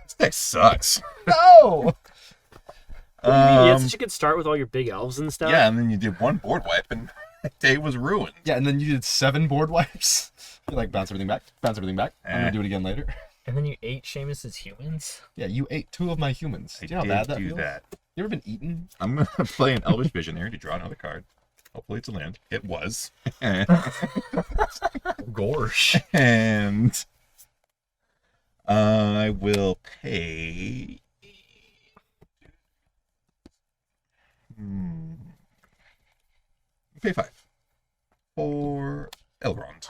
this deck sucks. No! You had Um, such a good start with all your big elves and stuff. yeah, and then you did one board wipe, and my day was ruined. Yeah, and then you did 7 board wipes. You like bounce everything back, bounce everything back. I'm going to do it again later. And then you ate Seamus's humans. Yeah, you ate 2 of my humans. I Do you know how did bad that do feels? that. You ever been eaten? I'm going to play an Elvish Visionary to draw another card. Hopefully it's a land. It was. Gorsh. And I will pay. Pay 5 for Elrond.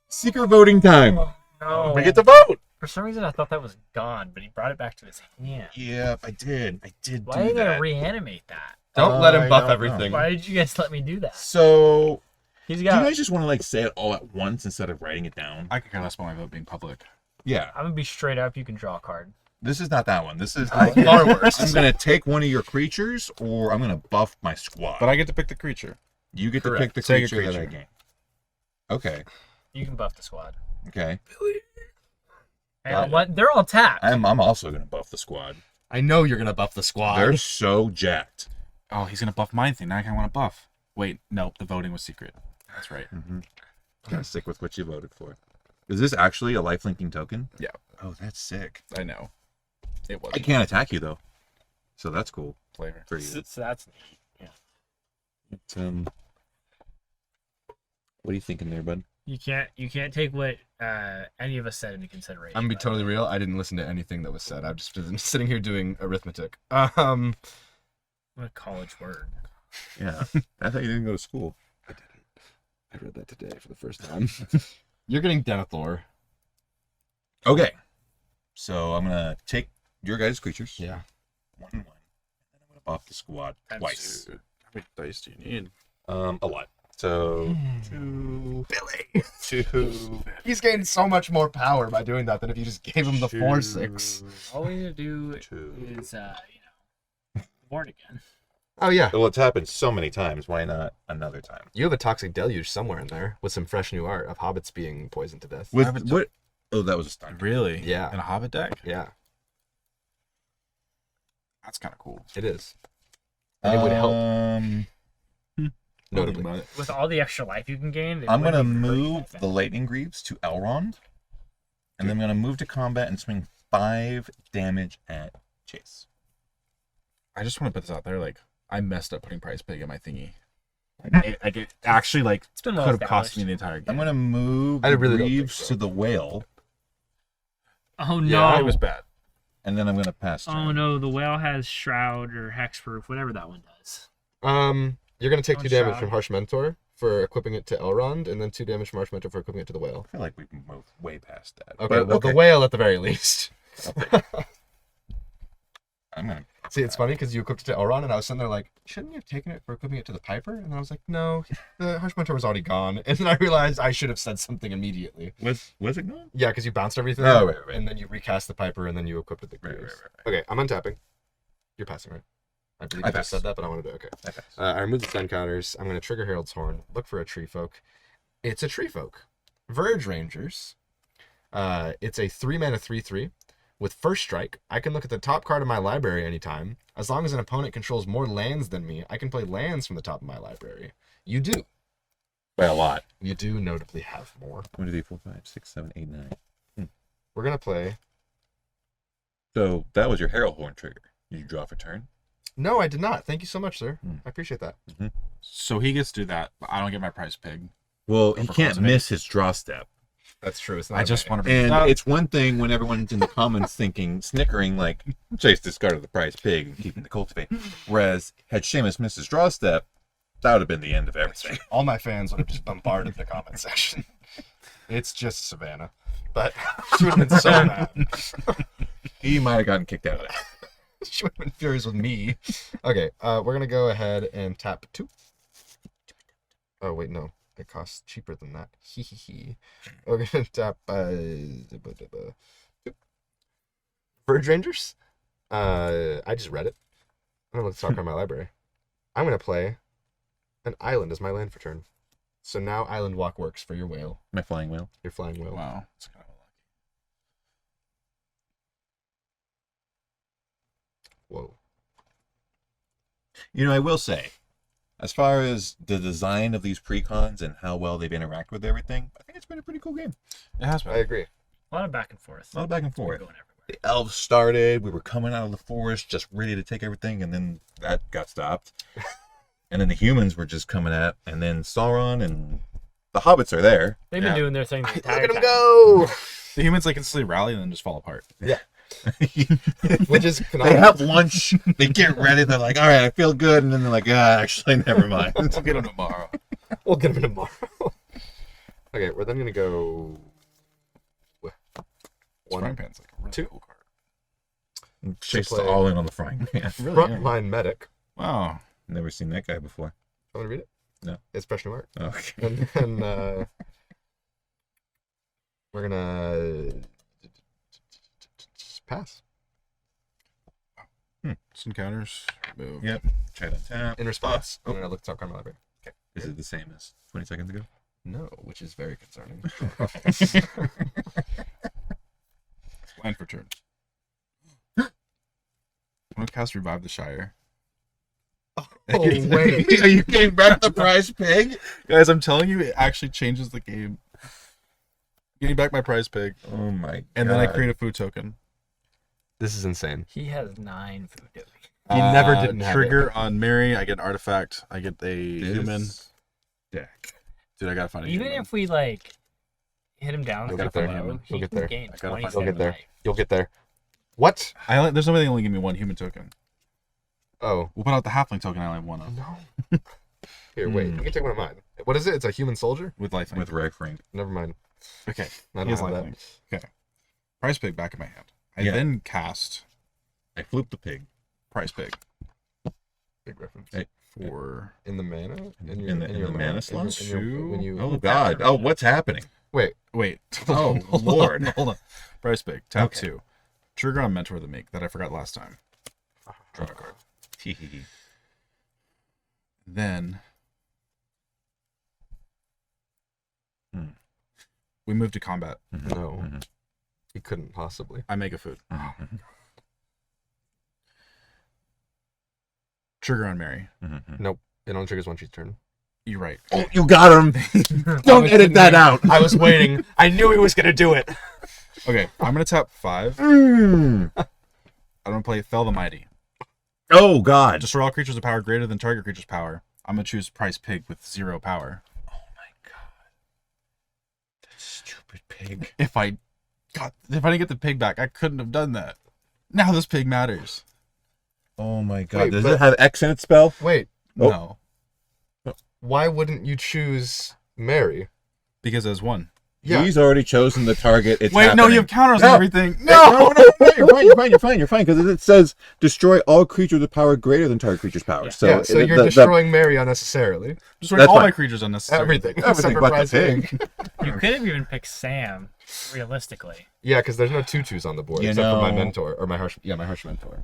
Secret voting time. No. We get to vote. For some reason, I thought that was gone, but he brought it back to his hand. Yep, I did. I did Why do are you gonna that. reanimate that? Don't let him I buff don't know. everything. Why did you guys let me do that? So, He's do you got. guys just want to like say it all at once instead of writing it down? I could care less about my vote being public. Yeah, I'm gonna be straight up. You can draw a card. this is not that one. This is Far worse. I'm gonna take one of your creatures, or I'm gonna buff my squad. But I get to pick the creature. You get to Correct. pick the Take a creature that I creature. gain. Okay. You can buff the squad. Okay. And they're all tapped. I'm also gonna buff the squad. I know you're going to buff the squad. They're so jacked. Oh, he's gonna buff my thing. Now I kind of want to buff. Wait, nope. The voting was secret. That's right. Gotta stick with what you voted for. Is this actually a lifelinking token? Yeah, Oh, that's sick. I know. It was I can't attack you though, so that's cool flavor. for you. So that's neat. Yeah. What are you thinking there, bud? You can't take what any of us said into consideration. I'm going to be by the totally way. real. I didn't listen to anything that was said. I've just been sitting here doing arithmetic. What a college word. Yeah, I thought you didn't go to school. I read that today for the first time. You're getting Denethor. Okay, so I'm gonna take your guys' creatures. Yeah. 1 and 1, and then I'm gonna buff the squad twice. Dude, how many dice do you need? A lot. So 2, Billy. 2, He's gained so much more power by doing that than if you just gave him the 4/6. All we need to do 2. is born again. Oh, yeah. Well, it's happened so many times. Why not another time? You have a toxic deluge somewhere in there with some fresh new art of hobbits being poisoned to death. With what? Oh, that was a stun. Really? Yeah. In a Hobbit deck? Yeah, That's kind of cool. it is. And it would help. Notably. Notably. About it. With all the extra life you can gain, it I'm wouldn't gonna even hurt you move that the bad. Lightning Greaves to Elrond, and then I'm gonna move to combat and swing 5 damage at Chase. I just want to put this out there. Like, I messed up putting Price Pig in my thingy. It actually, like, It's been could well have cost me established. the entire game. I'm gonna move I the really don't think Greaves so. to the Whale, Oh no! Yeah, It was bad. and then I'm gonna pass turn. Oh no! The whale has shroud or hexproof, whatever that one does. You're gonna take Oh, 2 damage shroud. from Harsh Mentor for equipping it to Elrond, and then 2 damage from Harsh Mentor for equipping it to the Whale. I feel like we've moved way past that. Okay, But well, the Whale at the very least. I'm gonna. See, it's funny because you equipped it to Elrond, and I was sitting there like, shouldn't you have taken it for equipping it to the Piper? And then I was like, no, the Harsh Mentor was already gone. And then I realized I should have said something immediately. Was it gone? Yeah, because you bounced everything. Oh, right. And then you recast the Piper, and then you equipped it the Right, Greaves. right. Okay, I'm untapping. You're passing, right? I believe I you just pass. said that, but I want to do okay. I pass. I remove the stun counters. I'm going to trigger Herald's Horn. Look for a Tree Folk. It's a Tree Folk. Verge Rangers. It's a 3-mana 3/3 with first strike. I can look at the top card of my library anytime. As long as an opponent controls more lands than me, I can play lands from the top of my library. You do. By a lot. You do notably have more. 1, 2, 3, 4, 5, 6, 7, 8, 9. We're going to play. So that was your Herald Horn trigger. Did you draw for turn? No, I did not. Thank you so much, sir. Hmm. I appreciate that. So he gets to do that, but I don't get my Price Pig. Well, he For can't cultivate. miss his draw step. That's true. It's I just want to bring And it up. it's one thing when everyone's in the comments snickering, like, Chase discarded the prize pig and keeping the cultivate. Whereas, had Seamus missed his draw step, that would have been the end of everything. All my fans would have just bombarded the comment section. It's just Savannah. But she would have been so mad. He might have gotten kicked out of that. She would have been furious with me. Okay, we're going to go ahead and tap 2. Oh, wait, no. It costs cheaper than that. Hee hee hee. We're going to tap 2. Verge Rangers. I just read it. I don't know what to talk about my library. I'm going to play an island as my land for turn. So now Island Walk works for your whale, My flying whale. your flying whale. Wow. It's kind of Whoa. You know, I will say, as far as the design of these precons and how well they've interacted with everything, I think it's been a pretty cool game. It has been. I agree. A lot of back and forth. A lot of back and We're forth. going everywhere. The elves started, we were coming out of the forest just ready to take everything, and then that got stopped. And then the humans were just coming at, and then Sauron and the hobbits are there. They've been Yeah. doing their thing the Look entire at him time. go! The humans like instantly rally and then just fall apart. Which is They canonical. have lunch, they get ready, they're like, all right, I feel good, and then they're like, actually, never mind. We'll get them tomorrow. We'll get him tomorrow. Okay, we're then gonna go Frying one pan's like a really 2. cool card. Chase play- all in on the frying pan. Really, Frontline Medic. Wow. Never seen that guy before. I'm gonna read it. No. It's fresh new art. Okay. And then we're gonna pass. Some counters. Move. Yep. Try to tap. In response, I'm gonna look to top card my library. Is it the same as 20 seconds ago? No, which is very concerning. Land for turn. I'm gonna cast Revive the Shire. Oh wait. Are you getting back the prize pig? Guys, I'm telling you, it actually changes the game. Getting back my Prize Pig, Oh my god. and then I create a food token. This is insane. He has 9 food tokens. He never didn't have trigger on Mary. I get an artifact. I get a human. This deck. Dude, I gotta find a Even human. if we like hit him down, You'll so get there. low, You'll he get can there. gain I gotta find- 27 You'll get there. life. You'll get there. What? There's no way they only give me one human token. Oh. We'll put out the halfling token. I only have one of No. Here, wait. You can take one of mine. What is it? It's a human soldier? with life. With Rag Frank. Never mind. Okay. I don't He has have lifelink. that. Okay. Prize Pig back in my hand. I Yeah. then cast I flipped the pig. Prize Pig Big reference. Hey. for. In the mana? In the mana slot? When you, Oh god. Oh, what's happening? Wait. Wait. Oh, Hold Lord. On, hold on. Prize Pig. Tap Okay. 2. Trigger on Mentor the Make that I forgot last time. Draw a card. Tee-hee-hee. Then Hmm. we move to combat. No. You couldn't possibly. I make a food. Trigger on Mary. Nope. It only triggers once she's turn. You're right. Oh, you got him. Don't edit that out. I was waiting. I knew he was gonna do it. Okay, I'm gonna tap 5. Mm. I'm gonna play Fell the Mighty. Oh God. Destroy all creatures with power greater than target creature's power. I'm gonna choose Price Pig with 0 power. Oh my God. That stupid pig. If I didn't get the pig back, I couldn't have done that. Now this pig matters. Oh my God. Wait, Does but- it have X in its spell? Wait. Oh. No, Why wouldn't you choose Mary? because there's 1. Yeah. He's already chosen the target. It's Wait, no, happening. you have counters No. and everything. No, you're fine, because it says destroy all creatures with power greater than target creature's power. So, yeah, so you're destroying Mary unnecessarily. Destroy That's all fine. my creatures unnecessarily. Everything. Everything Except for but the Prize pig. You could have even picked Sam, realistically. Yeah, because there's no tutus on the board You except for my know- mentor or my harsh mentor.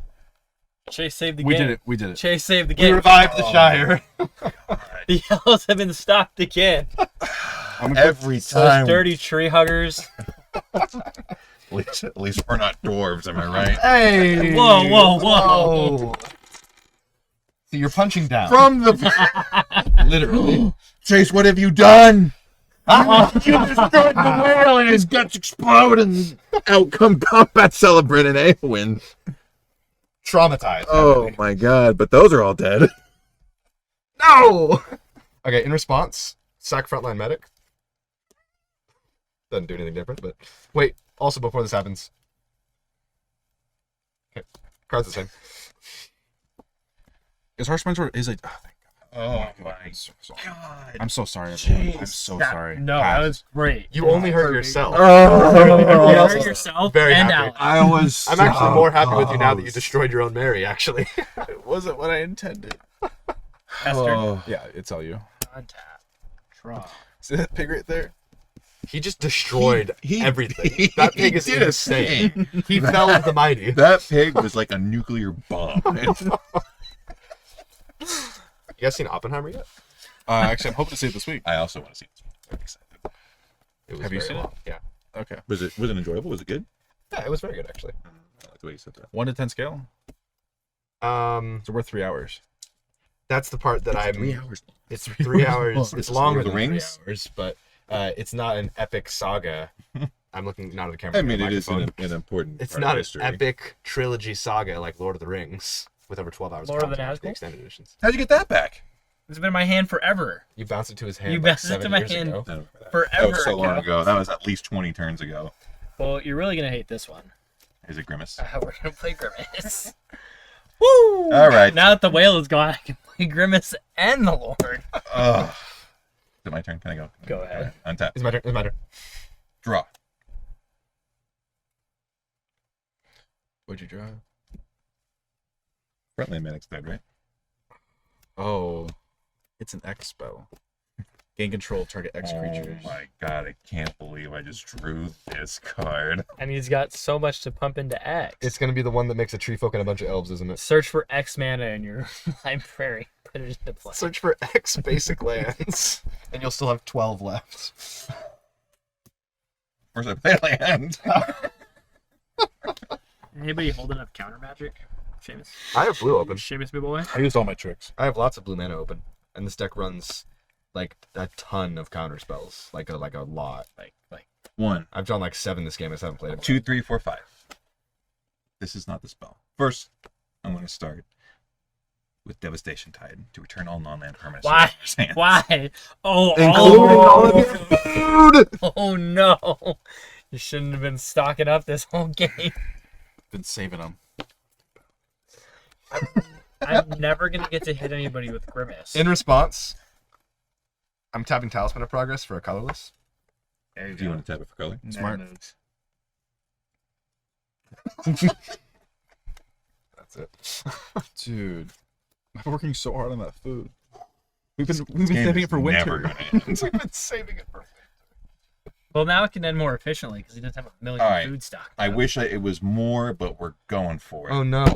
Chase saved the We game. did it. Chase saved the We game. revived the Shire. The Yellows have been stopped again. I'm gonna Every Those time. dirty tree huggers. At least we're not dwarves, am I right? Hey! Whoa, whoa, whoa. So you're punching down. From the Literally. Chase, what have you done? You destroyed the whale and his guts explode and out come combat celebrant and Aowen. Traumatized. Oh my God! But those are all dead. No! Okay, in response, sack frontline medic. Doesn't do anything different, but... Wait, also before this happens... Okay, card's the same. Is Harsh Mentor is a? Oh, thank Oh God. my I'm so sorry. God! I'm so sorry, everyone. I'm Jeez. so That- sorry. No, Pass. that was great. You only hurt yourself. You Oh, hurt yourself Very and happy. Alex. I was. I'm actually so more happy with you now that you close. destroyed your own Mary, actually. It wasn't what I intended. Esther, Oh. Yeah, it's all you. untap. Draw. See that pig right there? He just destroyed He- everything. That pig is did a insane. He fell with the mighty. That pig was like a nuclear bomb. You guys seen Oppenheimer yet? Actually, I'm hoping to see it this week. I also want to see this one. I'm excited. It was Have you very seen it? long. Yeah. Okay. Was it enjoyable? Was it good? Yeah, it was very good, actually. I like the way you said that. 1 to 10 scale. So So we're 3 hours. that's the part that I'm... 3 hours. It's 3 hours. It's longer Lord of than the 3 Rings? hours, but it's not an epic saga. I'm looking not at the camera. I mean, but it is microphone. an important. It's part not of an history. epic trilogy saga like Lord of the Rings with over 12 hours Lord of the content, Nazgul? extended editions. How'd you get that back? It's been in my hand forever. You bounced it to his hand You like bounced it 7 to my years hand. ago. I don't remember that. Forever That was so long ago. ago. That was at least 20 turns ago. Well, you're really going to hate this one. Is it Grimace? We're going to play Grimace. Woo! All right. Now that the whale is gone, I can play Grimace and the Lord. Ugh. Is it my turn? Can I go? Go ahead. Untap. It's my turn. It's my turn. Draw. What'd you draw? Frontline medic's dead, right? Oh, it's an X spell. Gain control of target X creatures. Oh my God! I can't believe I just drew this card. And he's got so much to pump into X. It's going to be the one that makes a tree folk and a bunch of elves, isn't it? Search for X mana in your library. Put it into play. Search for X basic lands, and you'll still have 12 left. Where's I play land? Anybody holding up counter magic? Seamus. I have blue open. Seamus, big boy. I used all my tricks. I have lots of blue mana open, and this deck runs like a ton of counter spells, like a lot. Like 1, I've drawn like 7 this game. I just haven't played it. 2, 3, 4, 5. This is not the spell. First, I'm going to start with Devastation Tide to return all non-land permanents. to why? their owner's hands. Why? Oh, Including all of your food. Oh no! You shouldn't have been stocking up this whole game. Been saving them. I'm never gonna get to hit anybody with Grimace. In response, I'm tapping Talisman of Progress for a colorless. There you Do you go. want to tap it for color? Smart. moves. That's it. Dude, I've been working so hard on that food. We've been This game saving is it for never winter. gonna end. We've been saving it for. Well, now it can end more efficiently because he doesn't have a million All right. food stock. I wish it was more, but we're going for it. Oh no!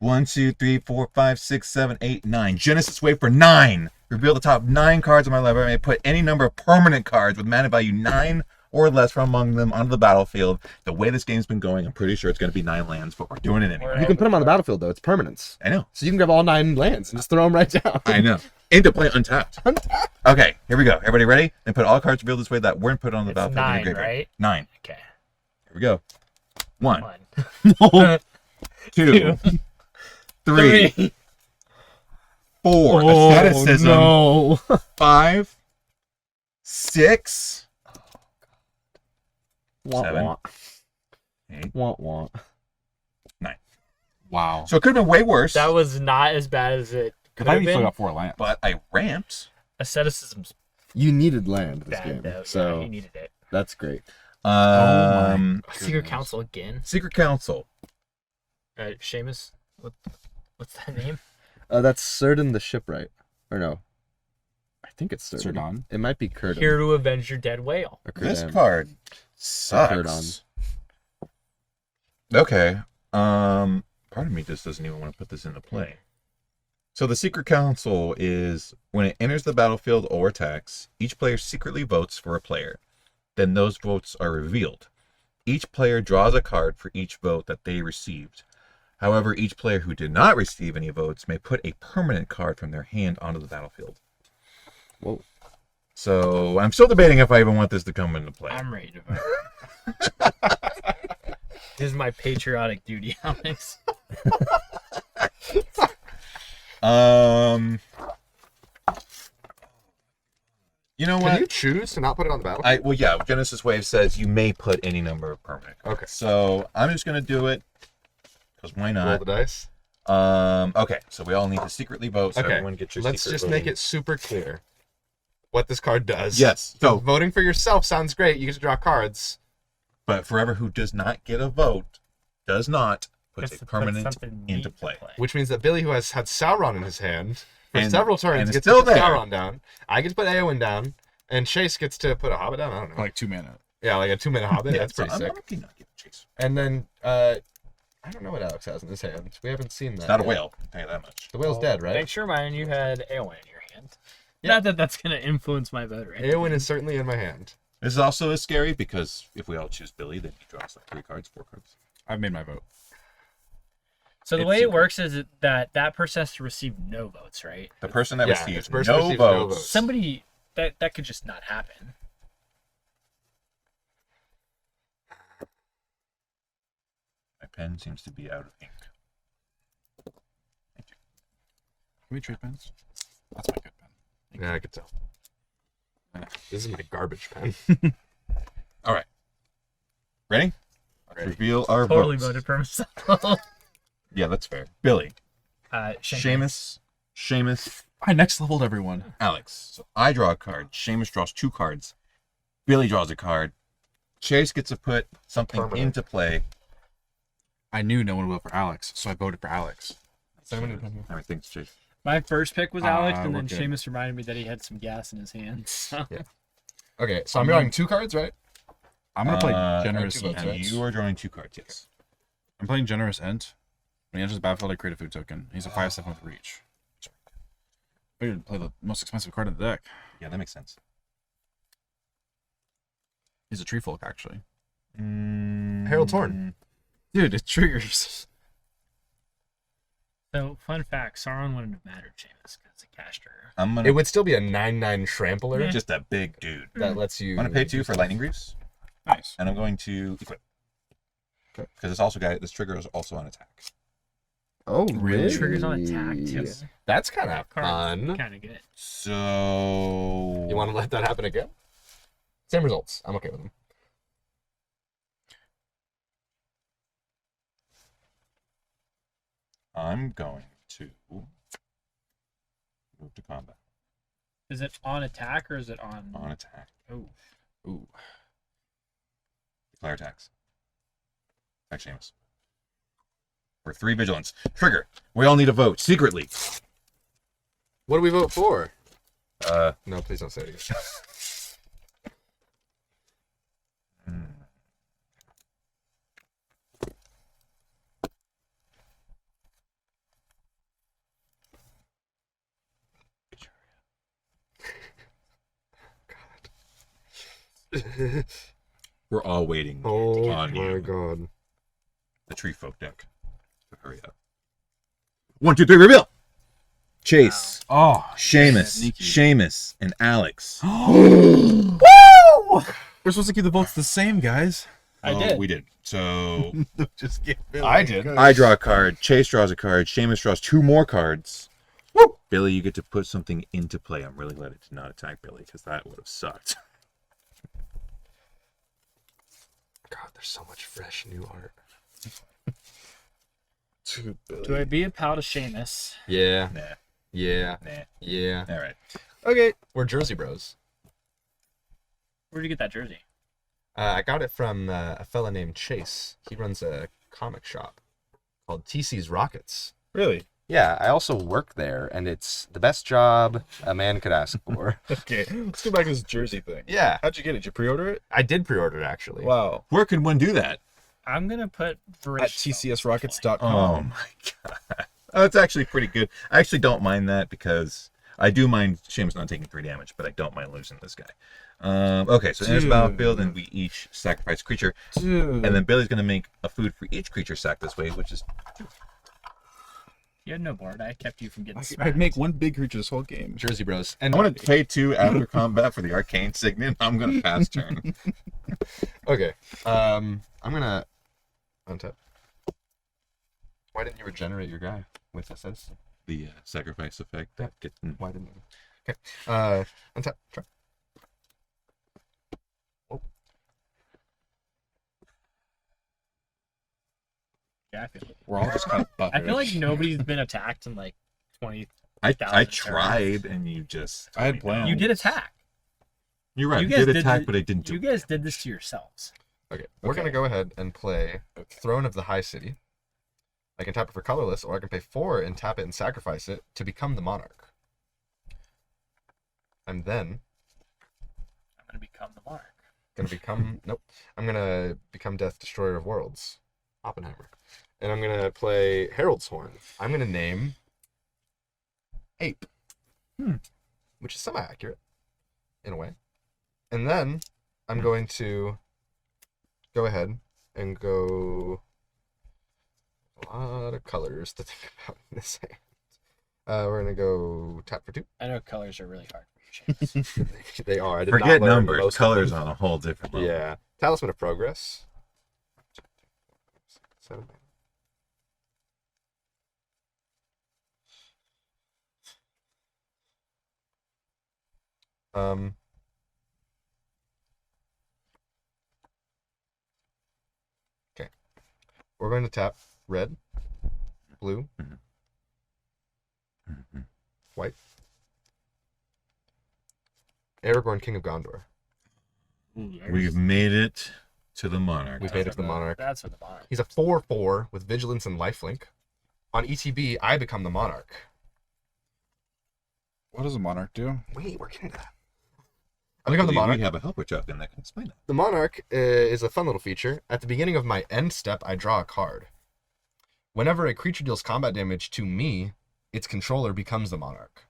1, 2, 3, 4, 5, 6, 7, 8, 9. Genesis Wave for 9. Reveal the top 9 cards of my library. I may put any number of permanent cards with mana value 9 or less from among them onto the battlefield. The way this game's been going, I'm pretty sure it's going to be 9 lands, but we're doing it anyway. You can put them on the battlefield though. It's permanence. I know. So you can grab all 9 lands and just throw them right down. I know. Into play untapped. Okay, here we go. Everybody ready? And put all cards revealed this way that weren't put on the It's battlefield. in your 9, graveyard. right? 9. Okay. Here we go. 1, 1. 2, 3, 4. Oh, Asceticism. no. 5, 6, Wah, 7, wah. 8, Wah, wah. 9. Wow. So it could have been way worse. That was not as bad as it I could thought have you still been. got 4 lamps. but I ramped. Asceticism's You needed land this bad game, though. so Yeah, he needed it. that's great. Secret Council again. Secret Council. Seamus. What's that name? That's Cerdon the Shipwright. Or no. I think it's Cerdon. Cerdon? It might be Curdon. Here to avenge your dead whale. Or This Curdon. card sucks. Okay. Part of me just doesn't even want to put this into play. So the Secret Council is when it enters the battlefield or attacks, each player secretly votes for a player. Then those votes are revealed. Each player draws a card for each vote that they received. However, each player who did not receive any votes may put a permanent card from their hand onto the battlefield. Whoa. So I'm still debating if I even want this to come into play. I'm ready to vote. This is my patriotic duty, Alex. You know Can what? you choose to not put it on the battlefield? Well, yeah. Genesis Wave says you may put any number of permanent. Okay. So I'm just gonna do it because why Roll not? the dice. Okay. So we all need to secretly vote. So Okay. everyone get your. Let's secret just voting. make it super clear what this card does. Yes. So So, voting for yourself sounds great. You get to draw cards. but forever who does not get a vote does not put Gets a to put permanent something neat into to play. Which means that Billy, who has had Sauron in his hand for And- several and turns, it's gets still to put there. Sauron down. I get to put Eowyn down. And Chase gets to put a Hobbit down. I don't know. Like 2 mana. Yeah, like a 2-minute Hobbit. Yeah, That's so pretty I'm sick. lucky not getting chased. And then I don't know what Alex has in his hand. We haven't seen that. It's not a yet. whale. I'll tell you that much. The whale's dead, right? Thanks for reminding you had Eowyn in your hand. Yeah. Not that that's gonna influence my vote, right? Eowyn is certainly in my hand. This is also as scary because if we all choose Billy, then he draws like 3 cards, 4 cards. I've made my vote. So the It's way it secret. works is that person has to receive no votes, right? The person that Yeah, receives the person no receives no votes. votes. Somebody that could just not happen. My pen seems to be out of ink. Thank you. Can we trade pens? That's my good pen. Yeah, I could tell. This is my garbage pen. All right. Ready? Ready. Reveal our Totally votes. voted for myself. Yeah, that's fair. Billy, Seamus. Seamus, I next leveled everyone. Alex. So I draw a card. Seamus draws 2 cards. Billy draws a card. Chase gets to put something Permanent. into play. I knew no one would vote for Alex, so I voted for Alex. Everything's Chase. My first pick was Alex, and we're then good. Seamus reminded me that he had some gas in his hand. So. Yeah. Okay, so I'm drawing 2 cards, right? I'm gonna play generous. two votes, And right? you are drawing 2 cards, yes. I'm playing generous Ent. When he enters the battlefield, I create a food token. He's a 5/7 with reach. I figured to play the most expensive card in the deck. Yeah, that makes sense. He's a tree folk, actually. Harold Torn. Dude, it triggers. So, fun fact: Sauron wouldn't have mattered, Seamus, because it's a cash trigger. I'm gonna It would still be a 9/9 Trampler just a big dude. that lets you. I'm gonna pay 2 for lightning greaves, Nice. and I'm going to equip. Okay. Because this trigger is also on attack. Oh, really? Triggers on attack too. That's kind of That card's fun. kind of good. So You want to let that happen again? Same results. I'm okay with them. I'm going to move to combat Is it on attack or is it on? on attack. Oh, Ooh. Declare attacks. Attack Seamus. For 3 vigilance. Trigger. We all need a vote secretly. What do we vote for? Uh, No, please don't say it again. We're all waiting Oh on my you. god. The tree folk deck. So hurry up. 1, 2, 3, reveal! Chase, Oh, Seamus, sneaky. Seamus, and Alex. Woo! We're supposed to keep the votes the same, guys. I Oh, did. we did. So Just get I did. I draw a card, Chase draws a card, Seamus draws 2 more cards. Woo! Billy, you get to put something into play. I'm really glad it did not attack Billy, because that would have sucked. God, there's so much fresh new art. Do I be a pal to Seamus? Yeah. Nah, Yeah. nah. Yeah. All right. Okay. We're Jersey Bros. Where'd you get that jersey? I got it from a fella named Chase. He runs a comic shop called TC's Rockets. Really? Yeah, I also work there, and it's the best job a man could ask for. Okay, let's go back to this jersey thing. Yeah, How'd you get it? Did you pre-order it? I did pre-order it, actually. Wow. Where can one do that? I'm gonna put At tcsrockets.com. Oh my god. Oh, it's actually pretty good. I actually don't mind that because I do mind Seamus not taking 3 damage, but I don't mind losing this guy. Okay, so there's battlefield, and we each sacrifice a creature, Dude. and then Billy's gonna make a food for each creature sacked this way, which is You had no board. I kept you from getting I'd smacked. make one big creature this whole game. Jersey Bros. And I want to pay 2 after combat for the arcane signet. I'm gonna pass turn. okay, I'm gonna untap. Why didn't you regenerate your guy with SS? The sacrifice effect. Yeah. Getting Why didn't you? Okay, untap. Try. Yeah, I feel it. We're all just kind of I feel like nobody's been attacked in like 20. I 1,000 tried, and you just. I had plans. You did attack. You're right. You I guys did did attack, the- but I didn't do. You guys did this to yourselves. Okay, we're gonna go ahead and play Throne of the High City. I can tap it for colorless, or I can pay 4 and tap it and sacrifice it to become the monarch. And then I'm gonna become the monarch. gonna become nope. I'm gonna become Death Destroyer of Worlds, Oppenheimer, and I'm gonna play Herald's Horn. I'm gonna name Ape, which is semi-accurate in a way. And then I'm going to go ahead and go a lot of colors to think about in this hand. We're gonna go tap for 2. I know colors are really hard for you, Chase. They are. I did Forget not learn numbers. most of Colors them. on a whole different level. Yeah. Talisman of Progress. 7. Okay. We're going to tap red, blue, Mhm. white. Aragorn, King of Gondor. We've made it to the monarch. We've made it to the monarch. That's for the monarch. He's a 4/4 with vigilance and lifelink. On ETB, I become the monarch. What does a monarch do? Wait, we're getting to that. I become the We monarch. have a helper token that can explain it. The monarch is a fun little feature. At the beginning of my end step, I draw a card. Whenever a creature deals combat damage to me, its controller becomes the monarch.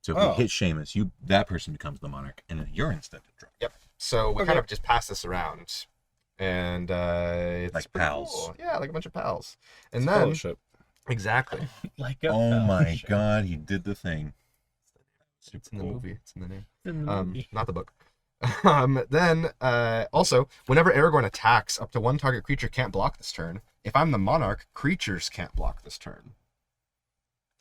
So if Oh. we hit Seamus, that person becomes the monarch, and then you're instead of draw. Yep. So we Okay. kind of just pass this around, and it's Like pretty pals. cool. Yeah, like a bunch of pals. And It's then fellowship. exactly, Like a Oh my fellowship. god, he did the thing. Super it's in the cool. movie. It's in the name. In the movie. Not the book. Then also, whenever Aragorn attacks, up to 1 target creature can't block this turn. If I'm the monarch, creatures can't block this turn.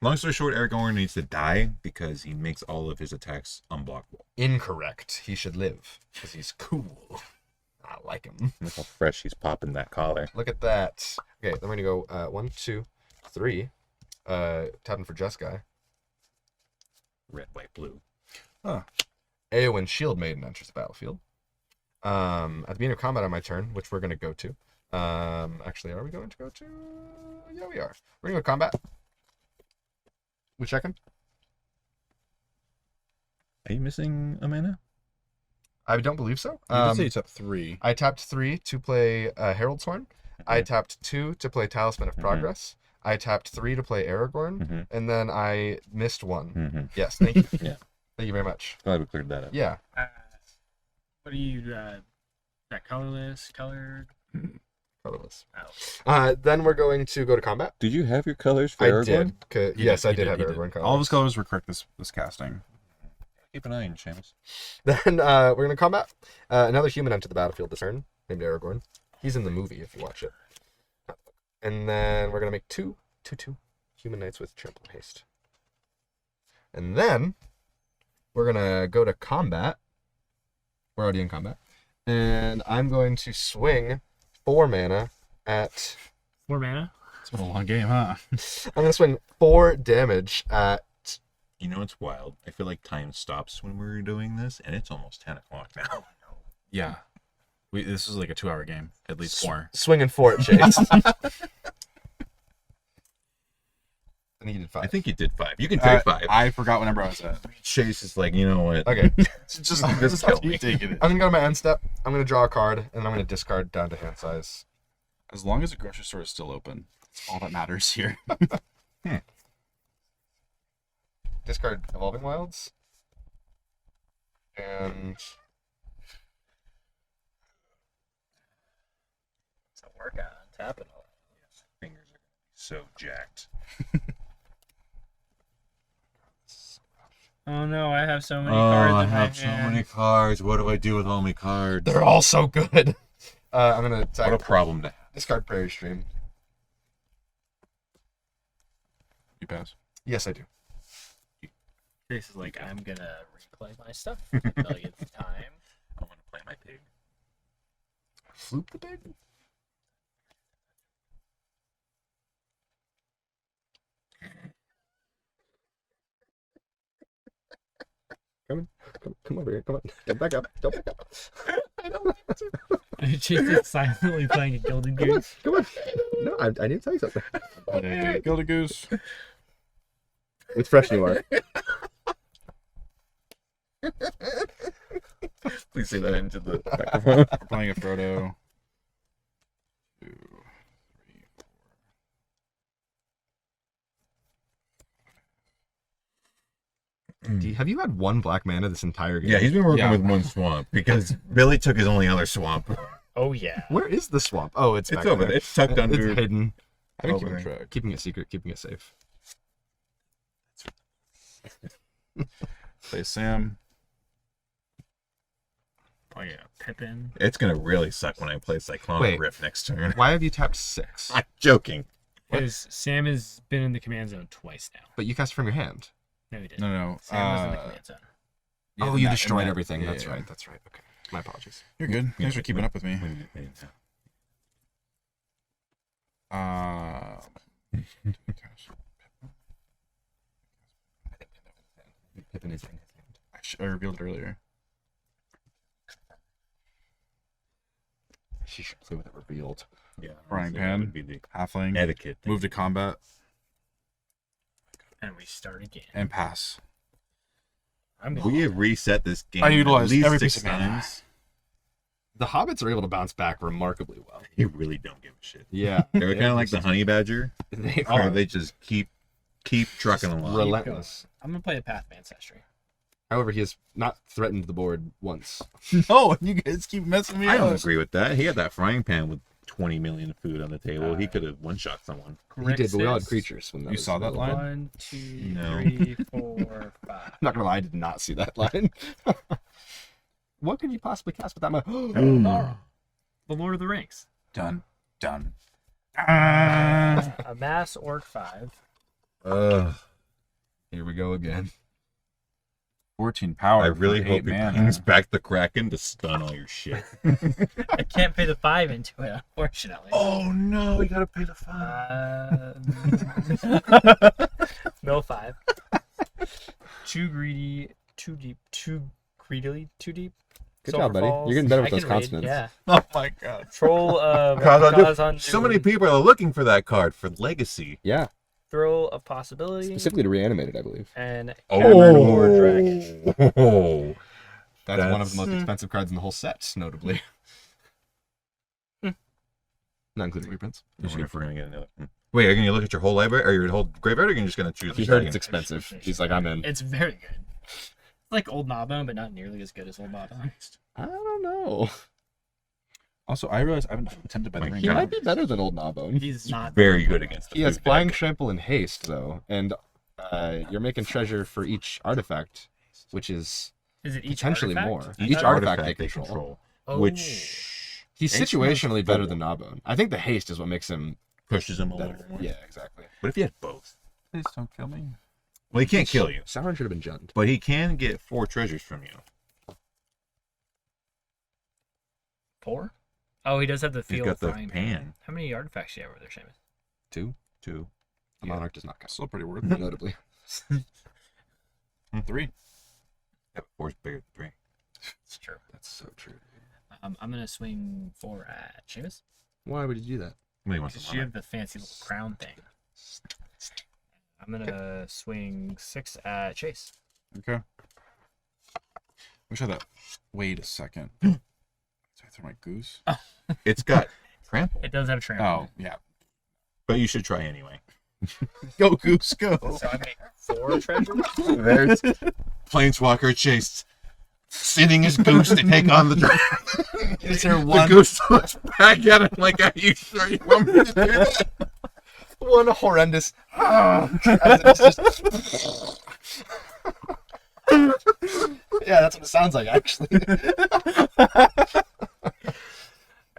Long story short, Aragorn needs to die because he makes all of his attacks unblockable. Incorrect. He should live because he's cool. I like him. Look how fresh he's popping that collar. Look at that. Okay, then we're gonna go 1, 2, 3. Tapping for Just Guy. Red, white, blue. Eowyn Shield Maiden enters the battlefield. At the beginning of combat on my turn, which we're gonna go to. Actually, are we going to go to? Yeah, we are. We're gonna go combat. We checking? Are you missing a mana? I don't believe so. You did say you tapped 3. I tapped 3 to play Herald's Horn. I tapped 2 to play Talisman of Mhm. Progress. I tapped 3 to play Aragorn, Mhm. and then I missed 1. Mm-hmm. Yes, thank you. Yeah. Thank you very much. Glad we cleared that up. Yeah. What do you That colorless, colored. Colorless. Oh. Then we're going to go to combat. Did you have your colors for I Aragorn? did. Yes, I did have he Aragorn colors. All of his colors were correct this casting. Keep an eye on Seamus. Then we're going to combat. Another human entered the battlefield this turn, named Aragorn. He's in the movie if you watch it. And then we're going to make two human knights with trample and haste. And then we're going to go to combat. We're already in combat. And I'm going to swing 4 mana at... 4 mana. It's been a long game, huh? I'm going to swing 4 damage at... You know, it's wild. I feel like time stops when we're doing this, and it's almost 10 o'clock now. Yeah. This is like a 2-hour game, at least 4. Swinging 4 at Chase. And he did 5. I think you did 5. You can take 5. I forgot what number I was at. Chase is like, you know what? Okay. just kill me. Taking it. I'm going to go to my end step. I'm going to draw a card, and I'm going to discard down to hand size. As long as the grocery store is still open, that's all that matters here. Discard Evolving Wilds. And... It's a workout on tapping all Fingers are so jacked. Oh no, I have so many Oh, cards I in my have so hand. many cards. What do I do with all my cards? They're all so good. I'm going to What a problem to have. discard Prairie Stream. You pass. Yes, I do. This is like, I'm gonna replay my stuff for the millionth time. I want to play my pig. Floop the pig? Come over here. Come on. Don't back up. Don't back up. I don't want to. Just silently playing a Gilded Come on. Goose. Come on. No, I need to tell you something. Gilded Goose. It's fresh new art. Please say that into the microphone. We're playing a Frodo. 2, 3, 4. Have you had one black mana this entire game? Yeah, he's been working Yeah. with one swamp because Billy took his only other swamp. Oh yeah. Where is the swamp? Oh, it's back It's over there. there. It's tucked under. It's hidden. I've been Over keeping there. track. Keeping it secret, keeping it safe. Play Sam. Oh yeah, Pippin. It's gonna really suck when I play Cyclonic Wait. Rift next turn. Why have you tapped 6? I'm joking. Because Sam has been in the command zone twice now. But you cast it from your hand. No, he didn't. No. Sam was in the command zone. Yeah, Oh, in you that- destroyed in that- everything. yeah, That's yeah. right. That's right. Okay. My apologies. You're good. Thanks for keeping up with me. Pippin is in his hand. I revealed it earlier. She should play with it revealed. Yeah, Frying honestly, pan. that would be the Halfling. etiquette. Move to combat And we start again. and pass. I'm gonna We have reset this game I utilized at least every 6 piece of mana. times. The hobbits are able to bounce back remarkably well. They really don't give a shit. Yeah. They're kind of like the honey badger, They where are they just keep trucking along. relentless. I'm gonna play a Path of Ancestry. However, he has not threatened the board once. No, you guys keep messing me I don't up. agree with that. He had that frying pan with 20 million food on the table. He could have one-shot someone. He did, but we all had Grixis. creatures when that You was saw that available. line? 1, 2, No. 3, 4, 5. I'm not gonna lie, I did not see that line. What could you possibly cast with that much? The Lord of the Rings. Done. A mass orc 5. Here we go again. 14 power. I really for hope 8 he mana. brings back the Kraken to stun all your shit. I can't pay the 5 into it, unfortunately. Oh no, you gotta pay the No 5. Too greedy, too deep, too greedily, too deep. Good job, buddy. Silverfalls. You're getting better with I those can read, consonants. Yeah. Oh my god. Troll of Khazad-dûm. So many Khazad-dûm. people are looking for that card for Legacy. Yeah. Throw of Possibility. Specifically to reanimate it, I believe. And Oh. Cavern War Dragon. Oh. That's one of That's- the most expensive cards in the whole set, notably. Not including reprints. I wonder if we're gonna get another. Wait, are you gonna look at your whole library or your whole graveyard, or are you just gonna choose? He the heard dragon? it's expensive. He's like, I'm in. It's very good. It's like Old Gnawbone, but not nearly as good as Old Gnawbone. I don't know. Also, I realize I haven't been tempted by the My ring. He God. might be better than old Gnawbone. He's not. Very good against the He has food Flying deck. Trample and Haste, though, and you're making treasure for each artifact, which is Is it each potentially artifact? more. Each artifact artifact they they control. control, Oh. which He's Haste situationally is better four. than Gnawbone. I think the Haste is what makes him pushes him a better. little more. Yeah, exactly. But if he had both, Please don't kill me. well, he can't kill you, Sauron should have been Jund. but he can get 4 treasures from you. 4? Oh, he does have the He's field got the frying pan. How many artifacts do you have over there, Seamus? 2. 2. The Monarch does not count. Still pretty worth it. Notably. 3. Yeah, but 4's bigger than 3. It's true. That's so true. I'm gonna swing 4 at Seamus. Why would you do that? What do you want? Because you have the fancy little crown thing. I'm gonna swing 6 at Chase. Okay. Wish I had that. Wait a second. Did I throw my goose? It's got trample, It does have trample. Oh, yeah. but you should try anyway. Go, goose, go. So I make 4 treasures. There's Planeswalker Chase sitting his goose to take on the dragon. Is there The goose looks back at him like, "Are you sure you want me to do that?" one horrendous? As it's just- yeah, that's what it sounds like, actually.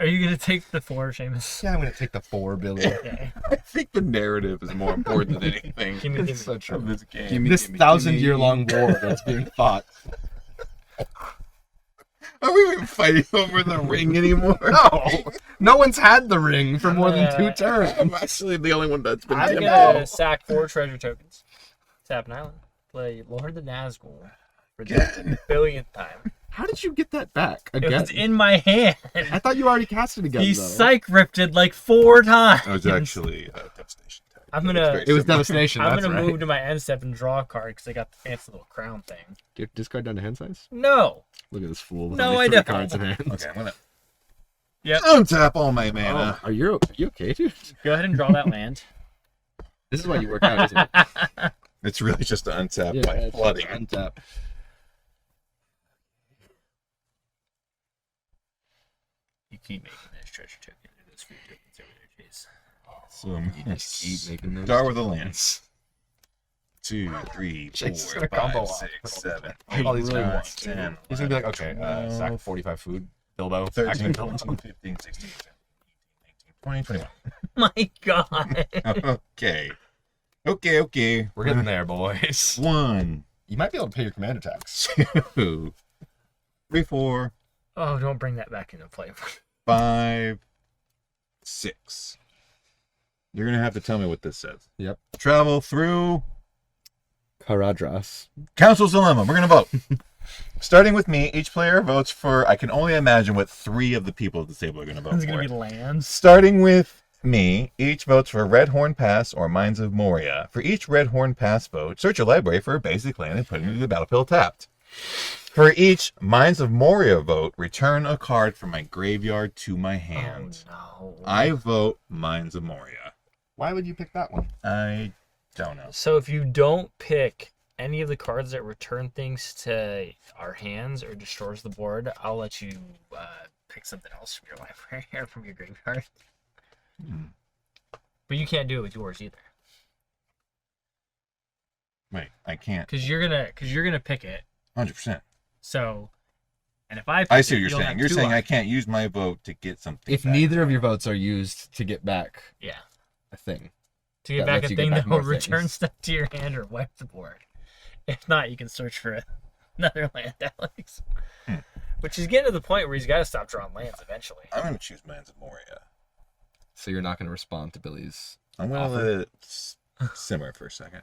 Are you gonna take the 4, Seamus? Yeah, I'm gonna take the 4, Billy. Okay. I think the narrative is more important than anything Give me. It's so true. of this game. This 1,000-year-long war that's being fought. Are we even fighting over the ring anymore? No one's had the ring for more than 2 turns. I'm actually the only one that's been I'm tempted. gonna sack 4 treasure tokens. Tap an island. Play Lord of the Nazgul for the billionth time. How did you get that back It again? was in my hand. I thought you already casted again. He though. psych ripped it like 4 times. That was actually devastation. I'm gonna. It was devastation. I'm That's gonna right. move to my end step and draw a card because I got the fancy little crown thing. Do you have discard down to hand size? No. Look at this fool. with No, only I 3 don't. cards in hand. Okay, I'm gonna Yep. untap all my mana. Are you okay, dude? Go ahead and draw that land. This is why you work out, isn't it? It's really just to untap by it's flooding. untap. You keep making this treasure token into those food tokens over there, Chase. So I'm You gonna just keep making those. start with the lands. 2, 3, 4, Chase is gonna combo 5, off. 6, 7, All 8, these 9, ones. 10, He's gonna be like, okay, 11, sack 45 food. Bilbo. 13, Activate 14, Bilbo. 15, 16, 17, 18, 19, 20, 21. My God. Okay. Okay. We're getting there, boys. 1, You might be able to pay your command attacks. 2, 3, 4, Oh, don't bring that back into play. 5, 6. You're gonna have to tell me what this says. Yep. Travel through Caradras. Council's Dilemma. We're gonna vote. Starting with me, each player votes for. I can only imagine what 3 of the people at the table are gonna vote It's for. gonna be lands. Starting with me, each votes for Red Horn Pass or Mines of Moria. For each Red Horn Pass vote, search your library for a basic land and put it into the battlefield tapped. For each Mines of Moria vote, return a card from my graveyard to my hand. Oh, no. I vote Mines of Moria. Why would you pick that one? I don't know. So if you don't pick any of the cards that return things to our hands or destroys the board, I'll let you pick something else from your library or from your graveyard. But you can't do it with yours either, Wait, I can't. because you're gonna pick it. 100%. So, and if I pick I see it, what you're you'll saying. have You're 2 saying I options. can't use my vote to get something. If back. neither of your votes are used to get back Yeah, a thing. to get That back lets a you get thing back that will more return things. stuff to your hand or wipe the board. If not, you can search for another land, Alex. Which is getting to the point where he's got to stop drawing lands eventually. I'm going to choose Mines of Moria. So you're not going to respond to Billy's. I'm going to offer? let it simmer for a second.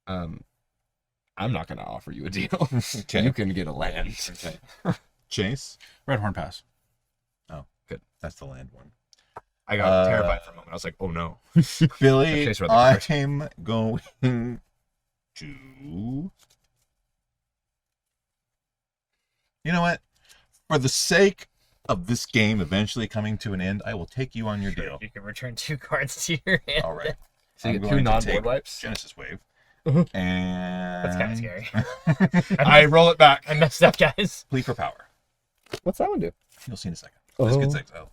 I'm not going to offer you a deal. Okay. You can get a land. Okay. Chase? Red Horn Pass. Oh, good. That's the land one. I got terrified for a moment. I was like, oh no. Billy, Chase read the card. I'm going to... You know what? For the sake of this game eventually coming to an end, I will take you on your deal. You can return 2 cards to your hand. All right. So you I'm get 2 going to non-board take wipes. Genesis Wave. Mhm. And... That's kind of scary. I roll it back. I messed up, guys. Plea for power. What's that one do? You'll see in a second. This gets exiled.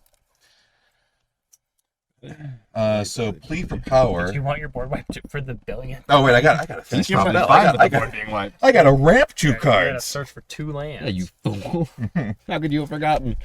So plea for power. Do you want your board wiped for the billionth? Oh wait, I got to finish He's top probably spell. fine with I the board got, being wiped. I got to ramp 2 You're gonna cards. search for 2 lands. Yeah, you fool. How could you have forgotten?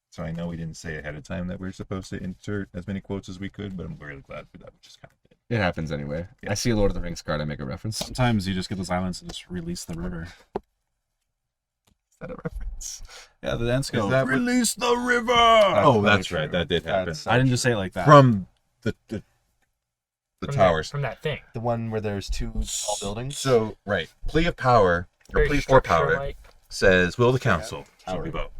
So I know we didn't say ahead of time that we were supposed to insert as many quotes as we could, but I'm really glad for that. We just kind of did. It happens anyway. I see a Lord of the Rings card, I make a reference. Is Sometimes you just get the silence and just release the river. Is that a reference? Yeah, the dance Is go. that what- Release the river. Oh, that's right. That did happen. That's- I didn't just say it like that. From the From towers. from that thing. The one where there's 2 tall buildings. So, right. Plea of power, or Very plea for power, structure-like. says, will the council. So we vote.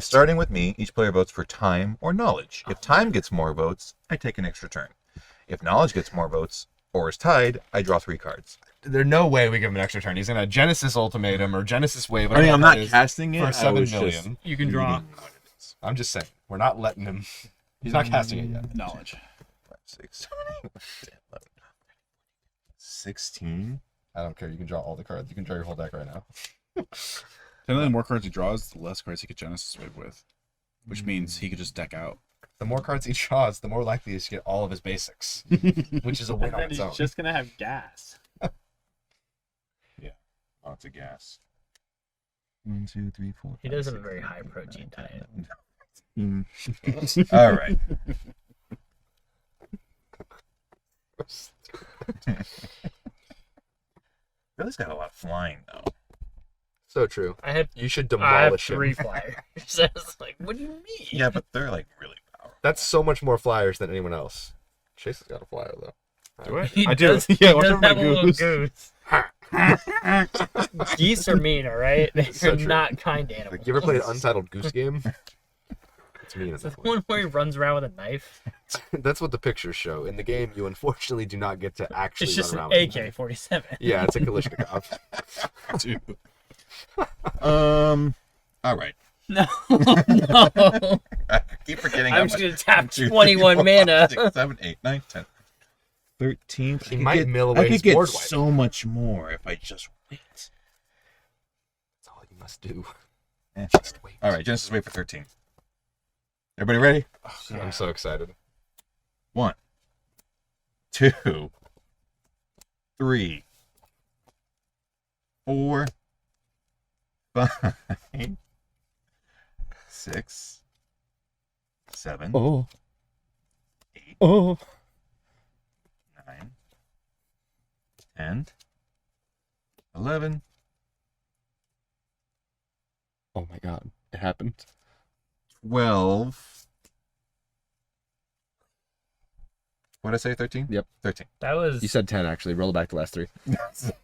Starting with me, each player votes for time or knowledge. If time gets more votes, I take an extra turn. If knowledge gets more votes or is tied, I draw 3 cards. There's no way we give him an extra turn. He's gonna Genesis Ultimatum or Genesis Wave. I mean, I'm not whatever that is, casting it for I 7 was million. just You can draw. reading what it is. I'm just saying, we're not letting him. He's not casting it yet. Knowledge. 5, 6, 7, 8, 10, 11, 16. I don't care. You can draw all the cards. You can draw your whole deck right now. Generally, the more cards he draws, the less cards he could Genesis Wave with. Which means he could just deck out. The more cards he draws, the more likely he is to get all of his basics, which is a win And on then its he's own. just gonna have gas. Lots of gas. 1, 2, 3, 4. He 5, does have a 6, very 7, high 8, protein 9, diet. 10. All right. Billy's got a lot of flying though. So true. I had You should I have demolish 3 him. flyers. So I was like, what do you mean? Yeah, but they're like really powerful. That's so much more flyers than anyone else. Chase has got a flyer though. Do I? He I do. does- Yeah, he watch does over my have a little goose. goose. Geese are mean, all right? They're So true. not kind animals. Like, you ever played an Untitled Goose Game? It's mean. It's the one where he runs around with a knife. That's what the pictures show. In the game, you unfortunately do not get to actually It's just run an around with it. AK-47. Yeah, it's a Kalishnikov. Dude. All right. No, no. I keep forgetting. how I'm just much- gonna tap 1, 2, 3, 21 4, mana. 5, 6, 7, 8, 9, 10, 13. He might mill away I could his get board wipe. so much more if I just wait. That's all you must do. Just wait. All right, Genesis wait for 13. Everybody ready? I'm so excited. 1, 2, 3, 4, 5, 6, 7, Oh. 8, Oh. 9, 10, 11, Oh my god. It happened. 12. What did I say? 13? Yep. 13. That was You said 10 actually. Roll back the last 3.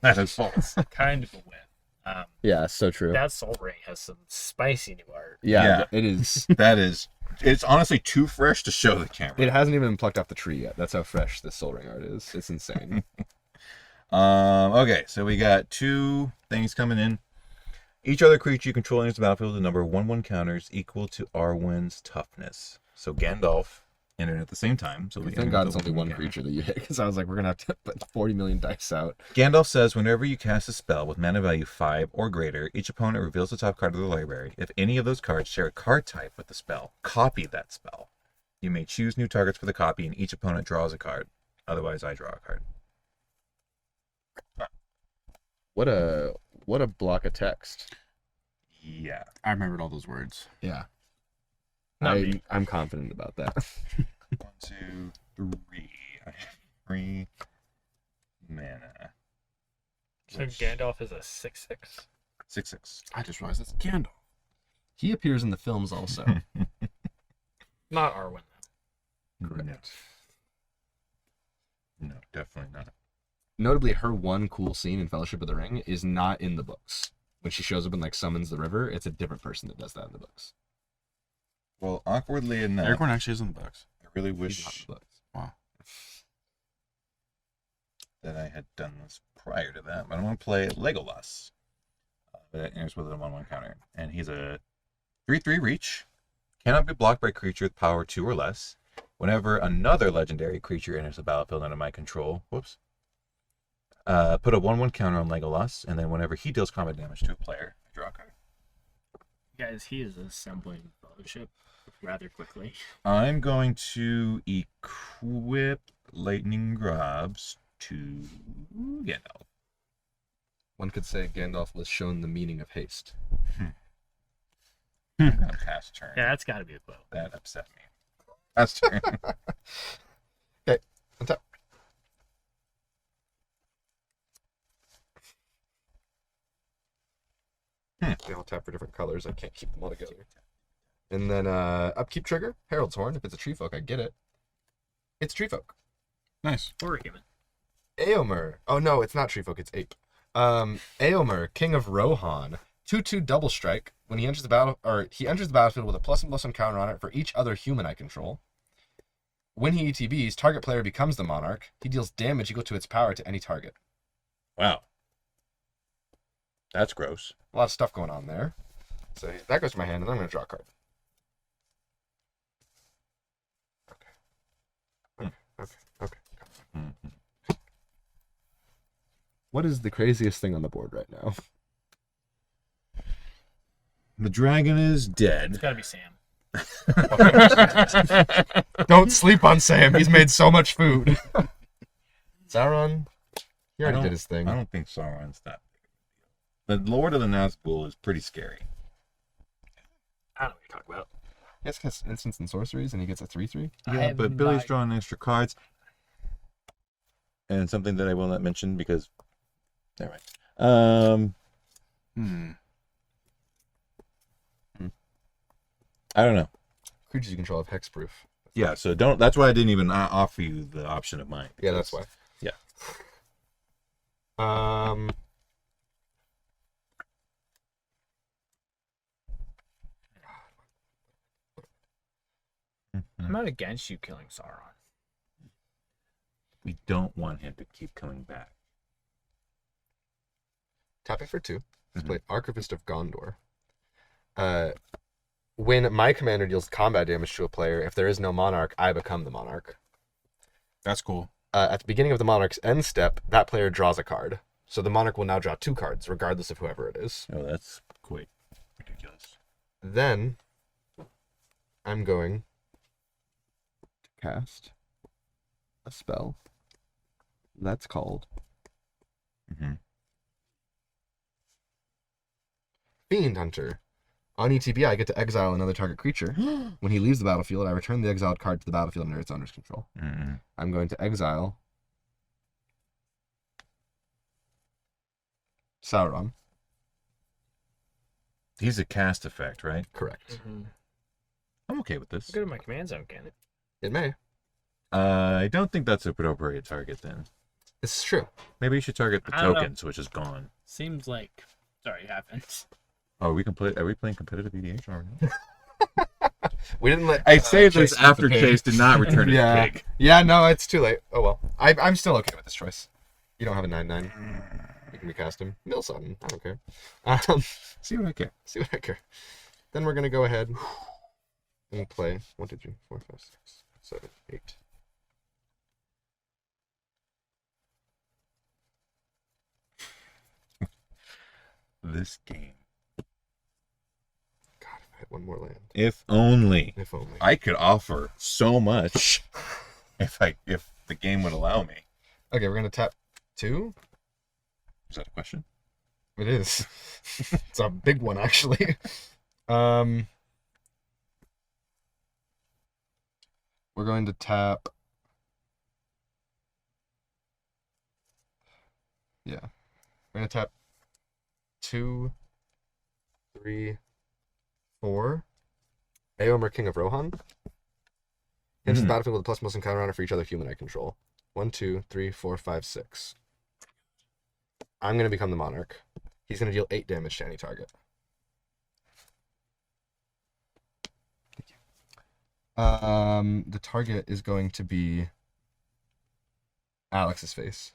That is false. kind of a win. Yeah, so true. That Soul Ring has some spicy new art. Yeah, it is. That is. It's honestly too fresh to show the camera. It hasn't even been plucked off the tree yet. That's how fresh this Soul Ring art is. It's insane. Okay, so we got 2 things coming in. Each other creature you control enters the battlefield with a number of 1/1 counters equal to Arwen's toughness. So Gandalf entered at the same time. So we Thank entered God with it's a only 1/1 one counter. creature that you hit, because I was like, we're gonna have to put 40 million dice out. Gandalf says whenever you cast a spell with mana value 5 or greater, each opponent reveals the top card of the library. If any of those cards share a card type with the spell, copy that spell. You may choose new targets for the copy, and each opponent draws a card. Otherwise, I draw a card. What a block of text. Yeah. I remembered all those words. Yeah. Not me. I'm confident about that. 1, 2, 3. I have 3 mana. So Gandalf is a 6/6. 6/6. I just realized that's Gandalf. He appears in the films also. Not Arwen. Correct. No, definitely not. Notably, her one cool scene in Fellowship of the Ring is not in the books. When she shows up and like summons the river, it's a different person that does that in the books. Well, awkwardly enough, Aragorn actually is in the books. I really He's wish not in the books. Wow. that I had done this prior to that, but I'm going to play Legolas. That enters with a 1/1 counter. And he's a 3/3 reach. Cannot be blocked by a creature with power 2 or less. Whenever another legendary creature enters the battlefield under my control, Put a 1/1 counter on Legolas, and then whenever he deals combat damage to a player, I draw a card. Guys, he is assembling fellowship rather quickly. I'm going to equip Lightning Grobs to Gandalf. One could say Gandalf was shown the meaning of haste. I'm gonna pass turn. Yeah, that's got to be a quote. That upset me. Pass turn. Okay, untap. They all tap for different colors. I can't keep them all together. And then upkeep trigger, Herald's Horn. If it's a tree folk, I get it. It's tree folk. Nice. Or human. Aomer. Oh no, it's not tree folk, it's ape. Aomer, King of Rohan. 2/2 double strike. When he enters the battlefield with a +1/+1 counter on it for each other human I control. When he ETBs, target player becomes the monarch. He deals damage equal to its power to any target. Wow. That's gross. A lot of stuff going on there. So that goes to my hand, and I'm going to draw a card. Okay. Mhm. What is the craziest thing on the board right now? The dragon is It's dead. got to be Sam. Don't sleep on Sam. He's made so much food. Sauron, he already did his thing. I don't think Sauron's that big. The Lord of the Nazgul is pretty scary. I don't know what you're talking about. He has instants and sorceries, and he gets a 3/3. I Yeah, have but Billy's not- drawing extra cards. And something that I will not mention because... Never mind. I don't know. Creatures you control have hexproof. Yeah, so don't... That's why I didn't even offer you the option of mine. Yeah, that's why. Yeah. I'm not against you killing Sauron. We don't want him to keep coming back. Tapping for 2. Let's play Archivist of Gondor. When my commander deals combat damage to a player, if there is no monarch, I become the monarch. That's cool. At the beginning of the monarch's end step, that player draws a card. So the monarch will now draw 2 cards, regardless of whoever it is. Oh, that's quite ridiculous. Then I'm going to cast a spell that's called Mhm. Fiend Hunter. On ETB, I get to exile another target creature. When he leaves the battlefield, I return the exiled card to the battlefield under its owner's control. Mm-mm. I'm going to exile Sauron. He's a cast effect, right? Correct. I'm okay with this. Go to my command zone, can it? It may. I don't think that's a appropriate target then. This is true. Maybe you should target the I don't know. tokens, which is gone. Seems like sorry, it happens. Oh, are we playing competitive EDH already? We didn't let. I saved this Chase after eat the pig. Chase did not return his Yeah. pig. Yeah, no, it's too late. Oh well. I'm still okay with this choice. You don't have a 9/9. You can recast him. Mill Sutton. I don't care. See what I care. See what I care. Then we're gonna go ahead and play 1, 2, 3, 4, 5, 6, 7, 8. This game. God, if I had one more land. If only. If only. I could offer so much if the game would allow me. Okay, we're gonna tap 2. Is that a question? It is. It's a big one, actually. We're going to tap. Yeah. We're going to tap 2, 3, 4. Aomer, King of Rohan. Enters the battlefield with a +1 counter on it for each other human I control. 1, 2, 3, 4, 5, 6. I'm going to become the monarch. He's going to deal 8 damage to any target. The target is going to be Alex's face.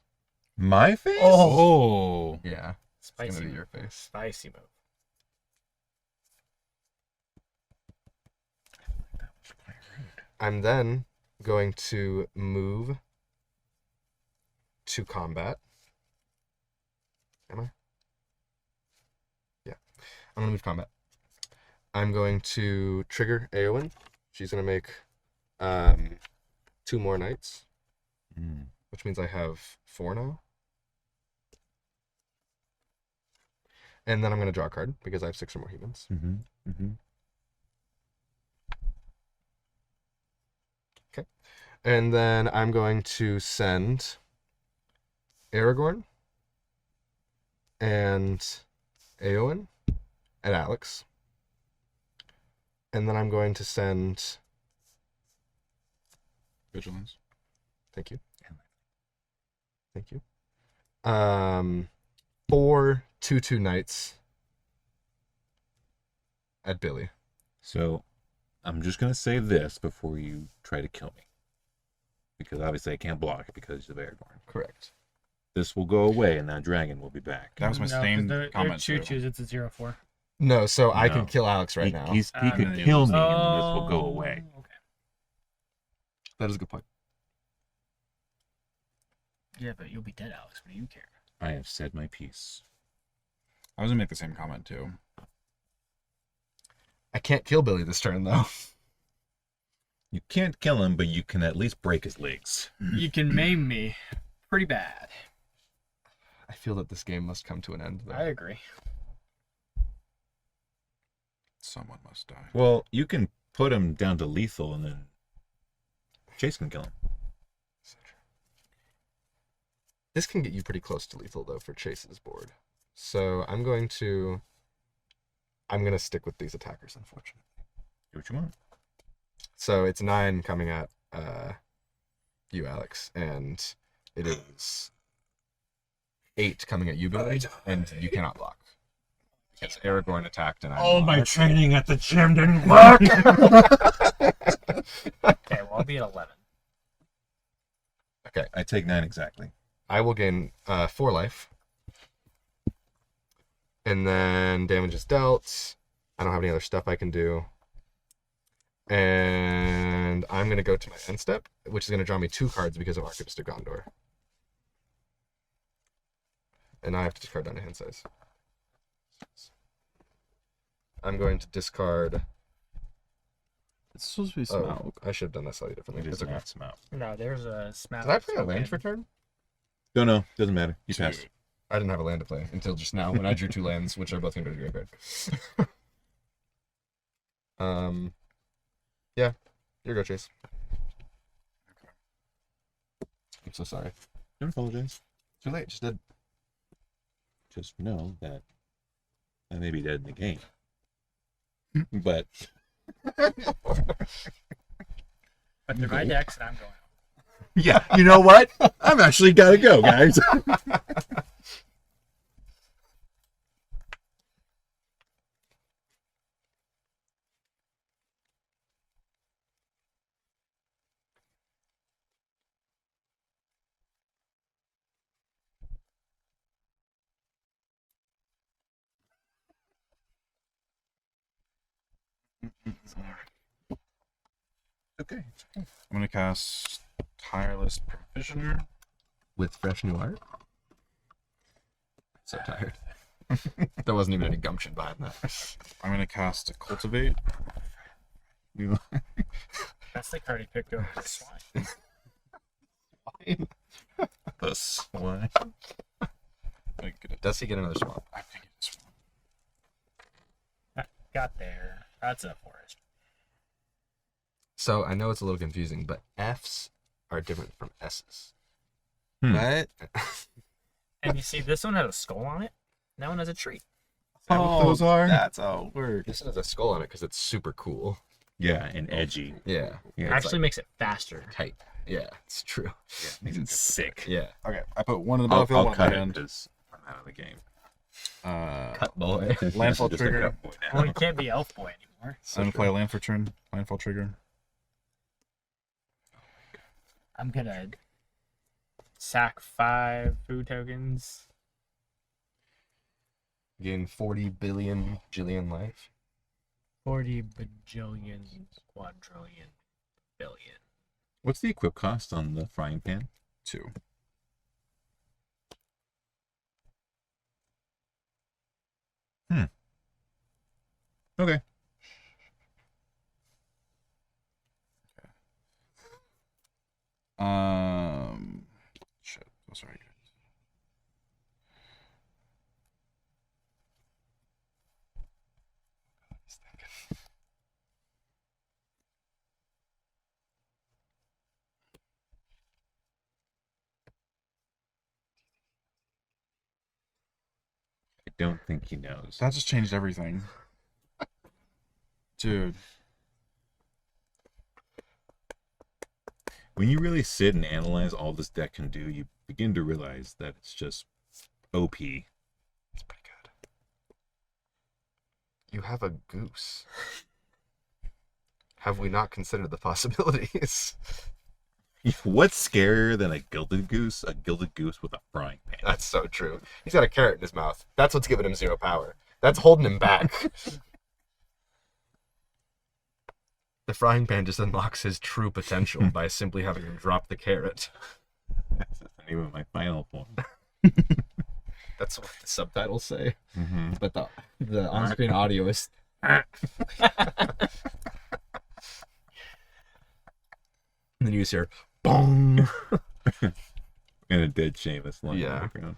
My face? Oh. Yeah, it's going to Spicy be move. your face. Spicy move. I'm then going to move to combat. I'm gonna move combat. I'm going to trigger Eowyn. She's gonna make 2 more knights, which means I have 4 now. And then I'm gonna draw a card because I have 6 or more humans. Okay. And then I'm going to send Aragorn and Eowyn and Alex. And then I'm going to send... Vigilance. Thank you. Thank you. 4 2/2 knights at Billy. So, I'm just gonna say this before you try to kill me, because obviously I can't block it because of Aragorn. Correct. This will go away, and that dragon will be back. That was my same they're comment too. choo-choos. It's a 0-4. No, so I No. can kill Alex right he, now. He could kill me, and this will go away. Okay. That is a good point. Yeah, but you'll be dead, Alex. What do you care? I have said my piece. I was gonna make the same comment too. I can't kill Billy this turn, though. You can't kill him, but you can at least break his legs. You can maim me pretty bad. I feel that this game must come to an end, though. I agree. Someone must die. Well, you can put him down to lethal, and then Chase can kill him. This can get you pretty close to lethal, though, for Chase's board. So I'm going to stick with these attackers, unfortunately. Do what you want. So it's 9 coming at you, Alex, and it is 8 coming at you, Billy, and you cannot block. Because Aragorn attacked, and I blocked. training at the gym didn't work. Okay, well, I'll be at 11. Okay, I take 9 exactly. I will gain 4 life. And then damage is dealt. I don't have any other stuff I can do. And I'm going to go to my end step, which is going to draw me 2 cards because of Archivist of Gondor. And now I have to discard down to hand size. I'm going to discard... It's supposed to be Oh, Smaug. I should have done that slightly differently. It is It's okay. not Smaug. No, there's a smash. Did I play a land for turn? No, doesn't matter. You passed. I didn't have a land to play until just now when I drew 2 lands, which are both going to go to the graveyard. Yeah, your go, Chase. I'm so sorry. Don't apologize. Too late, just did. Just know that I may be dead in the game. But But they're my decks, and I'm going home. yeah, you know what? I'm actually gotta go, guys. Okay. I'm gonna cast Tireless Provisioner. With fresh new art? So tired. There wasn't even any gumption behind that. I'm gonna cast a Cultivate. That's the card he picked over the swine. The swine. Does he get another swamp? I think it's Got there. That's a forest. So I know it's a little confusing, but F's are different from S's. What? And you see, this one has a skull on it. And that one has a tree. Oh, those are. That's how it works. This one has a skull on it because it's super cool. Yeah, and edgy. Yeah. Yeah, it's Actually makes it faster. Tight. Yeah, it's true. makes it sick. Yeah. Okay, I put one in the I'll battlefield, one in cut my it hand. because I'm out of the game. Cut boy. Landfall Just a trigger. cut boy now. Well, you can't be elf boy anymore. I'm gonna play a land for turn. Landfall trigger. I'm gonna sack 5 food tokens. Gain 40 billion jillion life. 40 bajillion, quadrillion, billion. What's the equip cost on the frying pan? 2. Okay. Shit. Oh, sorry. I don't think he knows. That just changed everything. Dude. When you really sit and analyze all this deck can do, you begin to realize that it's just OP. It's pretty good. You have a goose. Have we not considered the possibilities? What's scarier than a gilded goose? A gilded goose with a frying pan. That's so true. He's got a carrot in his mouth. That's what's giving him 0 power. That's holding him back. The frying pan just unlocks his true potential by simply having him drop the carrot. That's the name of my final form. That's what the subtitles say. Mm-hmm. But the on-screen audio is... And then you just hear, bong! And a dead Seamus lying Yeah. on the ground.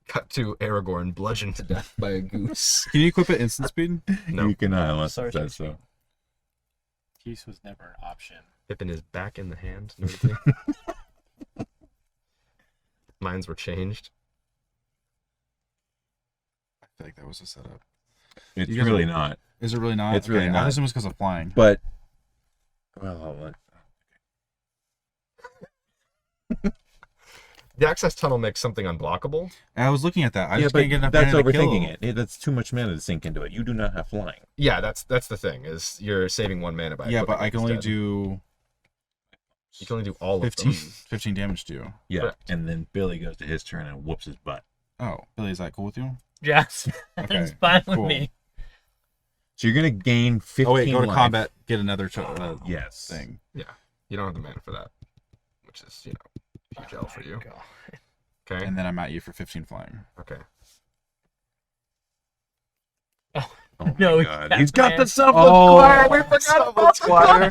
Cut to Aragorn bludgeoned to death by a goose. Can you equip it instant speed? No. You cannot unless Sorry, it says so. Peace was never an option. Pippin is back in the hand. Notably. Minds were changed. I feel like that was a setup. It's You guys really are- not. Is it really not? It's really Okay, not. I assume it's because of flying. But, well, The access tunnel makes something unblockable. I was looking at that. I yeah, just but can't get enough that's mana to kill. overthinking it. That's too much mana to sink into it. You do not have flying. Yeah, that's the thing, is you're saving 1 mana by Yeah, but equipping I it can only instead. do You can only do all 15, of them. 15 damage to you. Yeah, Correct. and then Billy goes to his turn and whoops his butt. Oh, Billy, is that cool with you? Yes, Okay, it's fine with cool. me. So you're gonna gain 15 Oh wait, go to life. combat, get another Yes. thing. You don't have the mana for that, which is, huge L for you. God. Okay. And then I'm at you for 15 flying. Okay. Oh my No, god. yeah, He's got man. the Selfless Oh, Squire. We forgot about Squire.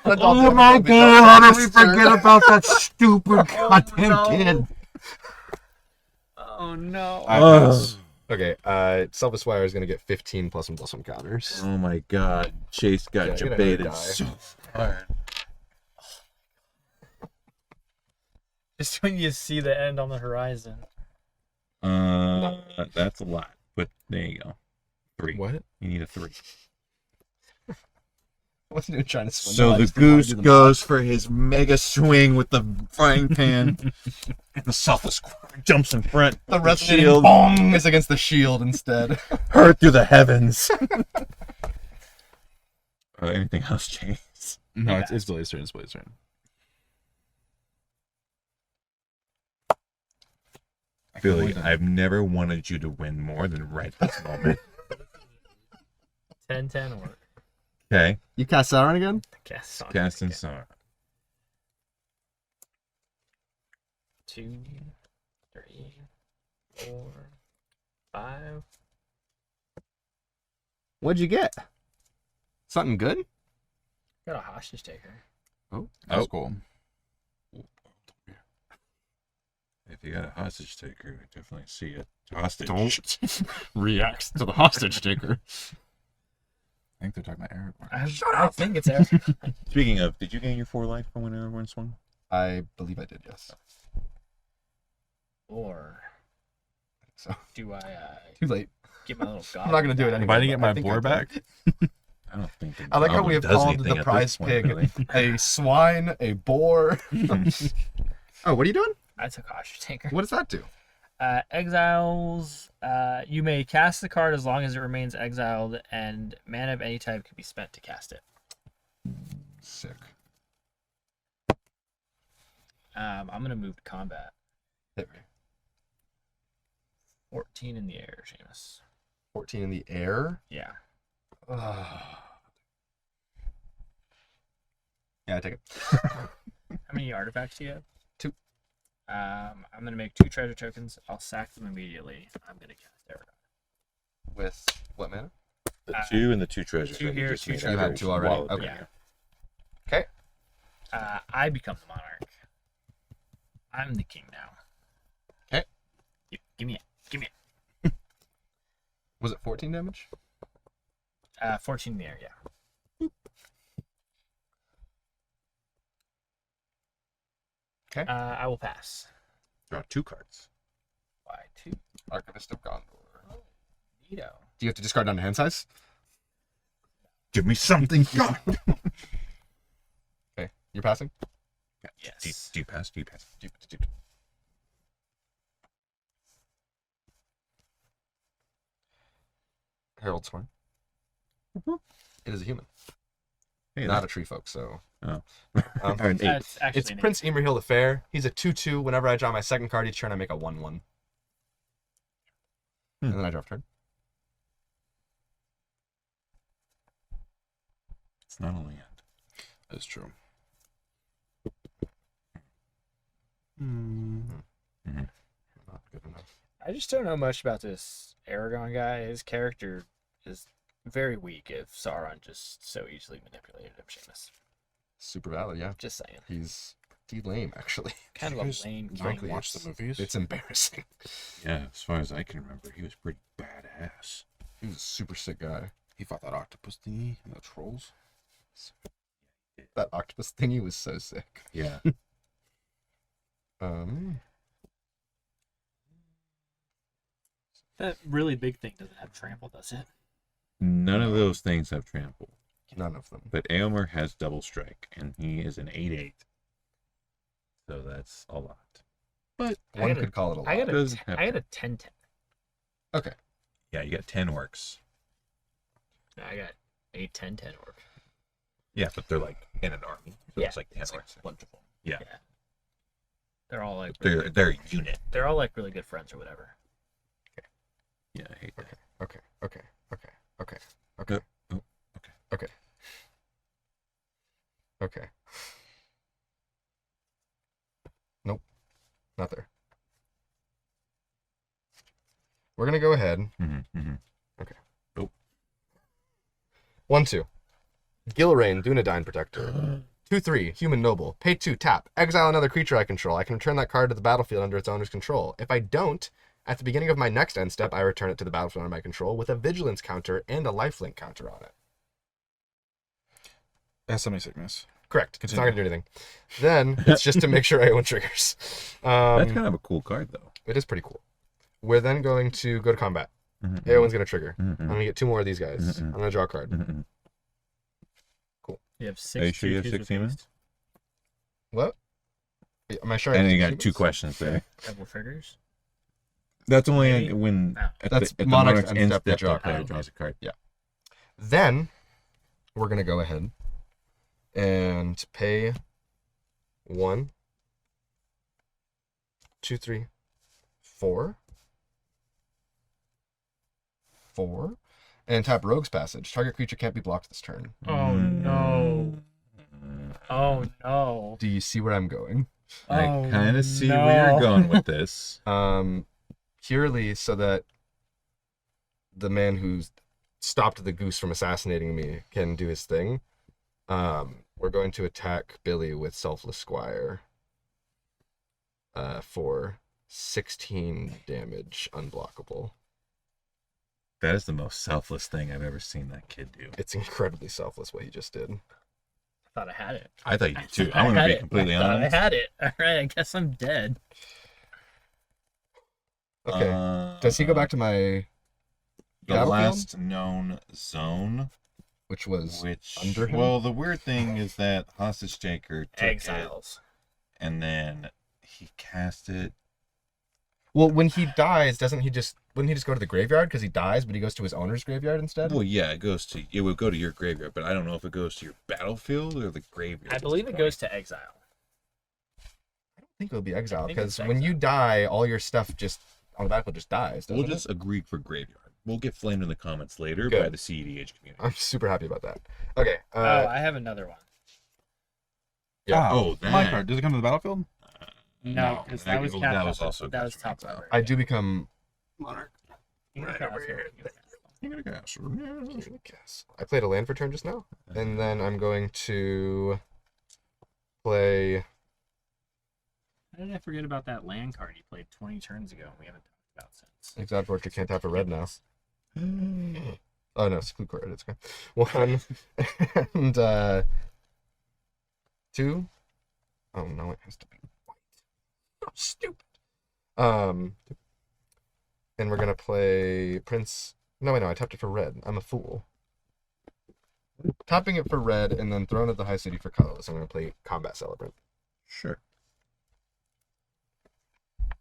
Oh my god, how did we forget about that stupid goddamn no. kid? Oh no. I Ugh. pass. Okay, Selfless Squire is going to get 15+1/+1 counters. Oh my god. Chase got Yeah, get another debated die. so hard. Just when you see the end on the horizon. That's a lot. But there you go. 3. What? You need a 3. What's new trying to swing? So the goose goes for his mega swing with the frying pan, and the Selfless Squire jumps in front. The with resonating shield, bong is against the shield instead. heard through the heavens. Anything else, Chase? No, it's Billy's turn. It's Billy's turn. I can Billy, only do- I've never wanted you to win more than right this moment. 10-10 or Okay, You cast Sauron again? cast on. casting Sauron. 2, 3, 4, 5. What'd you get? Something good? Got a hostage taker. That's cool. If you got a hostage taker, we definitely see it. Hostage. Don't react to the hostage taker. I think they're talking about Aragorn. I think it's Eric. Speaking of, did you gain your 4 life from when everyone swung? I believe I did, yes. Or So do I too late. get my little god? I'm not gonna do it Am anyway. I to get but I my think boar I back? did. I don't think. the I like how goblin we have does called anything the at prize this point, pig really. a swine, a boar. Oh, what are you doing? I took hostage taker. What does that do? Exiles. You may cast the card as long as it remains exiled, and mana of any type can be spent to cast it. Sick. I'm gonna move to combat. Hit me. 14 in the air, Seamus. 14 in the air. Yeah. Yeah, I take it. How many artifacts do you have? 2. I'm gonna make 2 treasure tokens. I'll sack them immediately. I'm gonna cast Aragorn. With what mana? The 2 and the 2 treasures. two that you here, just two made treasures. You had 2 already. walloped in Okay. you. Okay. I become the monarch. I'm the king now. Okay. Give me it. Give me it. Was it 14 damage? 14 in the air, yeah. Okay. I will pass. Draw 2 cards. By 2. Archivist of Gondor. Neato. Do you have to discard down to hand size? Give me something. Okay. You're passing? Yes. Do you pass? Do you pass? Herald Sworn. It is a human. Hey, Not a tree folk, so. Oh. Um, Or an 8. That's actually it's an Prince Emerhill the Fair. He's a 2/2. Whenever I draw my second card each turn, I make a 1/1. And then I draw a turn. It's not only end. That's true. Not good enough. I just don't know much about this Aragon guy. His character is very weak if Sauron just so easily manipulated him, Seamus. Super valid, yeah. Just saying. He's pretty lame, actually. Kind of You a guys lame not Frankly, watch the movies? It's embarrassing. Yeah, as far as I can remember, he was pretty badass. He was a super sick guy. He fought that octopus thingy and the trolls. That octopus thingy was so sick. Yeah. That really big thing doesn't have trample, does it? None of those things have trample. None of them. But Aomer has double strike, and he is an 8/8. So that's a lot. But I one gotta- could call it a lot. I got Doesn't a have 10-10. Okay. Yeah, you got 10 orcs. I got a 10-10 orc. Yeah, but they're like in an army. So Yeah, it's like 10 it's like orcs. wonderful. Yeah. They're all like They're a unit. they're all like really good friends or whatever. Yeah, I hate that. Okay. Okay. Okay. Okay. Oh, Okay. oh, Okay. Okay. Okay. Nope. Not there. We're gonna go ahead. Mm-hmm, mm-hmm. 1/2. Gilrain, Dunedain Protector. 2/3, Human Noble. Pay 2, tap. Exile another creature I control. I can return that card to the battlefield under its owner's control. If I don't, at the beginning of my next end step, I return it to the battlefield under my control with a vigilance counter and a lifelink counter on it. It has semi sickness. Correct. It's not going to do anything. Then it's just to make sure I own triggers. That's kind of a cool card, though. It is pretty cool. We're then going to go to combat. Mm-hmm. Everyone's going to trigger. Mm-hmm. I'm going to get 2 more of these guys. Mhm. I'm going to draw a card. Mm-hmm. You have 6. Are you sure you have 2/2s 6 with humans? haste. What? Am I sure? I And have then you six got 2 humans? questions there. Double triggers. That's only Maybe. when No. That's at the Monarch's Monarch's end step, they step, draw a the player card. draws a card. Then we're going to go ahead and pay 1, 2, 3, 4, 4, and tap Rogue's Passage. Target creature can't be blocked this turn. Oh no. Oh no. Do you see where I'm going? I Oh, kind of see where you're no. going with this. Purely so that the man who stopped the goose from assassinating me can do his thing. We're going to attack Billy with Selfless Squire for 16 damage, unblockable. That is the most selfless thing I've ever seen that kid do. It's incredibly selfless what he just did. I thought I had it. I thought you did too. I I want to had be it. completely I thought honest. I had it. All right, I guess I'm dead. Okay. Does he go back to my the battlefield? last known zone? Which was Which under him? well, the weird thing is that Hostage Taker took it, Exiles. and then he cast it. Well, when he dies, wouldn't he just go to the graveyard because he dies, but he goes to his owner's graveyard instead? Well, yeah, it would go to your graveyard, but I don't know if it goes to your battlefield or the graveyard. I believe it goes to exile. I think it'll be exiled think it's because when you die, all your stuff just on the battlefield just dies. We'll doesn't just it? agree for graveyard. We'll get flamed in the comments later Good. by the CEDH community. I'm super happy about that. Okay. Oh, I have another one. Yeah. Oh, my that. card. Does it come to the battlefield? No, because that was that was also that was Guns from top Exile. level. I do become You can Right pass over it. here. You can pass it. King of the Castle. Yes. I played a land for turn just now, and then I'm going to play. How did I forget about that land card you played 20 turns ago? We haven't talked about since. Exiled Fortress can't tap a red now. Oh no, it's clue card. It's okay. 1 and 2. Oh no, it has to be white. Oh, stupid. And we're gonna play Prince. No, I know. I tapped it for red. I'm a fool. Tapping it for red and then throwing it the high city for colorless. I'm gonna play Combat Celebrant. Sure.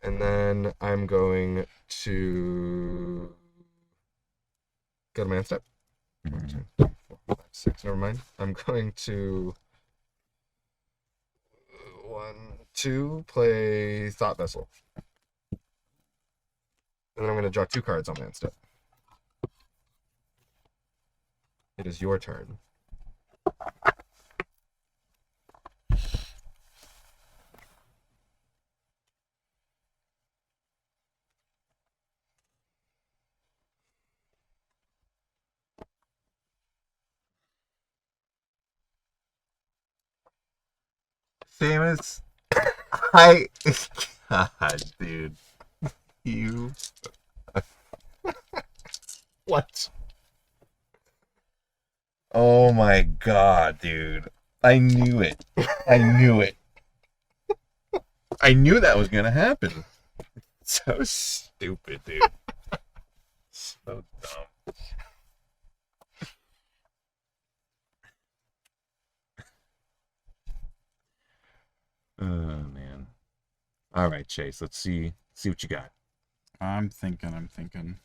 And then I'm going to go to my end step. 1, 2, 3, 4, 5, 6. Never mind. I'm going to 1, 2 play Thought Vessel. And then I'm going to draw 2 cards on my end step. It is your turn. Famous. God, dude. You. What? Oh my God, dude. I knew it. I knew it. I knew that was gonna happen. So stupid, dude. So dumb. Oh man. All right, Chase. Let's see what you got. I'm thinking.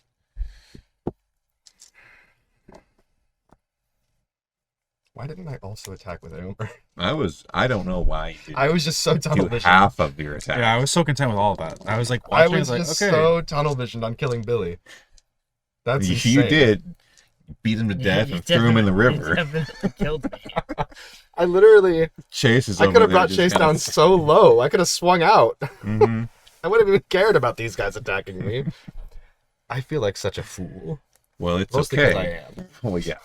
Why didn't I also attack with Aomer? I don't know why you didn't I was just so tunnel do vision. half of your attack. Yeah, I was so content with all of that. I was like, I watching, was like, just okay. so tunnel visioned on killing Billy. That's You insane. did. You beat him to death You and threw him in the definitely- river. you definitely killed me. I literally, Chase is I over could have there brought just Chase kinda- down so low. I could have swung out. Mhm. I wouldn't have even cared about these guys attacking me. I feel like such a fool. Well, it's Mostly because I okay. am. Oh yeah.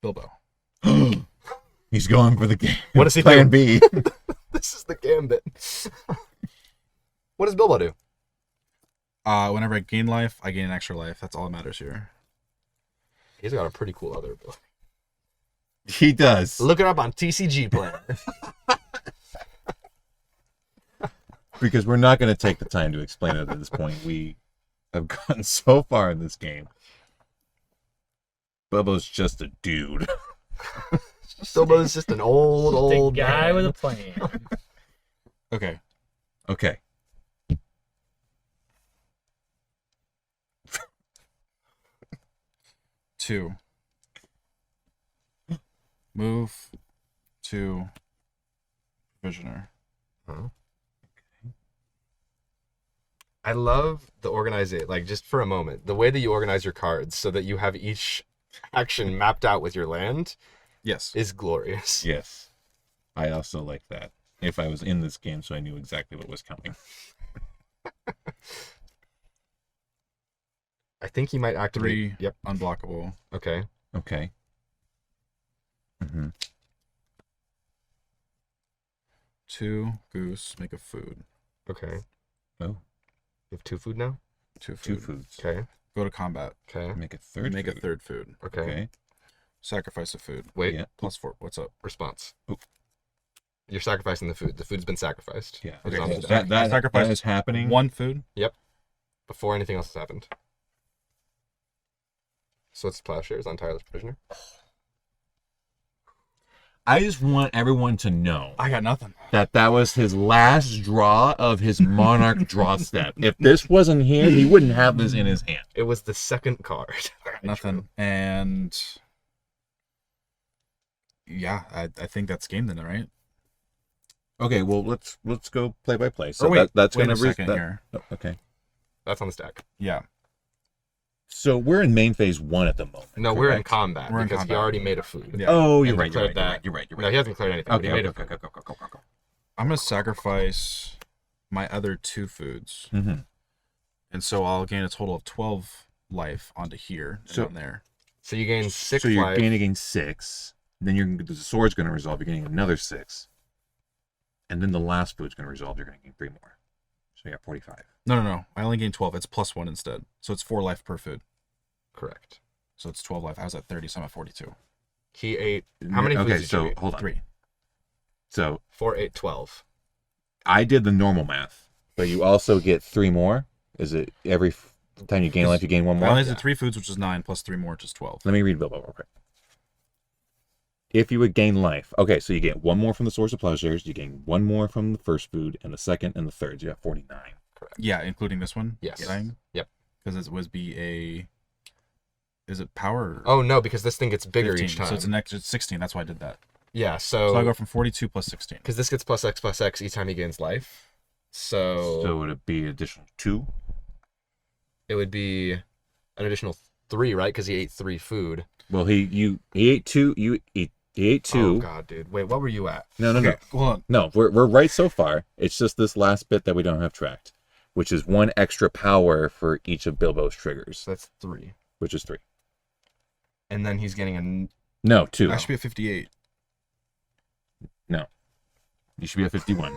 Bilbo. He's going for the game. What does he Plan do? B. This is the gambit. What does Bilbo do? Whenever I gain life, I gain an extra life. That's all that matters here. He's got a pretty cool other ability. He does. Look it up on TCG Player. Because we're not going to take the time to explain it at this point. We have gotten so far in this game. Bubba's just a dude. Bilbo's just an old the guy man. with a plan. Okay. Okay. Two. Move to Visioner. Huh? I love the organization, like just for a moment, the way that you organize your cards so that you have each action mapped out with your land Yes. is glorious. Yes. I also like that. If I was in this game, so I knew exactly what was coming. I think he might activate. 3. Yep. Unblockable. Okay. Okay. Mm-hmm. 2. Goose. Make a food. Okay. Oh, You have 2 food now? 2 food. 2 foods. Okay. Go to combat. Okay. Make a third. Make food. a third food. Okay. Okay. Sacrifice a food. Wait. Yeah. +4. What's up? Response. Oop. You're sacrificing the food. The food's been sacrificed. Yeah. It is on Okay, the so deck That Sacrifice is happening. 1 food. before anything else has happened. So it's Plowshares on Tyler's Prisoner. I just want everyone to know I got nothing. that was his last draw of his Monarch draw step. If this wasn't here, he wouldn't have this in his hand. It was the second card. Nothing. And yeah, I think that's game then, right? Okay, well let's go play by play. So Or wait, that's wait gonna a second here. Oh, okay. That's on the stack. Yeah. So we're in main phase 1 at the moment. No, we're in correct? combat We're in because he combat. already made a food. Yeah. Oh, you're And right. You're declared right. that. You're right. You're right. No, he hasn't declared anything. But Okay. he made Okay. a food. I'm gonna sacrifice my other 2 foods. Mm-hmm. And so I'll gain a total of 12 life onto here and So- on there. So you gain 6 So you're life. gaining 6. Then the sword's going to resolve. You're getting another 6. And then the last food's going to resolve. You're going to gain 3 more. So you got 45. No. I only gain 12. It's +1 instead. So it's 4 life per food. Correct. So it's 12 life. I was at 30, so I'm at 42. He ate. How many Okay, foods did you so eat? hold on. 3. So 4, 8, 12. I did the normal math, but you also get 3 more. Is it every time you gain life, you gain 1 I more? only did 3 foods, which is 9, plus 3 more, which is 12. Let me read Bilbo real quick. If you would gain life, okay, so you get 1 more from the source of pleasures, you gain 1 more from the first food, and the second and the third. You got 49. Yeah, including this one? Yes. Dying? Yep. Because it was is it power? Oh no, because this thing gets bigger 15, each time. So it's an extra 16. That's why I did that. Yeah, So I so go from 42 plus 16. because this gets plus X each time he gains life. So would it be additional 2? it would be an additional 3, right? Because he ate 3 food. Well, he ate 2. He ate 2. Oh god, dude. Wait, what were you at? No. Hold on. No, we're right so far. It's just this last bit that we don't have tracked, which is 1 extra power for each of Bilbo's triggers, So that's 3. which is 3. And then he's getting a. No, 2. I should be at 58. No. You should be at 51.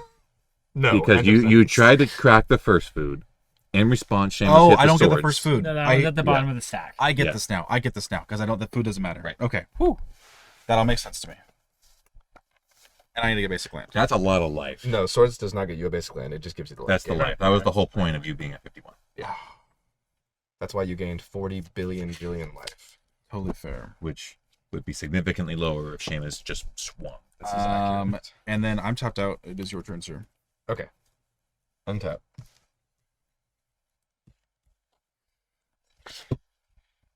No, Because you tried to crack the first food. In response, Seamus Oh, hit the I don't get the swords. first food. No, that I was at the bottom of the stack. I get Yeah. this now. Because the food doesn't matter. Right. Okay. Whew. That all makes sense to me. And I need to get basic land. That's a lot of life. No, swords does not get you a basic land. It just gives you the life. That's the gain. life. That was the whole point of you being at 51. Yeah. That's why you gained 40 billion life. Totally fair. Which would be significantly lower if Seamus just swung. This is accurate. And then I'm tapped out. It is your turn, sir. Okay. Untap.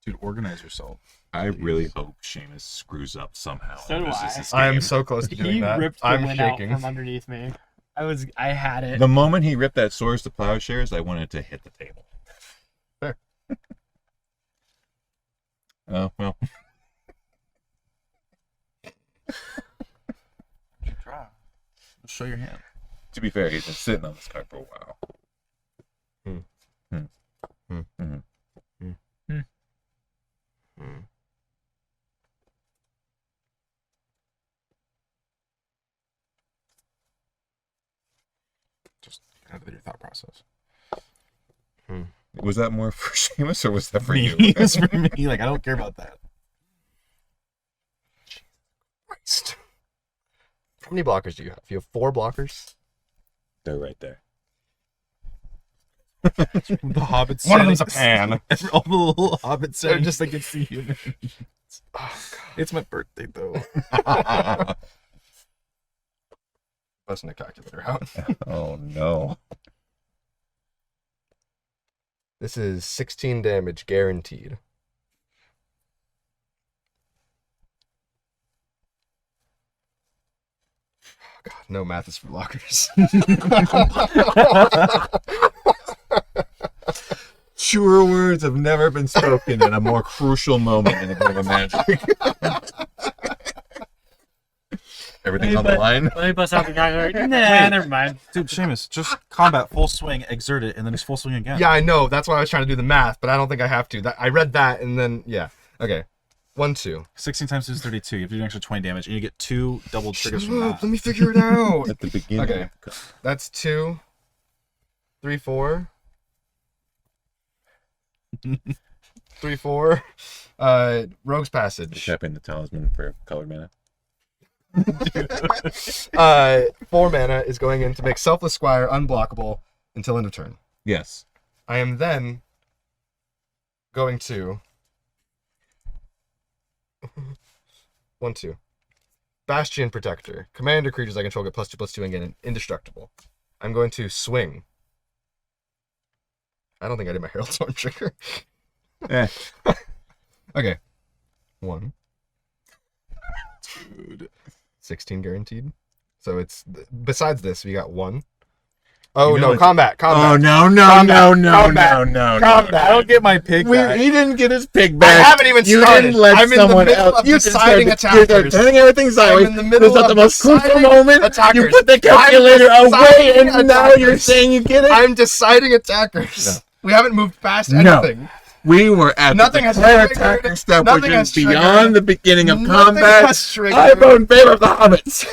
Dude, organize yourself. I really hope Seamus screws up somehow. So and do loses I. this I am game. so close to doing He that. ripped the I'm win out shaking. from underneath me. I had it. The moment he ripped that Swords to Plowshares, I wanted to hit the table. Fair. Oh, well. Try. Show your hand. To be fair, he's been sitting on this card for a while. Just out of your thought process. Was that more for Seamus or was that for Me. you? It's for me. Like, I don't care about that. Christ. How many blockers do you have? You have 4 blockers? They're right there. The hobbits. One of them's a pan. All the little hobbits They're are just- just like it's the human. Oh, It's my birthday though. busting the calculator out. Oh, no. This is 16 damage guaranteed. Oh, God, no math is for blockers. Truer words have never been spoken in a more crucial moment in the game of Magic. Everything's on the line. Let me bust out the calculator. Nah, never mind. Dude, Seamus, just combat, full swing, exert it, and then just full swing again. Yeah, I know. That's why I was trying to do the math, but I don't think I have to. I read that and then, yeah. Okay. 1, 2. 16 times 2 is 32. You have to do an extra 20 damage, and you get 2 double triggers from Let that. me figure it out. At the beginning. Okay. That's 2, 3, 4. 3, 4. Rogue's Passage. Tapping the talisman for colored mana. 4 mana is going in to make Selfless Squire unblockable until end of turn. Yes. I am then going to 1, 2. Bastion Protector. Commander creatures I control get +2/+2 and get indestructible. I'm going to swing. I don't think I did my Herald Storm trigger. Eh. Okay. 1. Dude. 16 guaranteed. So it's besides this, we got 1. Oh You know no, it's- combat. Oh, no, Combat. no, Combat. no. I don't get my pig back. He didn't get his pig I back. haven't even You started. didn't let I'm in the someone middle else. of You just deciding started- attackers. You're turning everything sideways. I'm in the middle This is not of the most crucial deciding moment. You attackers. put the calculator I'm away, and deciding now you're attackers. saying you get it. I'm deciding attackers. We haven't moved past No. anything. We were at Nothing the has declare triggered. attacker step, Nothing which has is beyond triggered. the beginning of Nothing combat. has triggered. I vote in favor of the hobbits.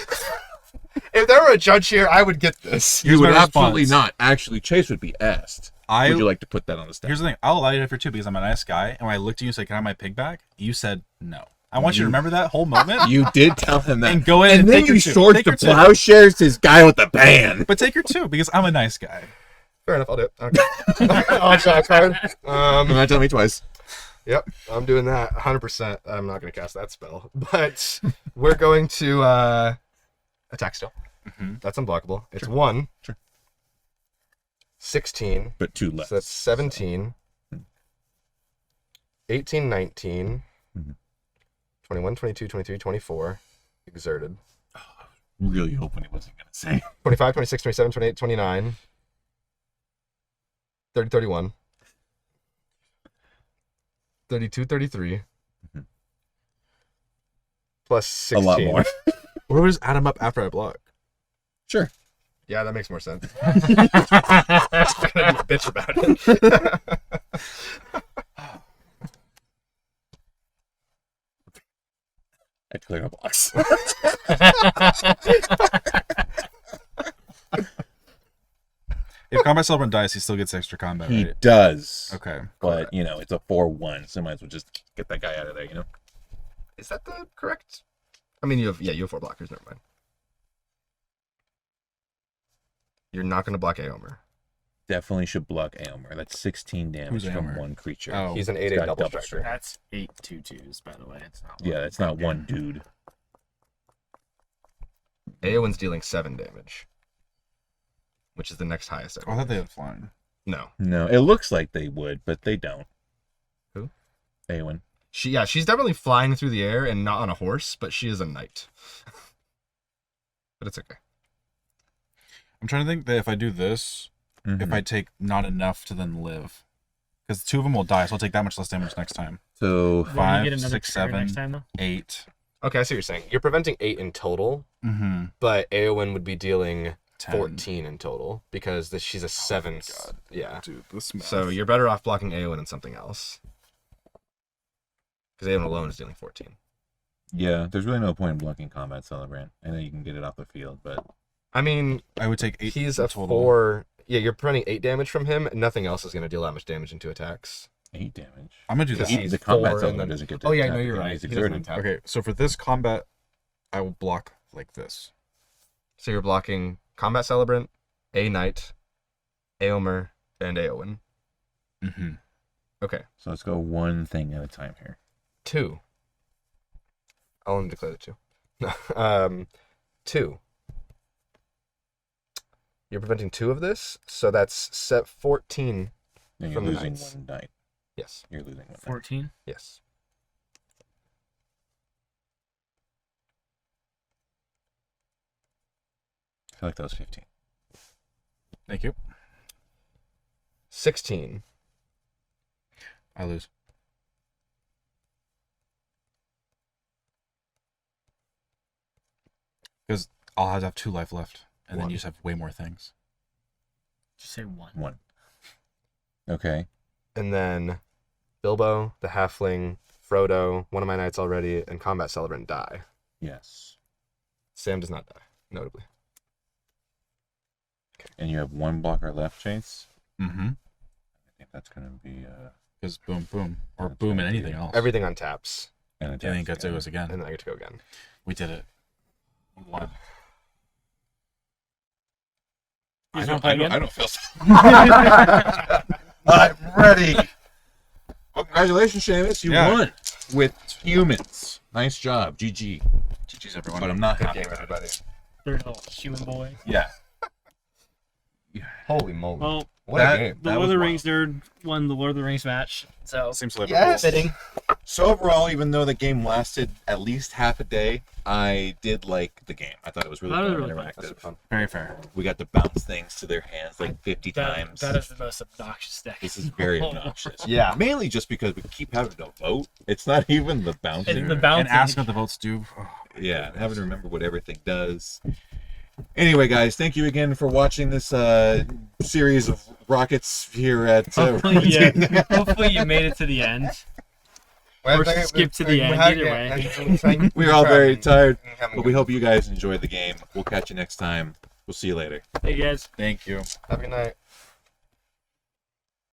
If there were a judge here, I would get this. You Here's would my absolutely response. not. Actually, Chase would be asked. Would you like to put that on the step? Here's the thing. I'll allow you to have your two because I'm a nice guy. And when I looked at you and said, "Can I have my pig back?" You said no. I want you to remember that whole moment. You did tell him that. And go in and and then take your you two. swords Take to your two. plowshares his guy with the band. But take your two because I'm a nice guy. Fair enough, I'll do it. Okay. I'll try card. You're not telling me twice. Yep, I'm doing that 100%. I'm not going to cast that spell. But we're going to attack still. Mhm. That's unblockable. It's 1. Sure. 16. But 2 less. So that's 17. 18, 19. Mhm. 21, 22, 23, 24. Exerted. Really hoping he wasn't going to say. 25, 26, 27, 28, 29. 30, 31. 32, 33. Mhm. Plus 16. A lot more. Or we'll just add them up after I block. Sure. Yeah, that makes more sense. I'm gonna be a bitch about it. I cleared a box. If combat celebrant dies, he still gets extra combat, He right? does. Okay. But, it's a 4-1, so might as well just get that guy out of there, Is that the correct? I mean, you have 4 blockers. Never mind. You're not gonna block Aomer. Definitely should block Aomer. That's 16 damage Who's from Aomer? one creature. Oh. He's an He's 8/8 got double double striker. That's 8 2/2s, by the way. It's not Yeah, that's not one dude. Aowen's dealing 7 damage, which is the next highest. Oh, I thought they had flying. No, No, it looks like they would, but they don't. Who? Aowen. she's definitely flying through the air and not on a horse, but she is a knight. But it's okay. I'm trying to think that if I do this, if I take not enough to then live. Because 2 of them will die, so I'll take that much less damage next time. So, Then 5, you get another 6, trigger 7, next time, though. 8. Okay, I see what you're saying. You're preventing 8 in total, Mm-hmm. but Aowen would be dealing 10. 14 in total because she's a 7. God. Yeah. Dude, this math. So you're better off blocking Aowen and something else. Because Aowen alone is dealing 14. yeah, there's really no point in blocking Combat Celebrant. I know you can get it off the field, but I mean, I would take 8 he's in a total. 4. Yeah, you're preventing 8 damage from him. Nothing else is going to deal that much damage into attacks. 8 damage. I'm going to do Because that. he's The Combat 4 and Celebrant then- doesn't get to Oh yeah, attack no, you're again. right. He's He doesn't exerted. attack. Okay, so for this combat, I will block like this. So you're blocking Combat Celebrant, a Knight, Aomer, and Aowen. Mm-hmm. Okay. So let's go one thing at a time here. 2. I'll only declare the 2. 2. You're preventing 2 of this, so that's set 14. And you're From the losing knights. one night. Yes. You're losing one night. 14. Yes. I feel like that was 15. Thank you. 16. I lose. Because I'll have to have 2 life left, and then 1. you just have way more things. Just say 1. 1. Okay. And then Bilbo, the Halfling, Frodo, one of my knights already, and Combat Celebrant die. Yes. Sam does not die, notably. And you have 1 blocker left, Chase. Mm-hmm. I think that's going to be Because boom, boom. Or That's boom and gonna anything be- else. Everything on taps, an And attack. then got to goes again. and then I get to go again. We did it. We won. You just want to play again? don't feel so. I'm ready. Well, congratulations, Seamus. You Yeah. won with humans. Nice job. GG. GG's everyone. But I'm not Good happy. game, everybody. Third little human boy. Yeah. Holy moly. Well, What that- a game. the That Lord of the was Rings nerd won the Lord of the Rings match. So, Seems like Yes. fitting. So overall, even though the game lasted at least half a day, I did like the game. I thought it was really That was fun really and fun. interactive. That's fun. very fair. We got to bounce things to their hands like 50 times. That is the most obnoxious deck. This is very obnoxious. Yeah. Mainly just because we keep having to vote. It's not even the bouncing. It's the And bouncing. ask what the votes do. Oh, Yeah, having to remember what everything does. Anyway, guys, thank you again for watching this series of rockets here at. Hopefully you made it to the end. Or skip to the end, either way. We're all very tired, but we hope you guys enjoy the game. We'll catch you next time. We'll see you later. Hey guys. Thank you. Have a good night.